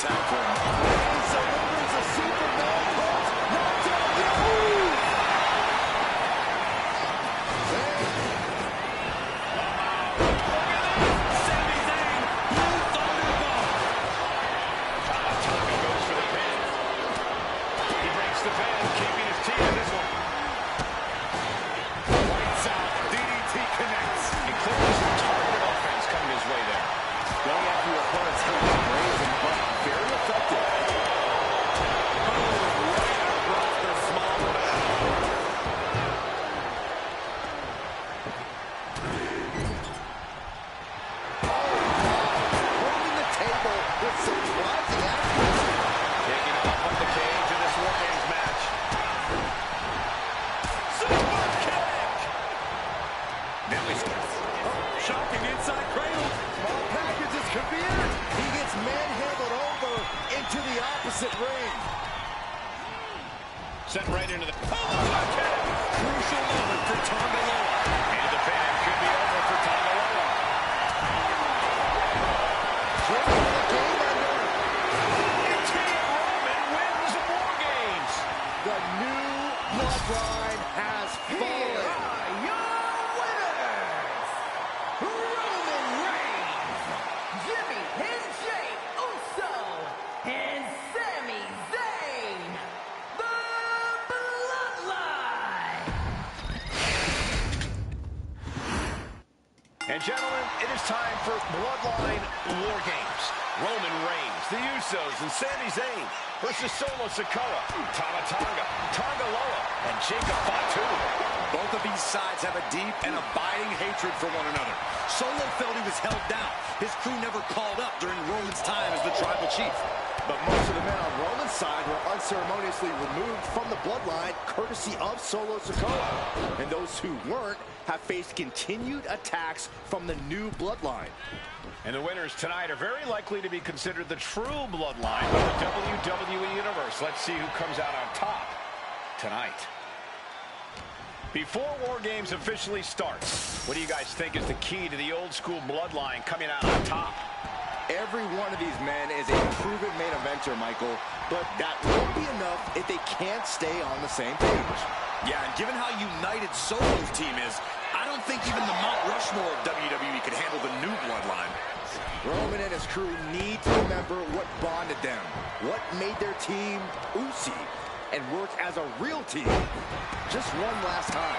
tag for him. Reigns delivers a Superman punch. Knocked down. Ooh! Sami Zayn, blue thunderbolt. Tonga goes for the pin. He breaks the pin, keeping his team in this one. Lights out. DDT connects. And clearly some targeted offense coming his way there. Going after your opponent's head is amazing, but very effective. Right across the small of the back. Holding the table with surprising accuracy. Taking off from the cage in this War Games match. Super kick. Now he's... Shocking inside cradle. Small package is convenient. He gets manhandled over into the opposite ring. Sent right into the... Crucial moment for Tonga Loa. And the pin could be over for Tonga Loa. Drawing the game under. And Team Roman wins the War Games. The new bloodline has fallen. Are your winners, Roman Reigns, Jimmy and Jey Uso, and Sami Zayn, the Bloodline. And gentlemen, it is time for Bloodline War Games. Roman Reigns, the Usos, and Sami Zayn versus Solo Sikoa, Tama Tonga, Tonga Loa, and Jacob Fatu. Both of these sides have a deep and abiding hatred for one another. Solo felt he was held down. His crew never called up during Roman's time as the tribal chief. But most of the men on Roman's side were unceremoniously removed from the bloodline courtesy of Solo Sikoa. And those who weren't have faced continued attacks from the new bloodline. And the winners tonight are very likely to be considered the true bloodline of the WWE Universe. Let's see who comes out on top tonight. Before War Games officially starts, what do you guys think is the key to the old school bloodline coming out on top? Every one of these men is a proven main eventer, Michael, but that won't be enough if they can't stay on the same page. Yeah, and given how united Solo's team is, I don't think even the Mount Rushmore of WWE could handle the new bloodline. Roman and his crew need to remember what bonded them, what made their team Usi, and work as a real team. Just one last time.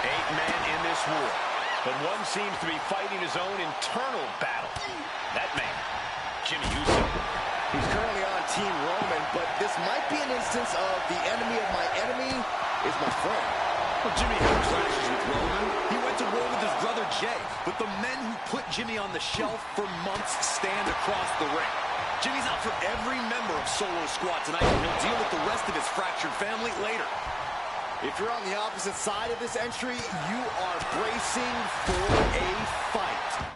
8 men in this war, but one seems to be fighting his own internal battle. That man, Jimmy Uso. He's currently on Team Roman, but this might be an instance of the enemy of my enemy is my friend. Well, Jimmy had clashes with Roman. He went to war with his brother Jey, but the men who put Jimmy on the shelf for months stand across the ring. Jimmy's out for every member of Solo's squad tonight, and he'll deal with the rest of his fractured family later. If you're on the opposite side of this entry, you are bracing for a fight.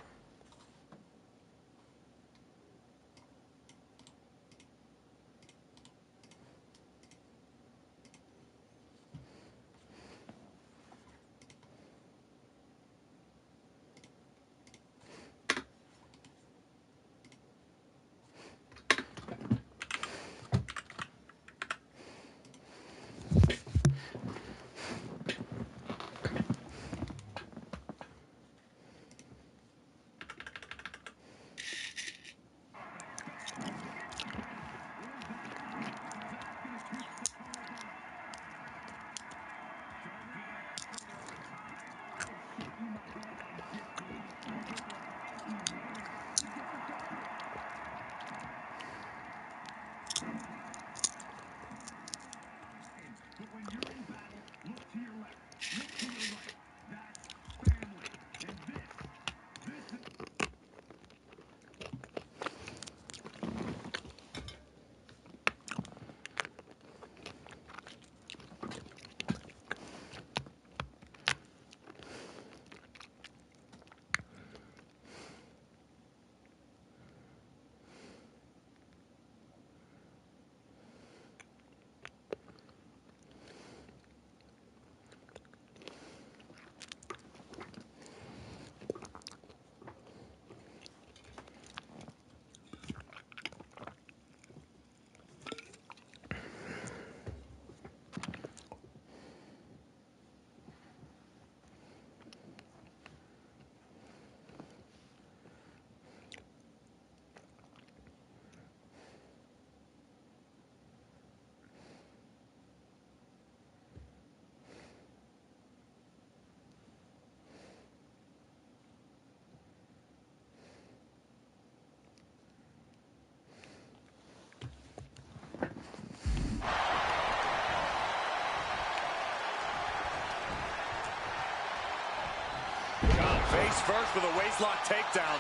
Face first with a waistlock takedown.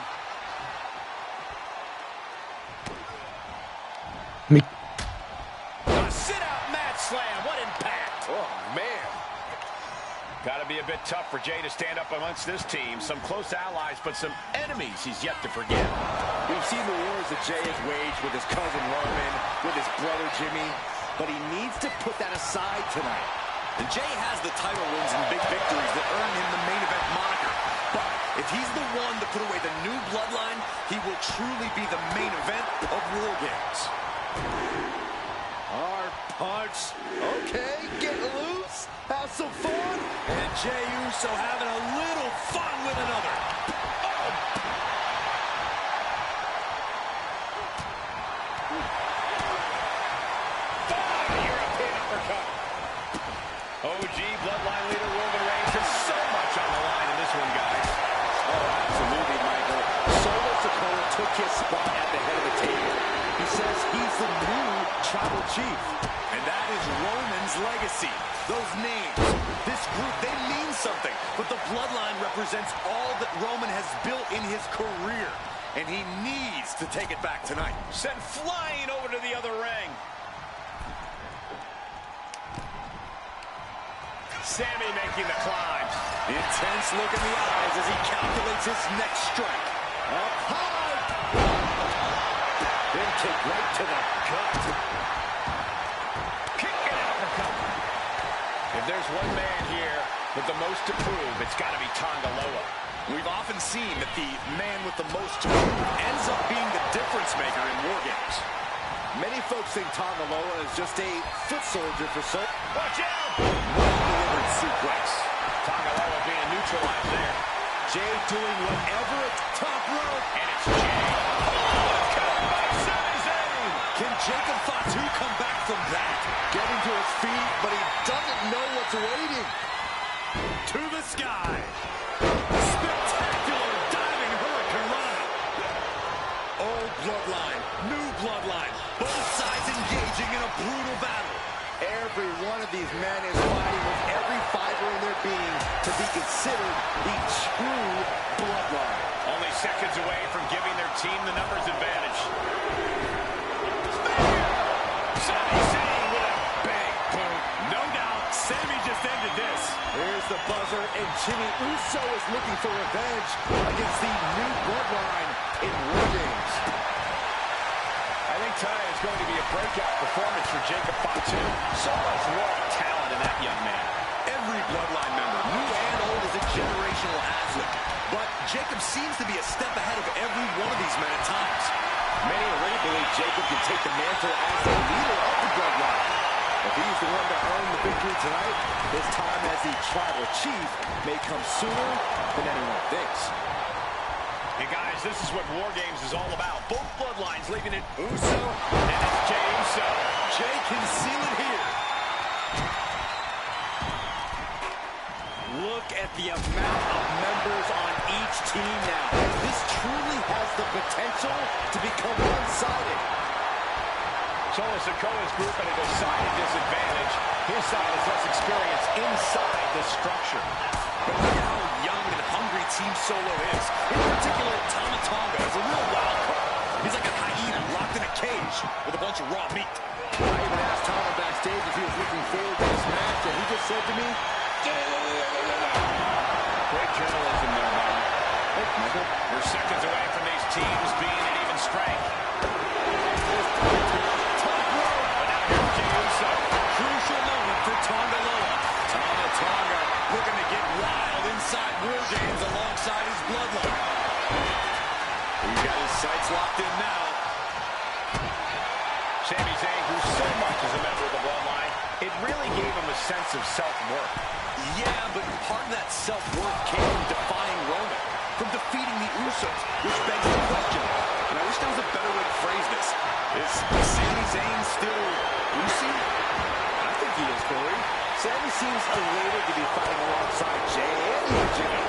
Me. A sit-out mat slam. What impact? Oh, man. Got to be a bit tough for Jay to stand up amongst this team. Some close allies, but some enemies he's yet to forget. We've seen the wars that Jay has waged with his cousin Roman, with his brother Jimmy, but he needs to put that aside tonight. And Jay has the title wins and big victories that earn him the main event moniker. But if he's the one to put away the new bloodline, he will truly be the main event of War Games. Hard punch. Okay, get loose. Have some fun. And Jey Uso having a little fun with another. European uppercut. OG Bloodline leader Roman Reigns has so much on the line in this one, guys. Oh, absolutely, Michael. Solo Sikoa took his spot at the head of the table. He says he's the new tribal chief. And that is Roman's legacy. Those names, this group, they mean something. But the bloodline represents all that Roman has built in his career. And he needs to take it back tonight. Sent flying over to the other ring. Sammy making the climb. Intense look in the eyes as he calculates his next strike. Up high. Then kick right to the gut. Kick and uppercut. If there's one man here with the most to prove, it's got to be Tonga Loa. We've often seen that the man with the most to prove ends up being the difference maker in War Games. Many folks think Tonga Loa is just a foot soldier for some. Watch out! Well-delivered suplex. Tonga Loa being neutralized there. Jay doing whatever at the top rope. And it's Jay. Oh, cut by Sami Zayn. Can Jacob Fatu come back from that? Getting to his feet, but he doesn't know what's waiting. To the sky. Spectacular diving Hurricane Rana. Old bloodline, new bloodline. Both sides engaging in a brutal battle. Every one of these men is fighting with every fiber in their being to be considered the true bloodline. Only seconds away from giving their team the numbers advantage. Sami Zayn with a big boom. No doubt, Sami just ended this. Here's the buzzer, and Jimmy Uso is looking for revenge against the new bloodline in War Games. I think tonight is going to be a breakout performance for Jacob Fatu. So much raw talent in that young man. Every bloodline member, new and old, is a generational athlete. But Jacob seems to be a step ahead of every one of these men at times. Many already believe Jacob can take the mantle as the leader of the bloodline. If he's the one to earn the victory tonight, his time as the tribal chief may come sooner than anyone thinks. Hey guys, this is what War Games is all about. Both bloodlines leaving it Uso, and it's Jey Uso. Jay can seal it here. Look at the amount of members on each team now. This truly has the potential to become one-sided. Solo Sikoa's group at a decided disadvantage. His side is less experienced inside this structure. But look at how young and hungry Team Solo is. In particular, Tama Tonga is a real wild card. He's like a hyena locked in a cage with a bunch of raw meat. I even asked Tama backstage if he was looking forward to this match, and he just said to me, great journalism there, Byron. "Hey, Michael, We're seconds away from these teams being at even strength. Top rope. But now here's Jey Uso. Crucial moment for Tonga Loa. Tama Tonga looking to get wild inside War Games alongside his bloodline. He's got his sights locked in now. Sami Zayn, who so much is a member of the bloodline, it really gave him a sense of self-worth. Yeah, but part of that self-worth came from defying Roman, from defeating the Usos, which begs the question, and I wish there was a better way to phrase this. Is Sami Zayn still Uso? I think he is, Corey. Sami seems elated to be fighting alongside Jay and Jimmy.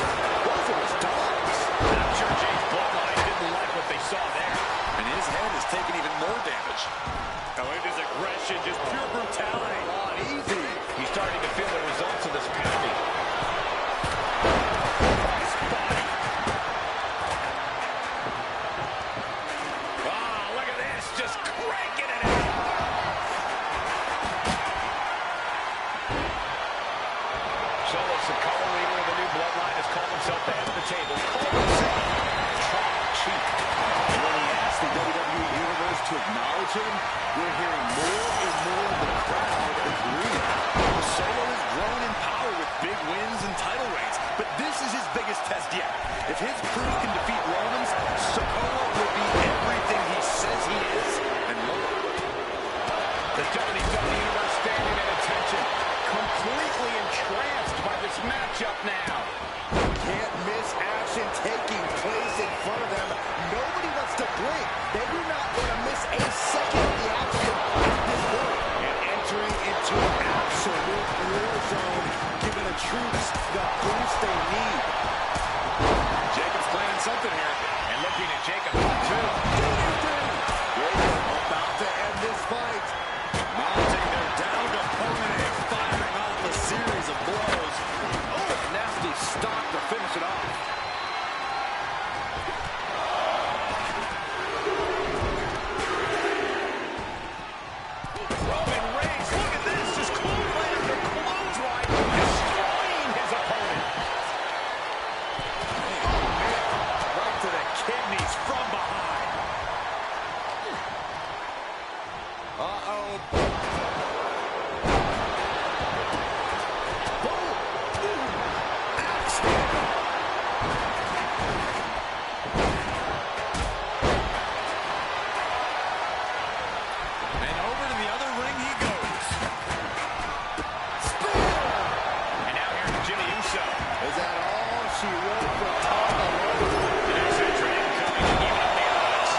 Both of his dogs. I'm sure Jay's bloodline didn't like what they saw there. And his head has taken even more damage. Oh, it is aggression, just pure brutality. Not easy. He's starting to feel the results of this pounding. His body WWE Universe standing at attention, completely entranced by this matchup now. Can't miss action taking place in front of them. Nobody wants to blink. They do not want to miss a second of the action at this point. And entering into an absolute war zone, giving a troops the boost they need. Jacob's planning something here. And looking at Jacob, too. Jacob about to end this fight. Mounting their downed opponent and firing off a series of blows. Oh, nasty stop to finish it off. Roman Reigns, look at this, just clothesline after clothesline, destroying his opponent. Right to the kidneys from behind. Uh-oh. And over to the other ring he goes. And now here's Jimmy Uso. Is that all she wrote for Tom alone? And there's that dream coming to even up the odds.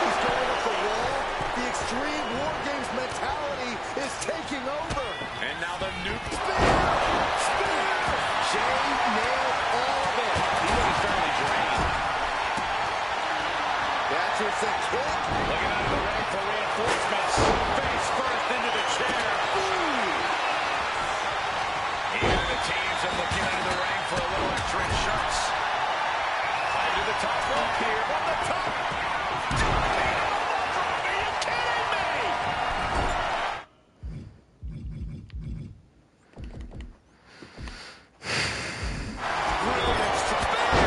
He's going up the wall. The Extreme War Games mentality is taking over. And now the new Spear! Jay nailed all of it. He looks fairly drained. That's just a kick. Looking out of the ring for reinforcements. face first into the chair. Even the teams are looking out of the ring for a little extra insurance. Climb to the top rope here. From the top. Are you kidding me? Brilliant spear.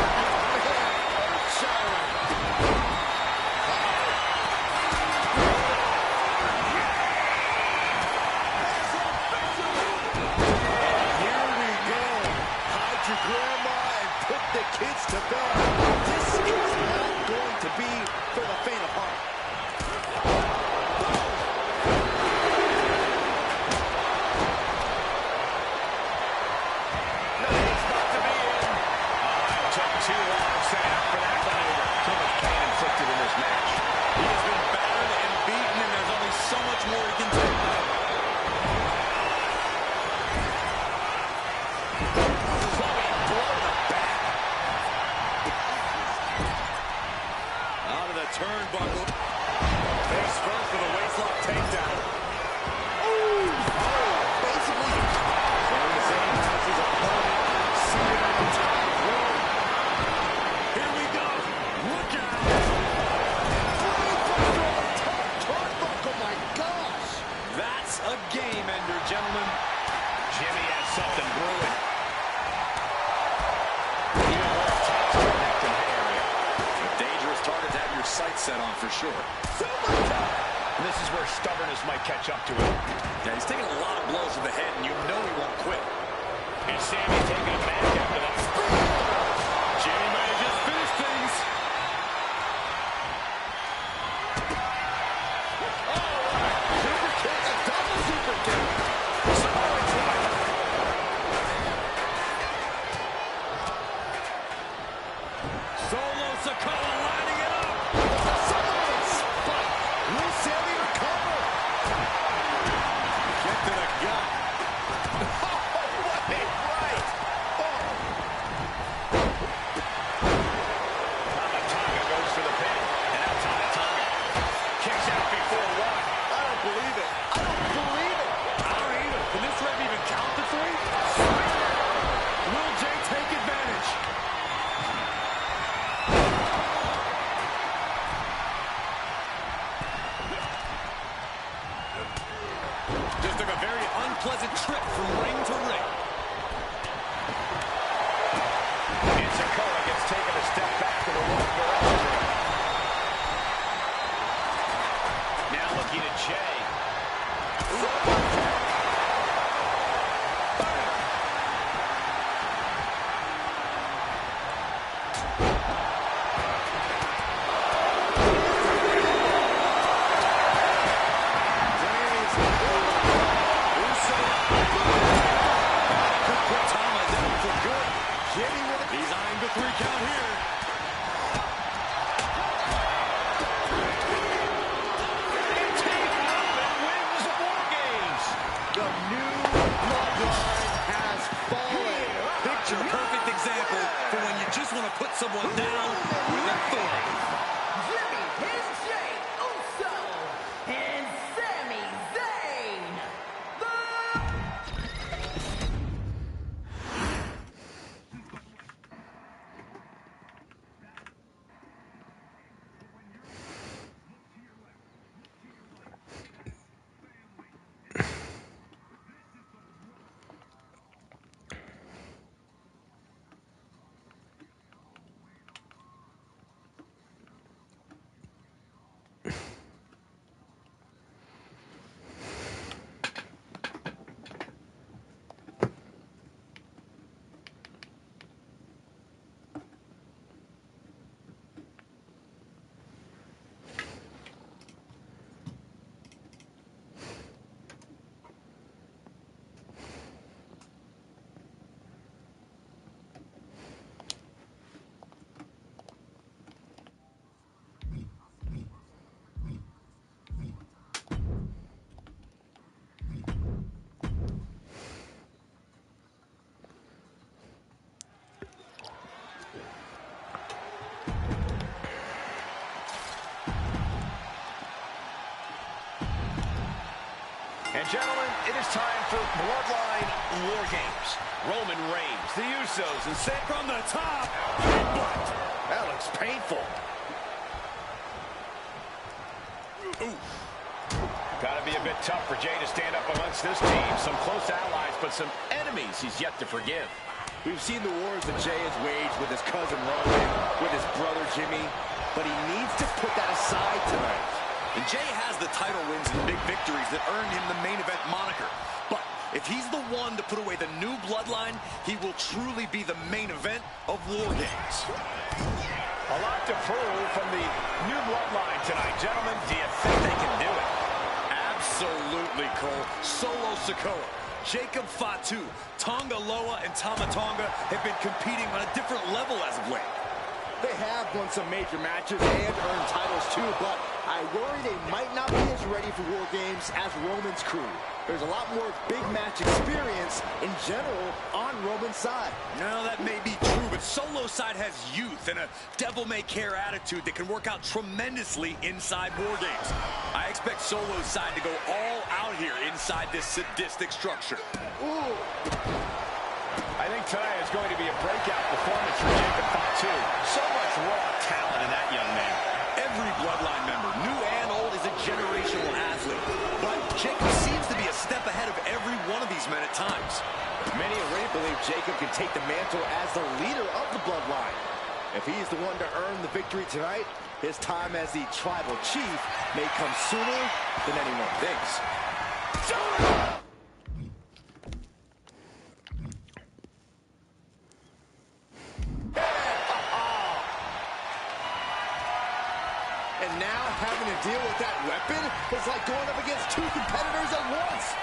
Here we go. Hide your grandma and put the kids to bed. This is not going to be for the faint of heart. No, he's about to be in. It took too long setting up for that maneuver. Too much pain inflicted in this match. He has been battered and beaten, and there's only so much more he can take. Flowing blow to the back. Out of the turnbuckle. Face first with a waistlock takedown. Basically, Sami Zayn has his opponent seated on the top rope. Here we go. Look out. Turnbuckle, my gosh! That's a game ender, gentlemen. Jimmy has something brewing. Even more attacks to the neck and head area. A dangerous target to have your sights set on for sure. And this is where stubbornness might catch up to him. Yeah, he's taking a lot of blows to the head, and you know he won't quit. And Sammy taking it back after that. Jimmy might have just finished things. Super kick, a double super kick. Solo Sikoa lining it up. Will Sammy recover? Kick to the gut. What a right! Tama goes for the pin. And now Tama kicks out before one. I don't believe it. I don't believe it. I don't either. Can this ref even count the three? Will Jay take advantage? Just took a very unpleasant trip from ring to ring. And Sikoa gets taken a step back in the wrong direction. Now looking at Jay. And gentlemen, it is time for Bloodline War Games. Roman Reigns, the Usos, and sent from the top. That looks painful. Ooh. Gotta be a bit tough for Jay to stand up amongst this team. Some close allies, but some enemies he's yet to forgive. We've seen the wars that Jay has waged with his cousin Roman, with his brother Jimmy, but he needs to put that aside tonight. And Jay has the title wins and big victories that earned him the main event moniker. But if he's the one to put away the new bloodline, he will truly be the main event of War Games. A lot to prove from the new bloodline tonight. Gentlemen, do you think they can do it? Absolutely, Cole. Solo Sikoa, Jacob Fatu, Tonga Loa, and Tama Tonga have been competing on a different level as of late. They have won some major matches and earned titles too, but I worry they might not be as ready for War Games as Roman's crew. There's a lot more big match experience in general on Roman's side. No, that may be true, but Solo's side has youth and a devil-may-care attitude that can work out tremendously inside War Games. I expect Solo's side to go all out here inside this sadistic structure. Ooh. I think tonight is going to be a breakout performance for Jacob Fatu. So much raw talent in that young man. Every bloodline member, new and old, is a generational athlete. But Jacob seems to be a step ahead of every one of these men at times. Many already believe Jacob can take the mantle as the leader of the bloodline. If he's the one to earn the victory tonight, his time as the tribal chief may come sooner than anyone thinks. And now having to deal with that weapon is like going up against two competitors at once.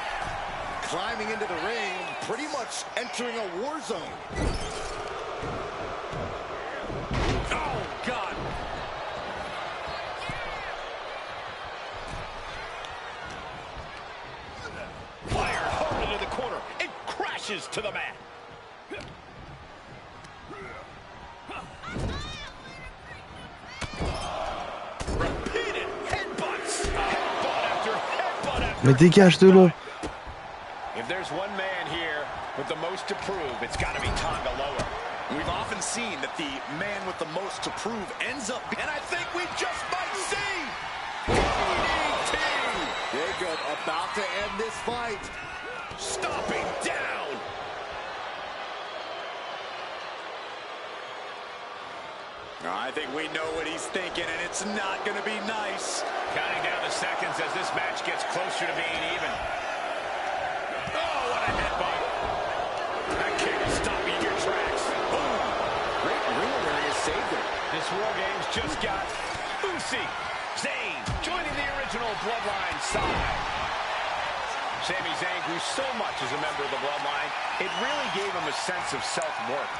Climbing into the ring, pretty much entering a war zone. Oh, God. Fired hard into the corner. It crashes to the mat. Repeated headbutts. Headbutt after headbutt after Mais dégage de long. If there's one man here with the most to prove, it's got to be Tonga Loa. We've often seen that the man with the most to prove ends up, and I think we just might see DDT. Jacob about to end this fight. Stomping down. I think we know what he's thinking, and it's not going to be nice. Counting down the seconds as this match gets closer to being even. Oh, what a headbutt. That kick will stop you in your tracks. Boom. Great ring awareness saved him. This War Games just got Uzi, Zayn, joining the original Bloodline side. Sami Zayn grew so much as a member of the Bloodline, it really gave him a sense of self-worth.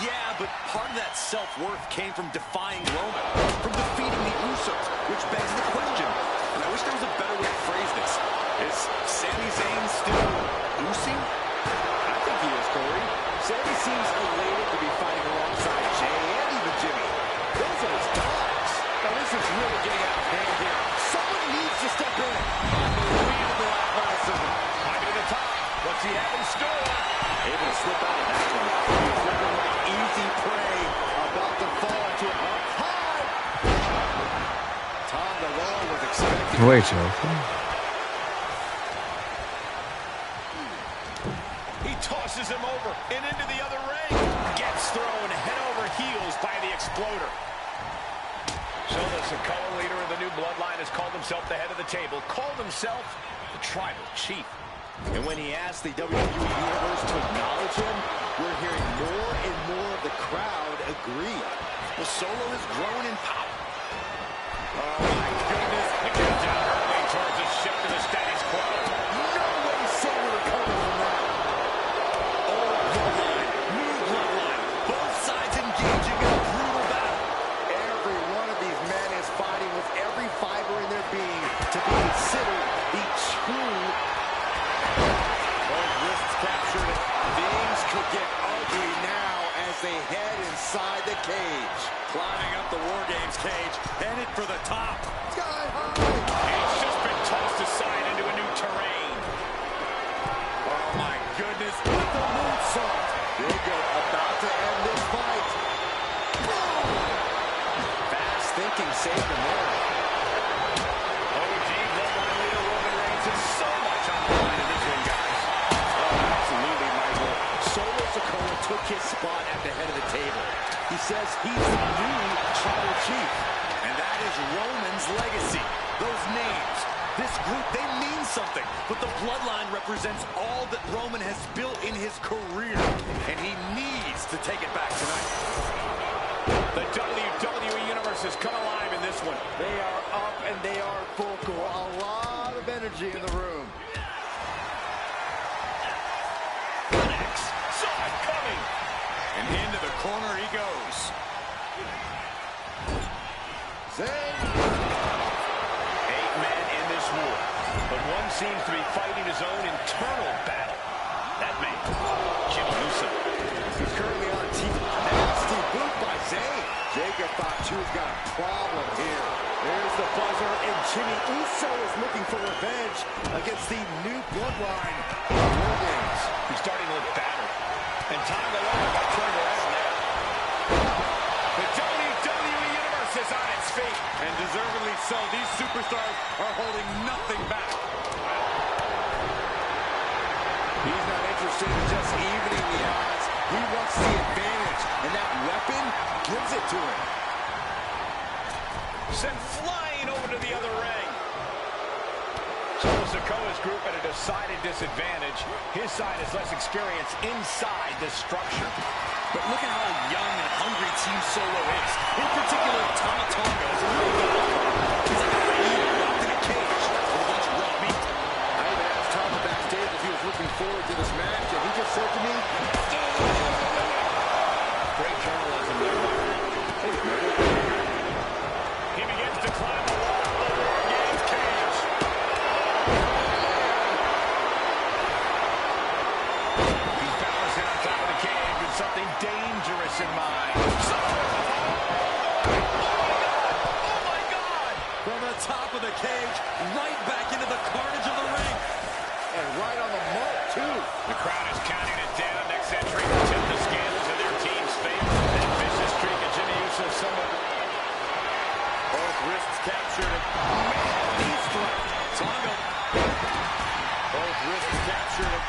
Yeah, but part of that self-worth came from defying Roman, from defeating the Usos, which begs the question, and I wish there was a better way to phrase this. Is Sami Zayn still Uzi? I think he is, Corey. Sami seems elated to be fighting alongside Jay and even Jimmy. Those are his dogs. Now this is really getting out of hand here. Someone needs to step in. Unbelievable athleticism. Climbing to the top. What's he have in store? Able to slip out of that one. He's looking like easy prey. About to fall into it up high. Tonga Loa was expecting. Ouais, tu vois. He tosses him over and into the other ring. Gets thrown head over heels by the Exploder. Solo Sikoa, leader of the new Bloodline, has called himself the head of the table, called himself the Tribal Chief. And when he asked the WWE Universe to acknowledge him, we're hearing more and more of the crowd agree. Well, Solo has grown in power. Oh, my goodness. The countdown hurtling towards a shift to the status quo. No way Solo recovered from that. Old Bloodline, new Bloodline, both sides engaging in a brutal battle. Every one of these men is fighting with every fiber in their being to be considered the true. Both wrists captured. Things could get ugly now as they head inside the cage. Climbing up the War Games cage, headed for the top. Sky high. He's just been tossed aside into a new terrain. because he's the new tribal chief. And that is Roman's legacy. Those names, this group, they mean something. But the bloodline represents all that Roman has built in his career. And he needs to take it back tonight. The WWE Universe has come alive in this one. They are up and they are vocal. A lot of energy in the room. Connects. Saw it coming. And into the corner he goes. Zay. 8 men in this war, but one seems to be fighting his own internal battle. That man, Jimmy Uso. He's currently on TV. Nasty boot by Zay. Jacob thought Chu's got a problem here. There's the buzzer, and Jimmy Uso is looking for revenge against the new bloodline War Games. He's starting to look battered. And time alone got turned around there. The WWE Universe is on its feet. And deservedly so. These superstars are holding nothing back. He's not interested in just evening the odds. He wants the advantage, and that weapon gives it to him. Sent flying over to the other ring. So Sikoa's group at a decided disadvantage. His side has less experience inside this structure. But look at how young and hungry Team Solo is. In particular, Tama Tonga is a real good. He's like a hyena locked in a cage with a bunch of raw meat. I even asked Tama backstage if he was looking forward to this match, and he just said to me, Great journalism there. He begins to climb the wall of the War Games cage. He's balancing on top of the cage with something dangerous in mind. Oh my God! From the top of the cage, right back into the carnage of the ring. and right on the mark, too. The crowd is counting it down. Next entry will tip the scales in their team's favor. That vicious streak of Jimmy Uso somewhat. Both wrists captured. Man, knee strike. Tonga. Both wrists captured.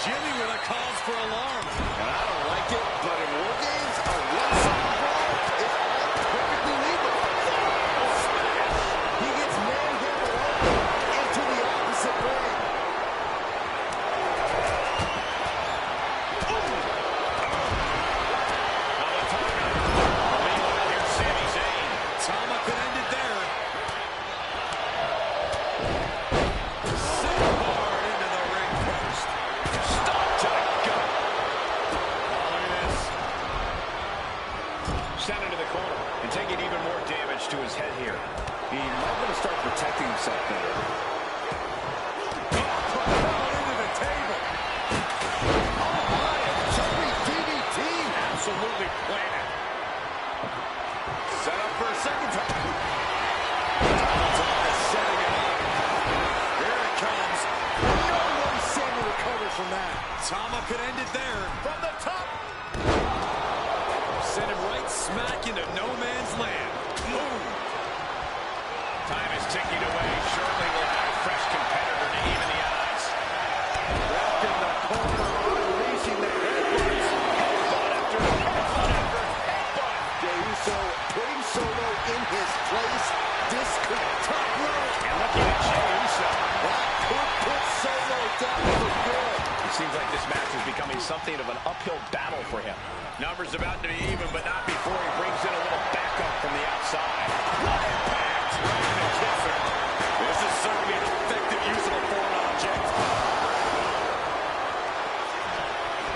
Jimmy with a cause for alarm. And I don't like it, but in War Games, a one-sided brawl is perfectly legal. Smash! He gets manhandled into the opposite ring. Meanwhile, here's Sami Zayn. Tama could end it there. Sent hard into the ring post. Stop to the gut. Oh, look at this. Sent into the corner and taking even more damage to his head here. He might want to start protecting himself better. Put it out into the table. Oh my, a jumping DDT. Absolutely planted. Set up for a second time. Tonga setting it up. Here it comes. No way Sammy recovers from that. Tama could end it there. From the top. Send him right smack into no man's land. Boom. Time is ticking away. Shortly we'll have a fresh competitor to even the odds. Left in the corner, unleashing the headbutts. Headbutt after headbutt after headbutt. Jey Uso putting Solo in his place. This could top rope. And looking at Jey Uso. That could put Solo down for good. It seems like this match is becoming something of an uphill battle for him. Numbers about to be even, but not before he brings in a little backup from the outside. What impact! Right in the kisser. This is certainly an effective use of a foreign object.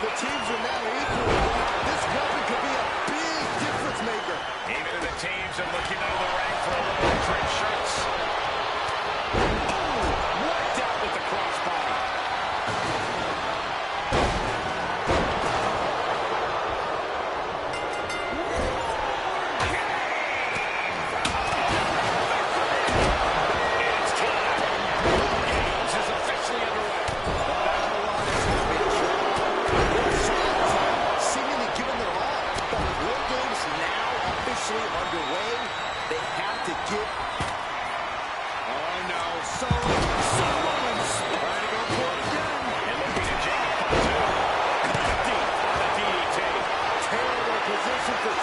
The teams are now equal. This weapon could be a big difference maker. Even the teams are looking under the ring for a little extra insurance. Oh, wiped out with the crossbody. It's time. War Games is officially underway. Seemingly giving their all. But with War Games now officially underway, they have to get... Oh no, Solomon's trying to go for it again. And looking at Jacob Fatu. Connecting on the DDT. Terrible position for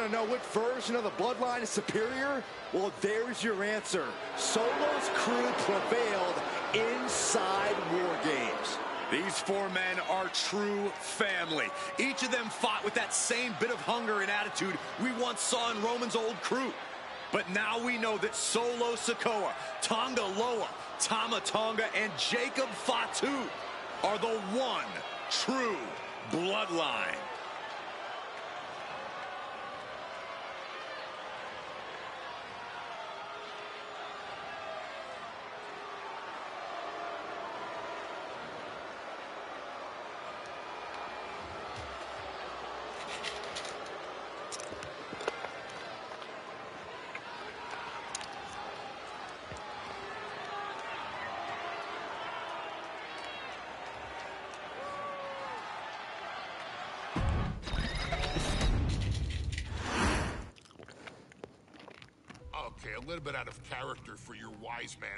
Want to know what version of the bloodline is superior? Well, there's your answer. Solo's crew prevailed inside War Games. These four men are true family. Each of them fought with that same bit of hunger and attitude we once saw in Roman's old crew. But now we know that Solo Sikoa, Tonga Loa, Tama Tonga, and Jacob Fatu are the one true bloodline. Okay, a little bit out of character for your wise man.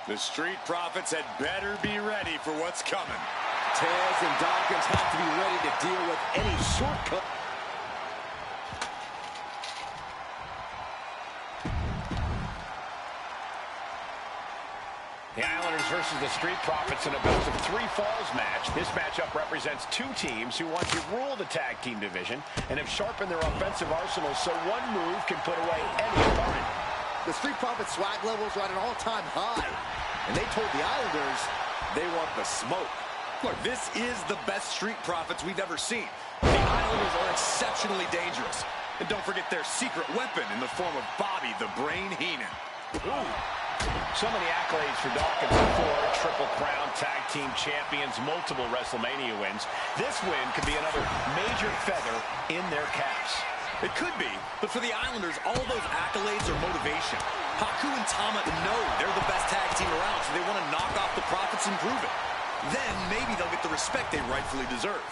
The Street Profits had better be ready for what's coming. Taz and Dawkins have to be ready to deal with any shortcut. The Islanders versus the Street Profits in a best-of-3 falls match. This matchup represents two teams who want to rule the tag team division and have sharpened their offensive arsenals so one move can put away any opponent. The Street Profits swag levels are at an all-time high, and they told the Islanders they want the smoke. Look, this is the best Street Profits we've ever seen. The Islanders are exceptionally dangerous. And don't forget their secret weapon in the form of Bobby the Brain Heenan. Ooh. So many accolades for Dawkins and Ford. Triple Crown Tag Team Champions, multiple WrestleMania wins. This win could be another major feather in their caps. It could be, but for the Islanders, all those accolades are motivation. Haku and Tama know they're the best tag team around, so they want to knock off the Profits and prove it. Then maybe they'll get the respect they rightfully deserve.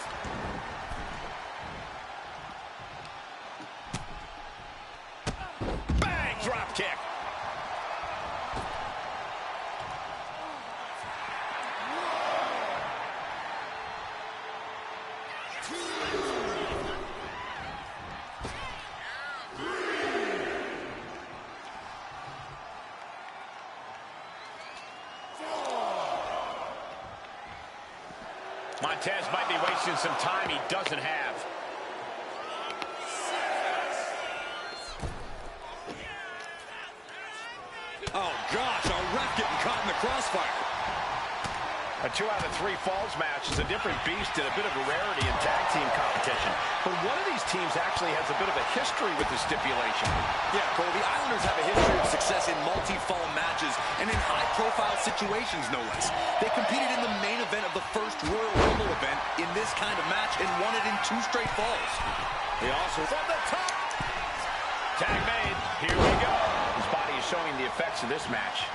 Bang! Drop kick. Montez might be wasting some time he doesn't have. Oh, gosh, a ref getting caught in the crossfire. A 2 out of 3 falls match is a different beast and a bit of a rarity in tag team competition. But one of these teams actually has a bit of a history with the stipulation. Yeah, Cole, the Islanders have a history of success in multi-fall matches and in high-profile situations, no less. They competed in the main event of the first Royal Rumble event in this kind of match and won it in 2 straight falls. They also from the top. Tag made. Here we go. His body is showing the effects of this match.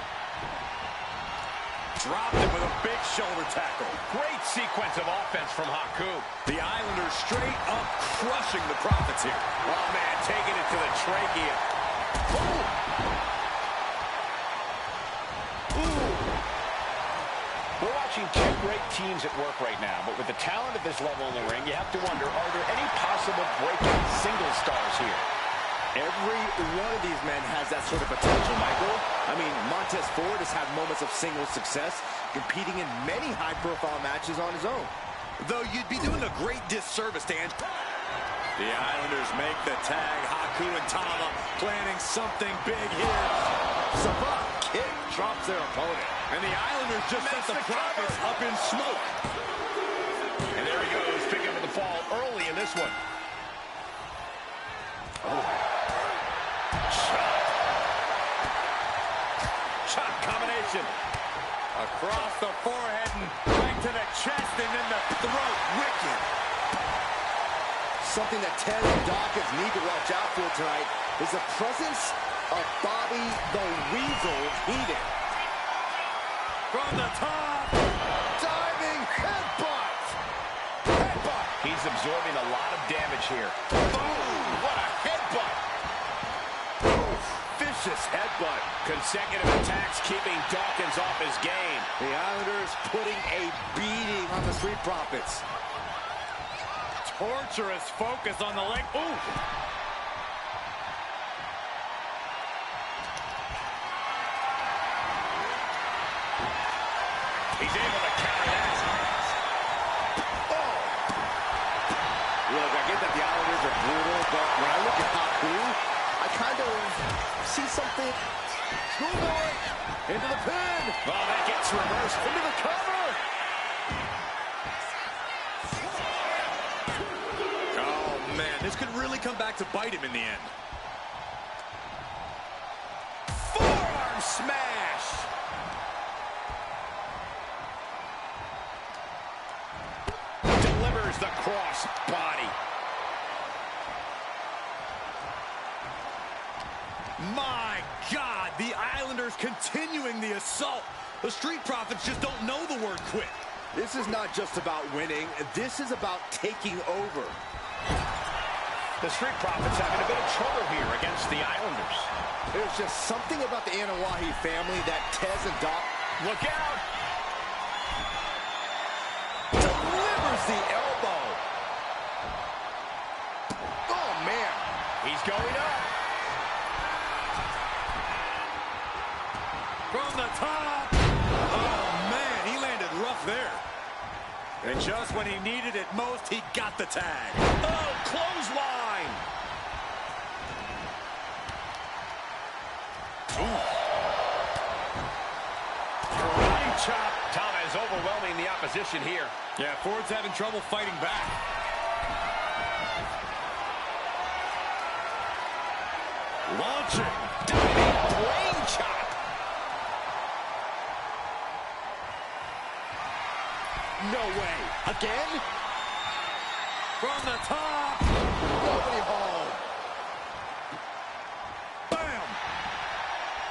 Dropped him with a big shoulder tackle. Great sequence of offense from Haku. The Islanders straight up crushing the Profits here. Oh, man, taking it to the trachea. Ooh. Ooh. We're watching two great teams at work right now, but with the talent at this level in the ring, you have to wonder, are there any possible breakout single stars here? Every one of these men has that sort of potential, Michael. I mean, Montez Ford has had moments of single success, competing in many high-profile matches on his own. Though you'd be doing a great disservice to The Islanders make the tag. Haku and Tama planning something big here. Sabat kick drops their opponent. And the Islanders just set the Profits up in smoke. And there he goes, picking up the fall early in this one. Oh. Shot combination. Across the forehead and right to the chest and then the throat. Wicked. Something that Taz and Dawkins need to watch out for tonight is the presence of Bobby the Weasel Heenan. From the top. Diving headbutt. Headbutt. He's absorbing a lot of damage here. Boom. What a headbutt. vicious headbutt. Consecutive attacks keeping Dawkins off his game. The Islanders putting a beating on the Street Profits. Torturous focus on the leg. Ooh! He's able to counter that. Oh! Look, I get that the Islanders are brutal, but when I look at Haku, I kind of see something. Schoolboy into the pin. Oh, that gets reversed Into the cover. Oh, man, this could really come back to bite him in the end. Forearm smash. delivers the cross body. My God, the Islanders continuing the assault. The Street Profits just don't know the word quit. This is not just about winning. This is about taking over. The Street Profits having a bit of trouble here against the Islanders. There's just something about the Anawahi family that Tez and Doc... Look out! Delivers the elbow. Oh, man. He's going up. From the top. Oh, man, he landed rough there. And just when he needed it most, he got the tag. Oh, clothesline. Karate chop. Tom is overwhelming the opposition here. Yeah, Ford's having trouble fighting back. Launching. Diving brain chop. No way. Again? From the top. Nobody home. Bam.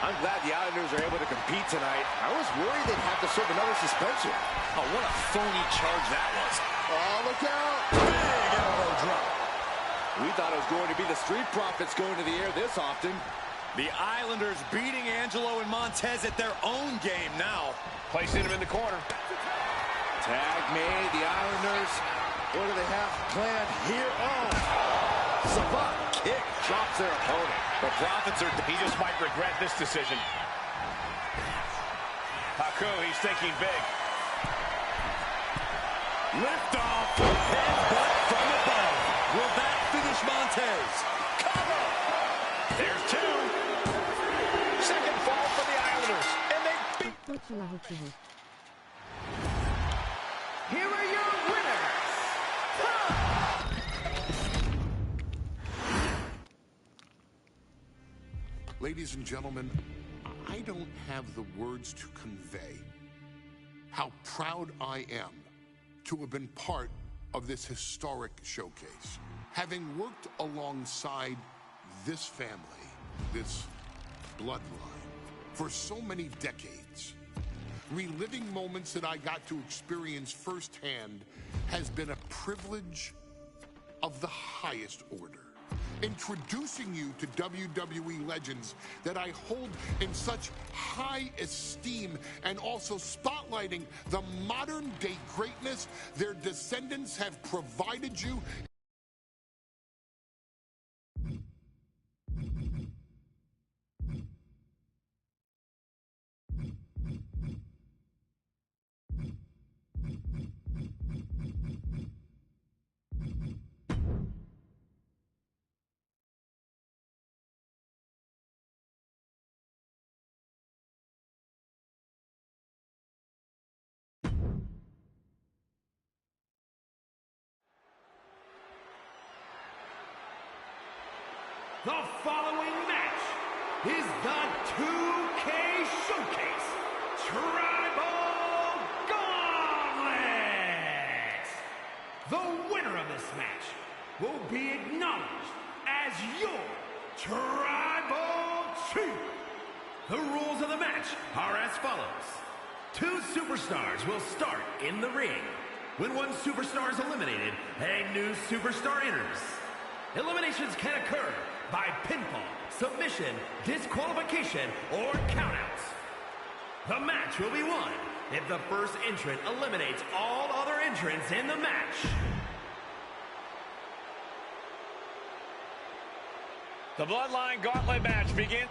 I'm glad the Islanders are able to compete tonight. I was worried they'd have to serve another suspension. Oh, what a phony charge that was. Oh, look out. Big elbow drop. We thought it was going to be the Street Profits going to the air this often. The Islanders beating Angelo and Montez at their own game now. Placing him in the corner. Tag made. The Islanders, what do they have planned here? Oh, Savant kick drops their opponent. The Profits are... He just might regret this decision. Haku, he's thinking big. Lift off. Headbutt from above. Will that finish Montez? Cover. There's two. Second fall for the Islanders. And they... Here are your winners. Ladies and gentlemen, I don't have the words to convey how proud I am to have been part of this historic showcase. Having worked alongside this family, this bloodline, for so many decades, reliving moments that I got to experience firsthand has been a privilege of the highest order. Introducing you to WWE legends that I hold in such high esteem, and also spotlighting the modern day greatness their descendants have provided you. The following match is the 2K Showcase Tribal Gauntlet. The winner of this match will be acknowledged as your Tribal Chief. The rules of the match are as follows. 2 superstars will start in the ring. When one superstar is eliminated, a new superstar enters. Eliminations can occur by pinfall, submission, disqualification, or countouts. The match will be won if the first entrant eliminates all other entrants in the match. The Bloodline Gauntlet match begins.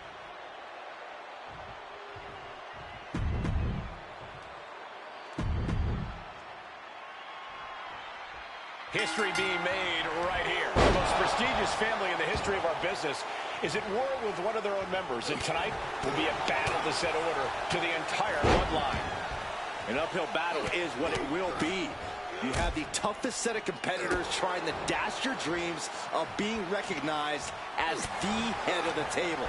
History being made right here. The most prestigious family in the history of our business is at war with one of their own members, and tonight will be a battle to set order to the entire bloodline. An uphill battle is what it will be. You have the toughest set of competitors trying to dash your dreams of being recognized as the head of the table.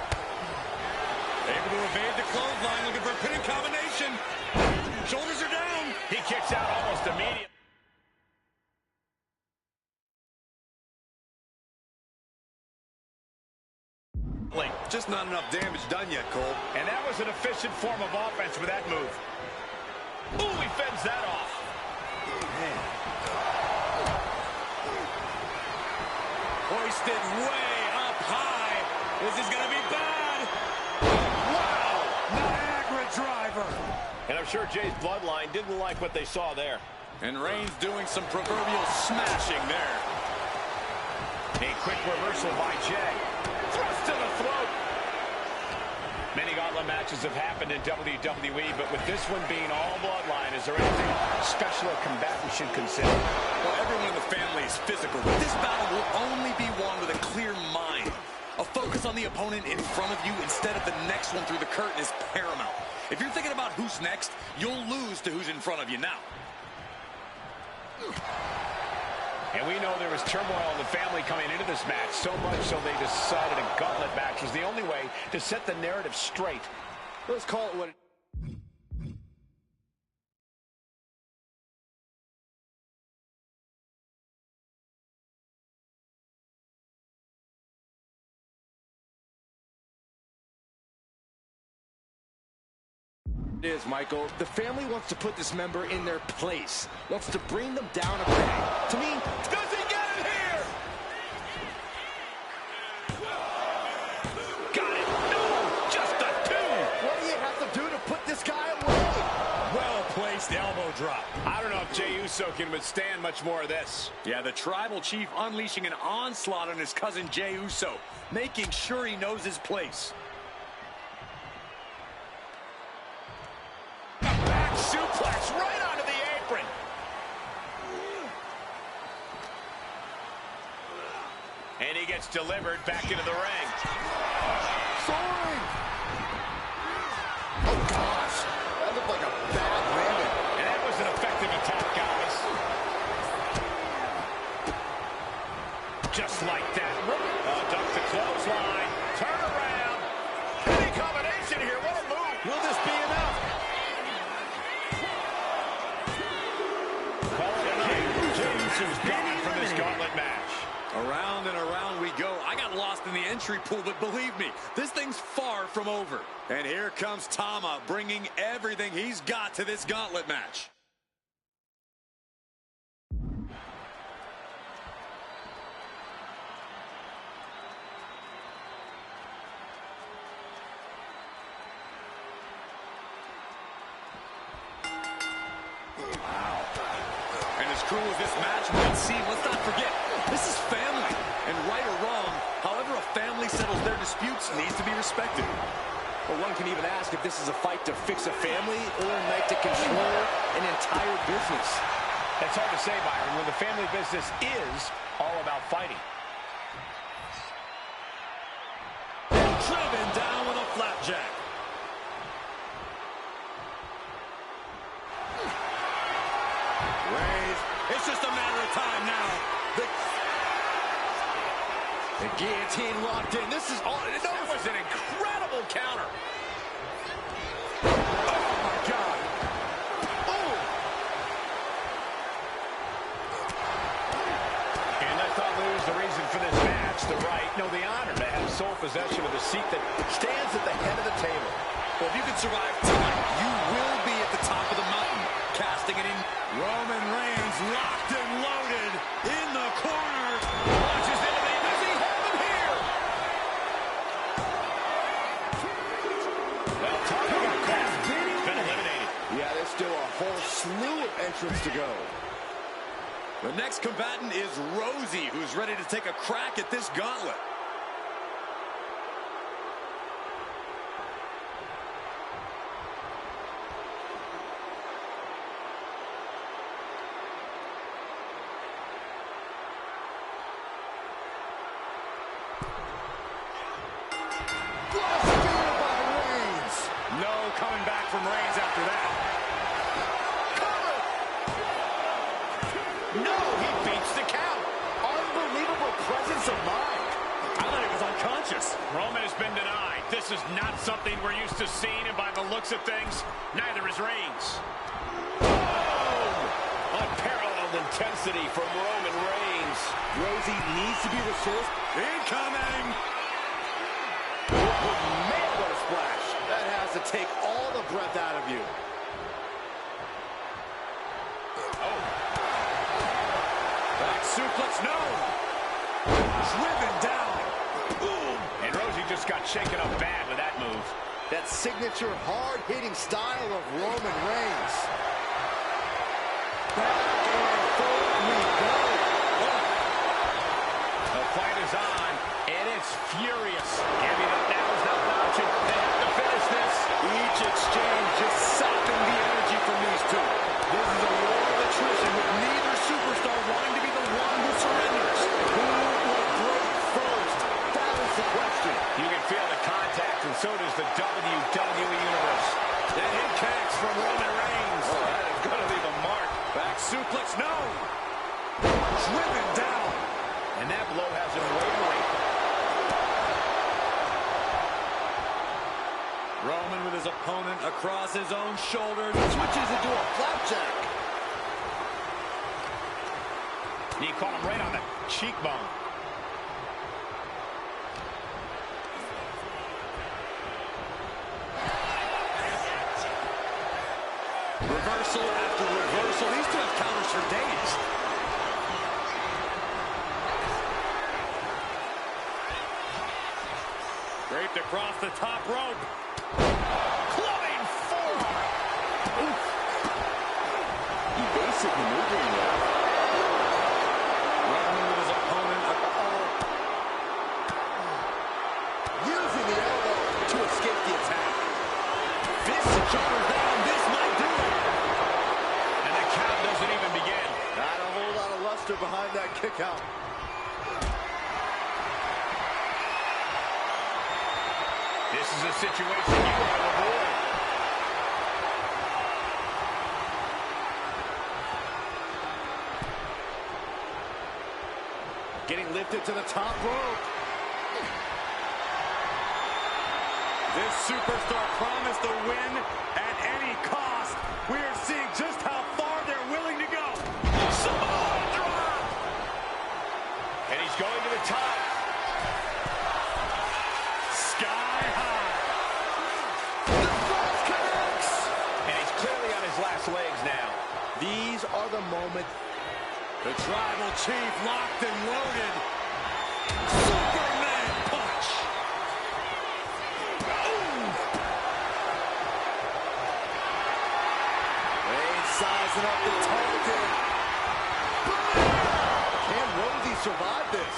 Able to evade the clothesline, looking for a pinning combination. Shoulders are down. He kicks out almost immediately. Just not enough damage done yet, Cole. And that was an efficient form of offense with that move. Ooh, he fends that off. Man. Hoisted way up high. This is going to be bad. Wow! Niagara driver. And I'm sure Jay's bloodline didn't like what they saw there. And Reigns doing some proverbial smashing there. A quick reversal by Jay. Thrust to the throat. Many gauntlet matches have happened in WWE, but with this one being all bloodline, is there anything special a combatant should consider? Well, everyone in the family is physical, but this battle will only be won with a clear mind. A focus on the opponent in front of you instead of the next one through the curtain is paramount. If you're thinking about who's next, you'll lose to who's in front of you now. And we know there was turmoil in the family coming into this match, so much so they decided a gauntlet match was the only way to set the narrative straight. Let's call it what it is, Michael. The family wants to put this member in their place, wants to bring them down a peg. To me, does he get it here? Got it. No, just a two. What do you have to do to put this guy away? Well-placed elbow drop. I don't know if Jey Uso can withstand much more of this. Yeah, the Tribal Chief unleashing an onslaught on his cousin Jey Uso, making sure he knows his place. Suplex right onto the apron. And he gets delivered back into the ring. Soaring! Oh, gosh. That looked like a bad landing. And that was an effective attack, guys. Just like that. Duck the clothesline. Turn around. Any combination here. What a move. Will this be enough? Uso's gone from this gauntlet match. Around and around we go. I got lost in the entry pool, but believe me, this thing's far from over. And here comes Tama, bringing everything he's got to this gauntlet match. Cruel as this match might seem, let's not forget, this is family. And right or wrong, however a family settles their disputes needs to be respected. Well, one can even ask if this is a fight to fix a family or a night to control an entire business. That's hard to say, Byron, when the family business is all about fighting. Driven down with a flapjack. It's just a matter of time now. The guillotine locked in. This is all. That was an incredible counter. Oh, my God. Oh. And let's not lose the reason for this match, the right, no, the honor to have sole possession of the seat that stands at the head of the table. Well, if you can survive tonight, you will be at the top of the mountain. Casting it in. Roman Reigns locked and loaded in the corner. Launches into the... Does he have him here? The next combatant is Rosie, who's ready to take a crack at this gauntlet. No coming back from Reigns after that. No, he beats the count. Unbelievable presence of mind. I thought he was unconscious. Roman has been denied. This is not something we're used to seeing, and by the looks of things, neither is Reigns. Boom! Unparalleled intensity from Roman Reigns. Rosie needs to be resourced. Incoming! Man, what a splash. That has to take all the breath out of you. Back suplex, no! Driven down. Boom! And Rosie just got shaken up bad with that move. That signature hard-hitting style of Roman Reigns. Back and forth we go. The fight is on, and it's furious. Giving up now is not an option. They have to finish this. Each exchange just sapping the energy from these two. This is a war of attrition with neither superstar wanting to be the one who surrenders. Who will break first? That is the question. You can feel the contact, and so does the WWE Universe. That hit kicks from Roman Reigns. Oh, that is going to leave a mark. Back suplex, no! Driven down. And that blow has him wavering. Roman with his opponent across his own shoulders. Switches into a flapjack. He caught him right on the cheekbone. Reversal after reversal. These two have counters for days. Draped across the top rope. Clubbing forearm. Evasive maneuvering there. Roman with his opponent. Using the elbow to escape the attack. Fist and shoulders down. This might do it. And the count doesn't even begin. Not a whole lot of luster behind that kick out. This is a situation you want to avoid. Getting lifted to the top rope. This superstar promised a win at any cost. We are seeing just how far they're willing to go. Samoa drop! And he's going to the top. Sky high. The cross connects. And he's clearly on his last legs now. These are the moments. The tribal chief locked and loaded. Superman punch. Reigns sizing up the target. Can Rosie survive this?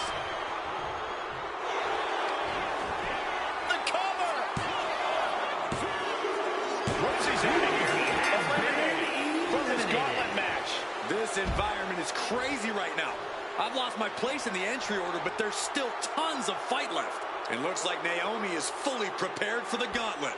The cover. Rosie's out of here. Eliminated from this gauntlet match. This environment is crazy right now. I've lost my place in the entry order, but there's still tons of fight left. It looks like Naomi is fully prepared for the gauntlet.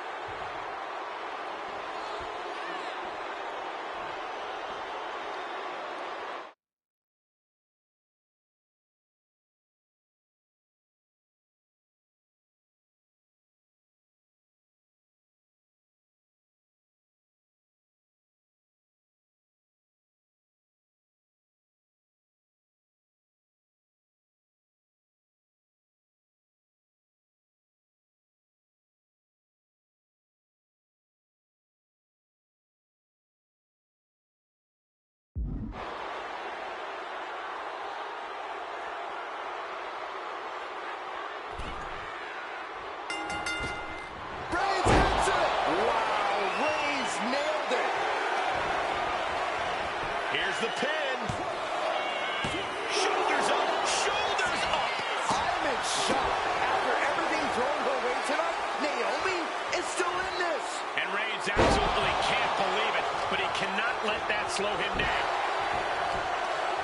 slow him down.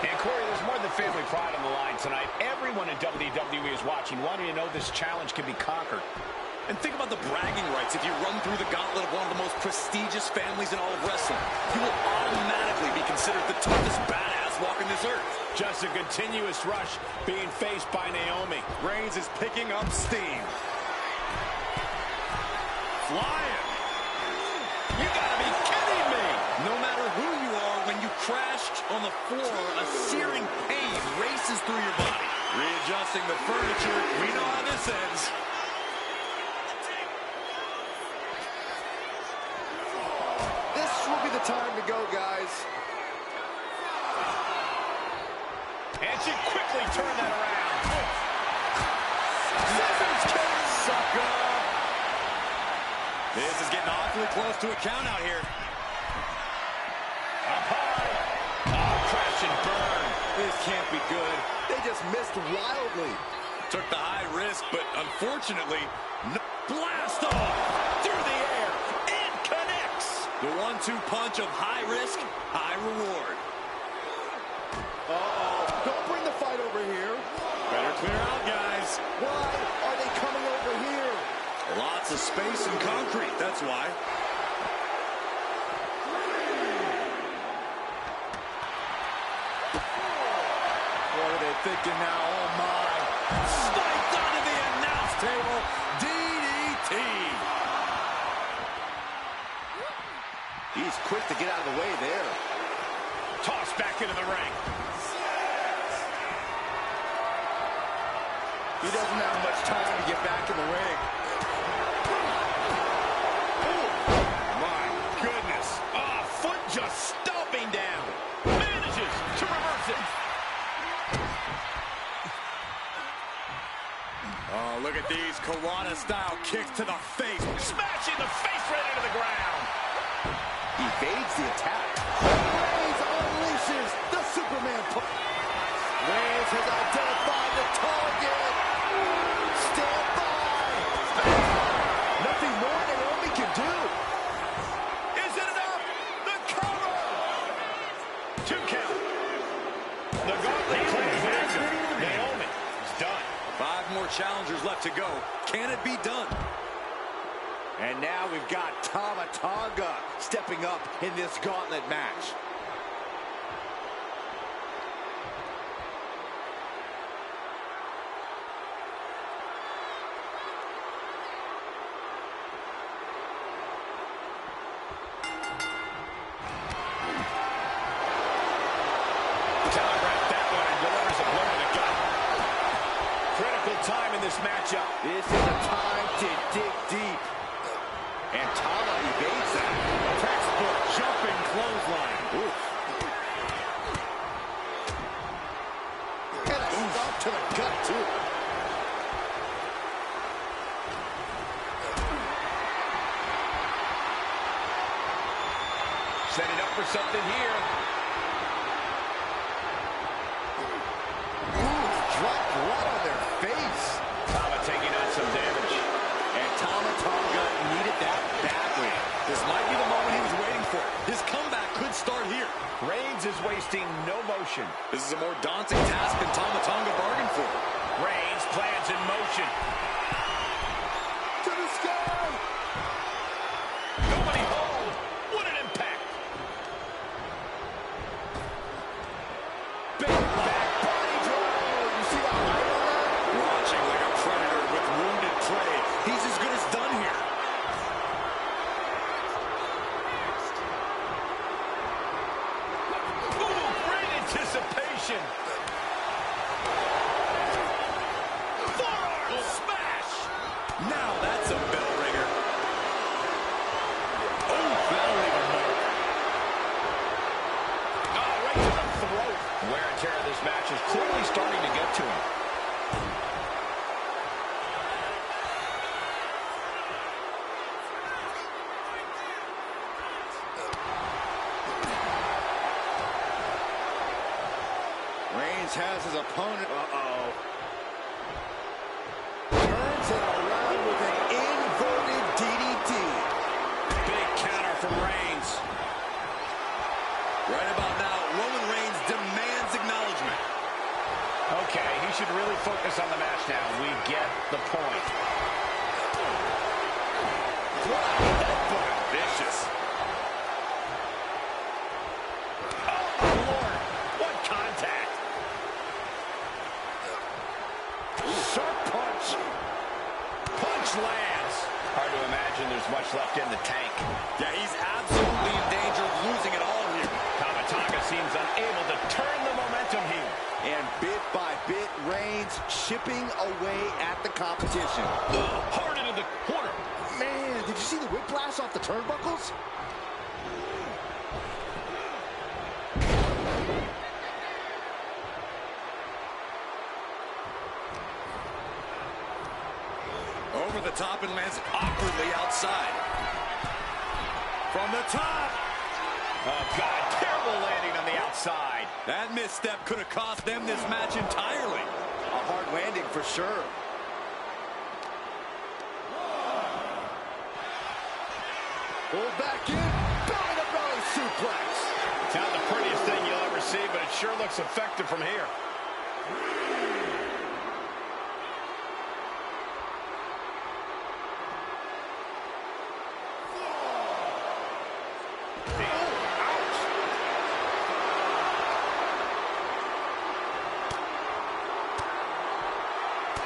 And Corey, there's more than family pride on the line tonight. Everyone in WWE is watching, wanting to know this challenge can be conquered. And think about the bragging rights. If you run through the gauntlet of one of the most prestigious families in all of wrestling, you will automatically be considered the toughest badass walking this earth. Just a continuous rush being faced by Naomi. Reigns is picking up steam. Flying. You gotta be kidding me. No matter who you are, when you crash on the floor, a searing pain races through your body. Readjusting the furniture. We know how this ends. This will be the time to go, guys. And she quickly turned that around. Scissors kick, sucker. This is getting awfully close to a count out here. Up high. Oh, crash and burn. This can't be good. They just missed wildly. Took the high risk, but unfortunately, no. Blast off through the air. It connects. The 1-2 punch of high risk, high reward. Uh-oh. Don't bring the fight over here. Better clear out, guys. Why are they coming over here? Lots of space and concrete, that's why. What are they thinking now? Oh, my. Spiked onto the announce table. DDT. He's quick to get out of the way there. Tossed back into the ring. He doesn't have much time to get back in the ring. My goodness. Oh, foot just stomping down. Manages to reverse it. Oh, look at these Kawada-style kicks to the face. Smashing the face right into the ground. Evades the attack. Reigns unleashes the Superman punch. Reigns has identified the target. Stand by. Nothing more Naomi can do. Is it enough? The cover. 2 count. The gauntlet claims active. Naomi is done. 5 more challengers left to go. Can it be done? And now we've got Tama Tonga stepping up in this gauntlet match. Telegraphed that one and delivers a blow to the gut. Critical time in this matchup. This is a time to dig deep. And Tama evades that. Textbook jumping clothesline. Oof. And a stomp to the gut, too. Setting up for something here. Dropped right on their face. Tama taking on some damage. And Tama Tonga needed that badly. This might be the moment he was waiting for. His comeback could start here. Reigns is wasting no motion. This is a more daunting task than Tama Tonga bargained for. Reigns plans in motion. To the sky. Nobody home. What an impact. Big back body drop. You see the height on that? Watching like a predator with wounded prey. He's as good as done here. Ooh, great anticipation. Forearm smash. Now that's a bell ringer. Oh, that'll leave a mark. Right to the throat. Wear and tear of this match is clearly starting to get to him. Reigns has his opponent. Uh-oh. Turns it around with an inverted DDT. Big counter from Reigns. Right to really focus on the match now. We get the point. Vicious. Oh, my Lord. What contact. Sharp punch. Punch lands. Hard to imagine there's much left in the tank. Yeah, he's absolutely in danger of losing it all here. Tonga seems unable to turn the momentum here. And bit by bit, Reigns chipping away at the competition. Hard into the corner. Man, did you see the whiplash off the turnbuckles? Over the top and lands awkwardly outside. From the top. Oh, God, terrible landing on the outside. That misstep could have cost them this match entirely. A hard landing for sure. Pulled back in, belly-to-belly suplex. It's not the prettiest thing you'll ever see, but it sure looks effective from here.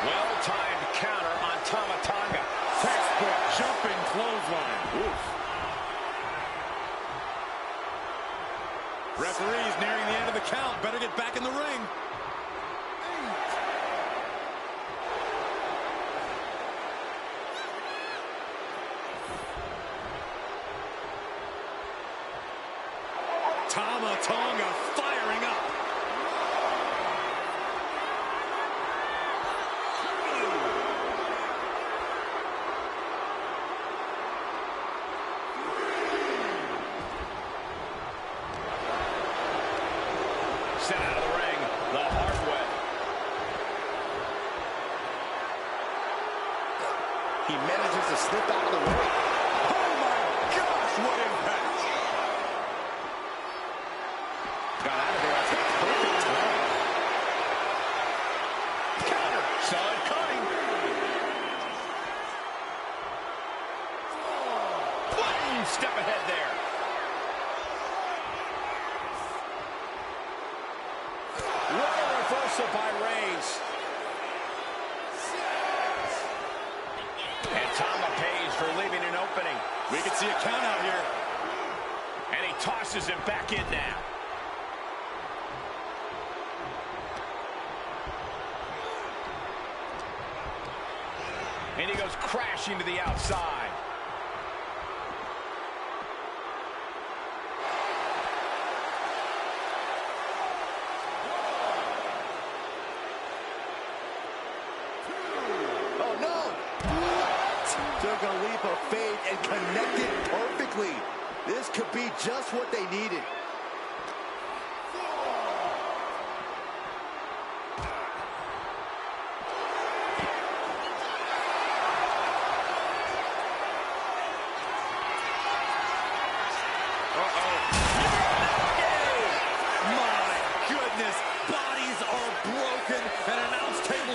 Well-timed counter on Tonga. Textbook jumping clothesline. Oof. Referee's nearing the end of the count. Better get back in the ring. Tonga firing up. Sent out of the ring the hard way. He manages to slip out of the way. Oh my gosh, what impact! Got out of there at the perfect time. Counter. Saw it coming. One step ahead there. What a reversal by Reigns. And Tonga pays for leaving an opening. We can see a count out here. And he tosses him back in now. And he goes crashing to the outside. Oh, no! Took a leap of faith and connected perfectly. This could be just what they needed.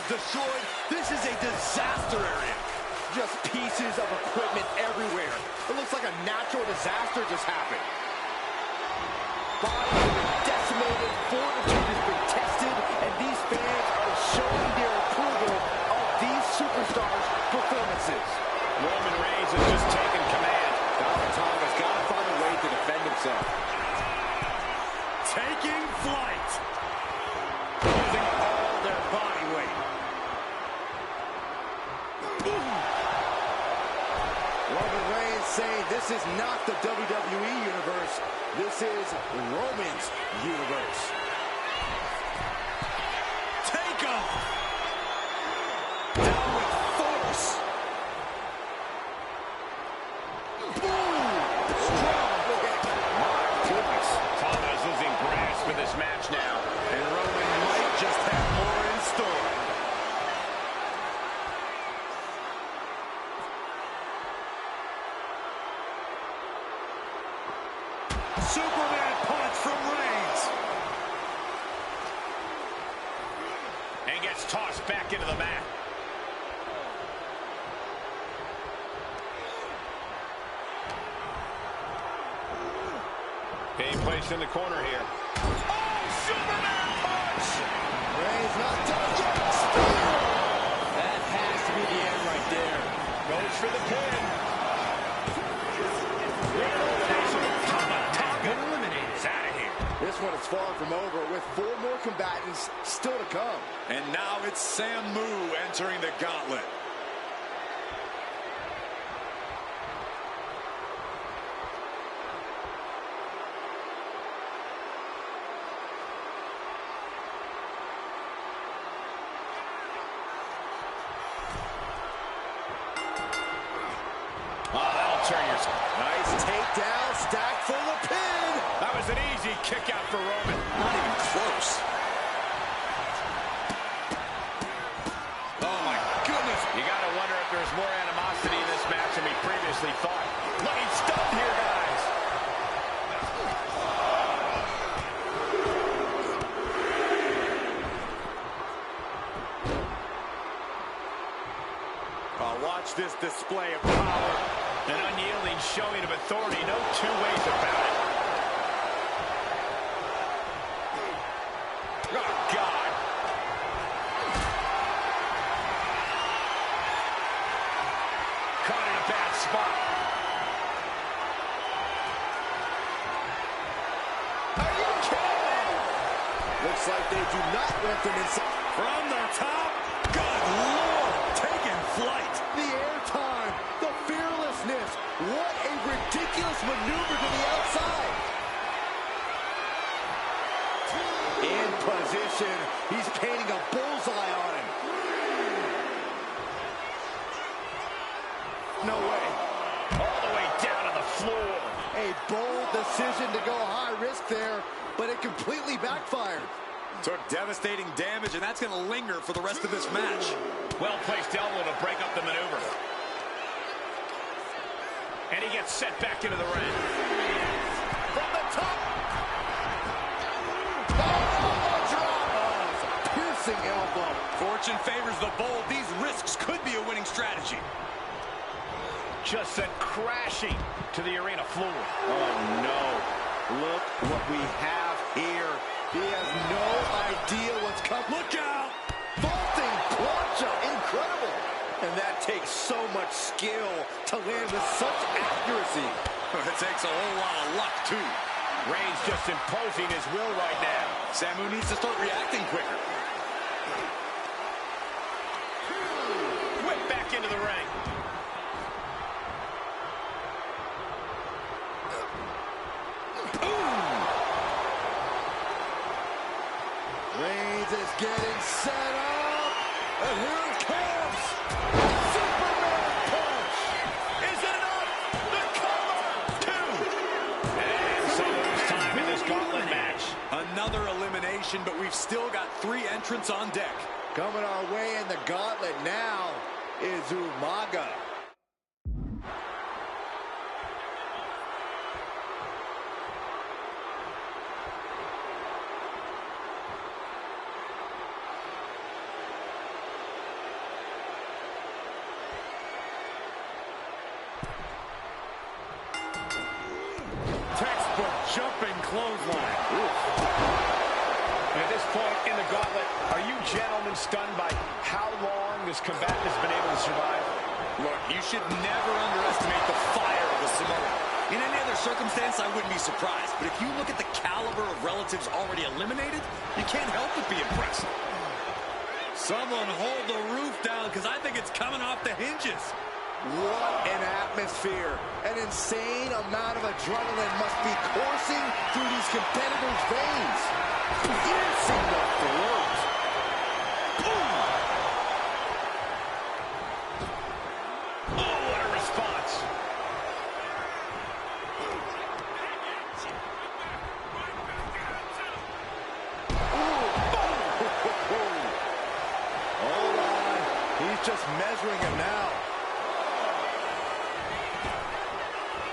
Destroyed. This is a disaster area. Just pieces of equipment everywhere. It looks like a natural disaster just happened. Bodies have been decimated, fortitude has been tested, and these fans are showing their approval of these superstars' performances. Roman Reigns has just taken command. Tonga's got to find a way to defend himself. Taking flight. Using all their body weight. Roman Reigns saying this is not the WWE universe. This is Roman's universe. Take off. Down with force. Boom! Strong kick. My goodness. Tonga's losing grasp of this match now. And Roman might just have more in store. Superman punch from Reigns. And gets tossed back into the mat. Being placed in the corner here. Oh, Superman punch! Reigns not done yet. Spear! That has to be the end right there. Goes for the pin. Been eliminated. It's out of here. This one is far from over with 4 more combatants still to come. And now it's Samu entering the gauntlet. Nice takedown, stacked full of pin. That was an easy kick out for Roman. Not even close. Oh, my goodness. You got to wonder if there's more animosity in this match than we previously thought. Looking stunned here, guys. Watch this display of power. An unyielding showing of authority. No two ways about it. Oh, God. Caught in a bad spot. Are you kidding? Looks like they do not want them inside. From the top. Good Lord. Taking flight. The airtime, the fearlessness. What a ridiculous maneuver to the outside. In position. He's painting a bullseye on him. No way. All the way down to the floor. A bold decision to go high risk there, but it completely backfired. Took devastating damage, and that's going to linger for the rest of this match. Well-placed elbow to break up the maneuver. And he gets set back into the ring. From the top. Piercing elbow. Fortune favors the bold. These risks could be a winning strategy. Just sent crashing to the arena floor. Oh, no. Look what we have here. He has no idea what's coming. Look out! Vaulting plancha. Incredible. And that takes so much skill to land with such accuracy. It takes a whole lot of luck, too. Reigns just imposing his will right now. Samu needs to start reacting quicker. Whip back into the ring. Reigns is getting set up. And here it comes. Superman punch. Is it enough? The cover. 2. And so much time in this gauntlet match. Another elimination, but we've still got 3 entrants on deck. Coming our way in the gauntlet now is Umaga. Textbook jumping clothesline. At this point in the gauntlet, are you gentlemen stunned by how long this combatant has been able to survive? Look, you should never underestimate the fire of the Samoan. In any other circumstance, I wouldn't be surprised. But if you look at the caliber of relatives already eliminated, you can't help but be impressed. Someone hold the roof down, because I think it's coming off the hinges. What an atmosphere. An insane amount of adrenaline must be coursing through these competitors' veins. Piercing the throat. Boom! Oh, what a response. Hold on. He's just measuring him now.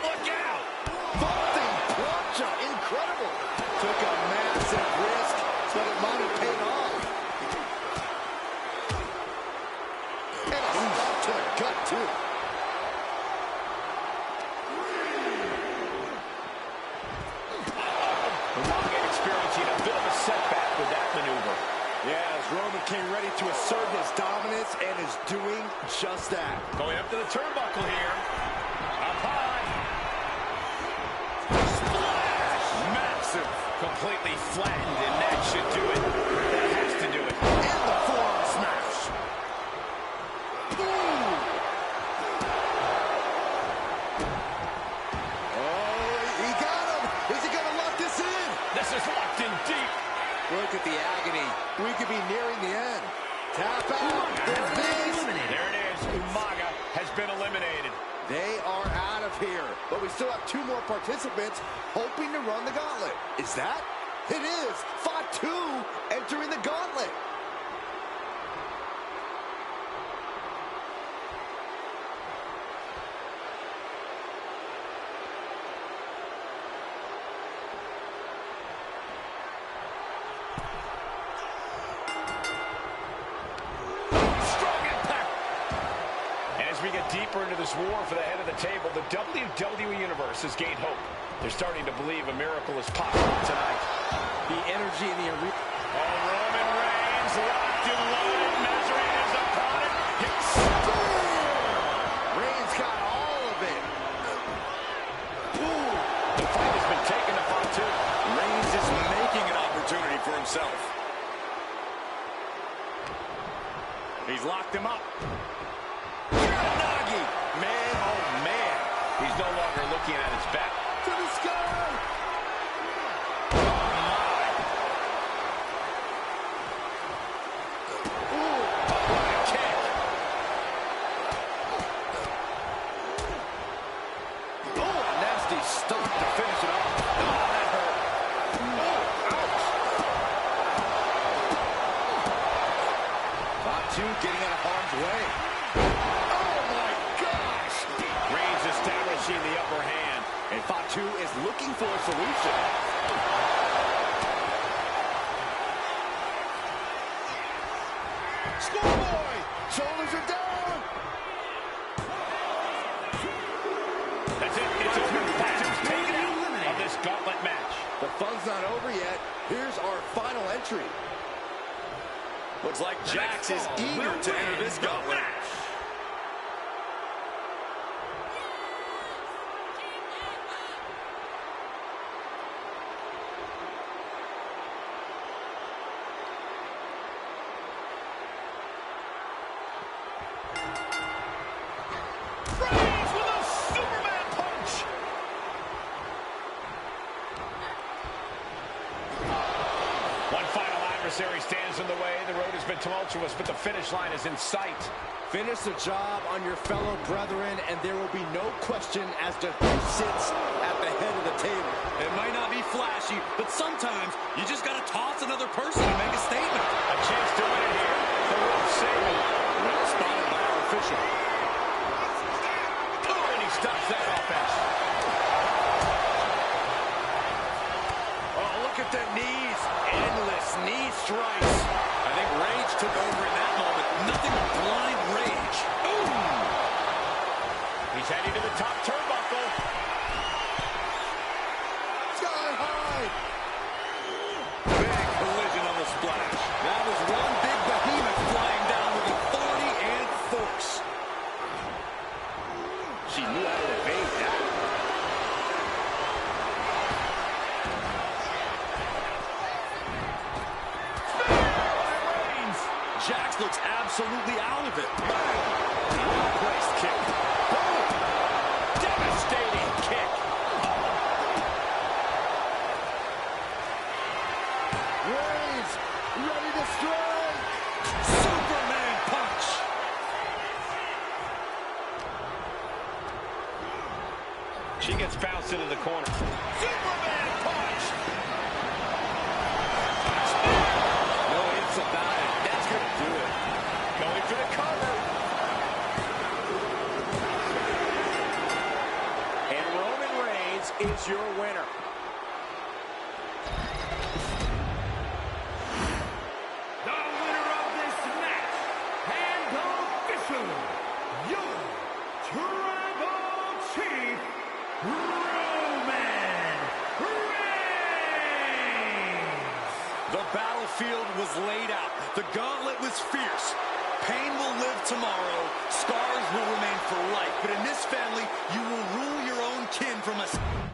Look out! Vaulting plancha. Incredible. Took a massive risk, but it might have paid off. too. Umaga experiencing a bit of a setback with that maneuver. Yeah, as Roman came ready to assert his dominance and is doing just that. Going up to the turnbuckle here. Up high. Splash! Massive. Completely flattened, and that should do it. That has to do it. And the forearm smash. Ooh. Oh, he got him. Is he going to lock this in? This is locked in deep. Look at the agony. We could be nearing the end. Tap out. There it is. Umaga has been eliminated. They are out of here. But we still have 2 more participants hoping to run the gauntlet. Is that? It is. Faut 2 entering the gauntlet. As we get deeper into this war for the head of the table, the WWE Universe has gained hope. They're starting to believe a miracle is possible tonight. The energy in the arena. Oh, Roman Reigns locked in line, measuring his opponent. Hits. Reigns got all of it. Ooh. The fight has been taken to Faut 2. Reigns is making an opportunity for himself. He's locked him up. Man, oh man. He's no longer looking at his back. To the sky. Oh, my. Ooh. What a kick. Oh, a nasty stomp to finish it off. Oh, that hurt. Oh, ouch. Faut 2 getting out of harm's way. Establishing the upper hand. And Faut 2 is looking for a solution. Schoolboy! Shoulders are down! That's it. It's over. Faut 2's taken out of this gauntlet match. The fun's not over yet. Here's our final entry. Looks like Jax is eager to enter this gauntlet. Adversary stands in the way. The road has been tumultuous, but the finish line is in sight. Finish the job on your fellow brethren, and there will be no question as to who sits at the head of the table. It might not be flashy, but sometimes you just got to toss another person and make a statement. A chance to win it here. The rope saving. Well spotted by our official. Oh, and he stops that offense. Oh, look at the knees. Endless knee strikes. I think rage took over in that moment. Nothing but blind rage. Ooh. He's heading to the top turnbuckle. Sky high. Big collision on the splash. That was one big behemoth flying down with authority and force. She knew how to evade that. Jax looks absolutely out of it. Well-placed kick. Boom! Devastating kick. Reigns, ready to strike. Superman punch. She gets bounced into the corner. Superman punch. No ifs about it. That's going to do it. Going for the cover. And Roman Reigns is your winner. The winner of this match, and officially, your Tribal Chief Roman Reigns. The battlefield was laid out. The gauntlet was fierce. Pain will live tomorrow. Scars will remain for life. But in this family, you will rule your own kin from a...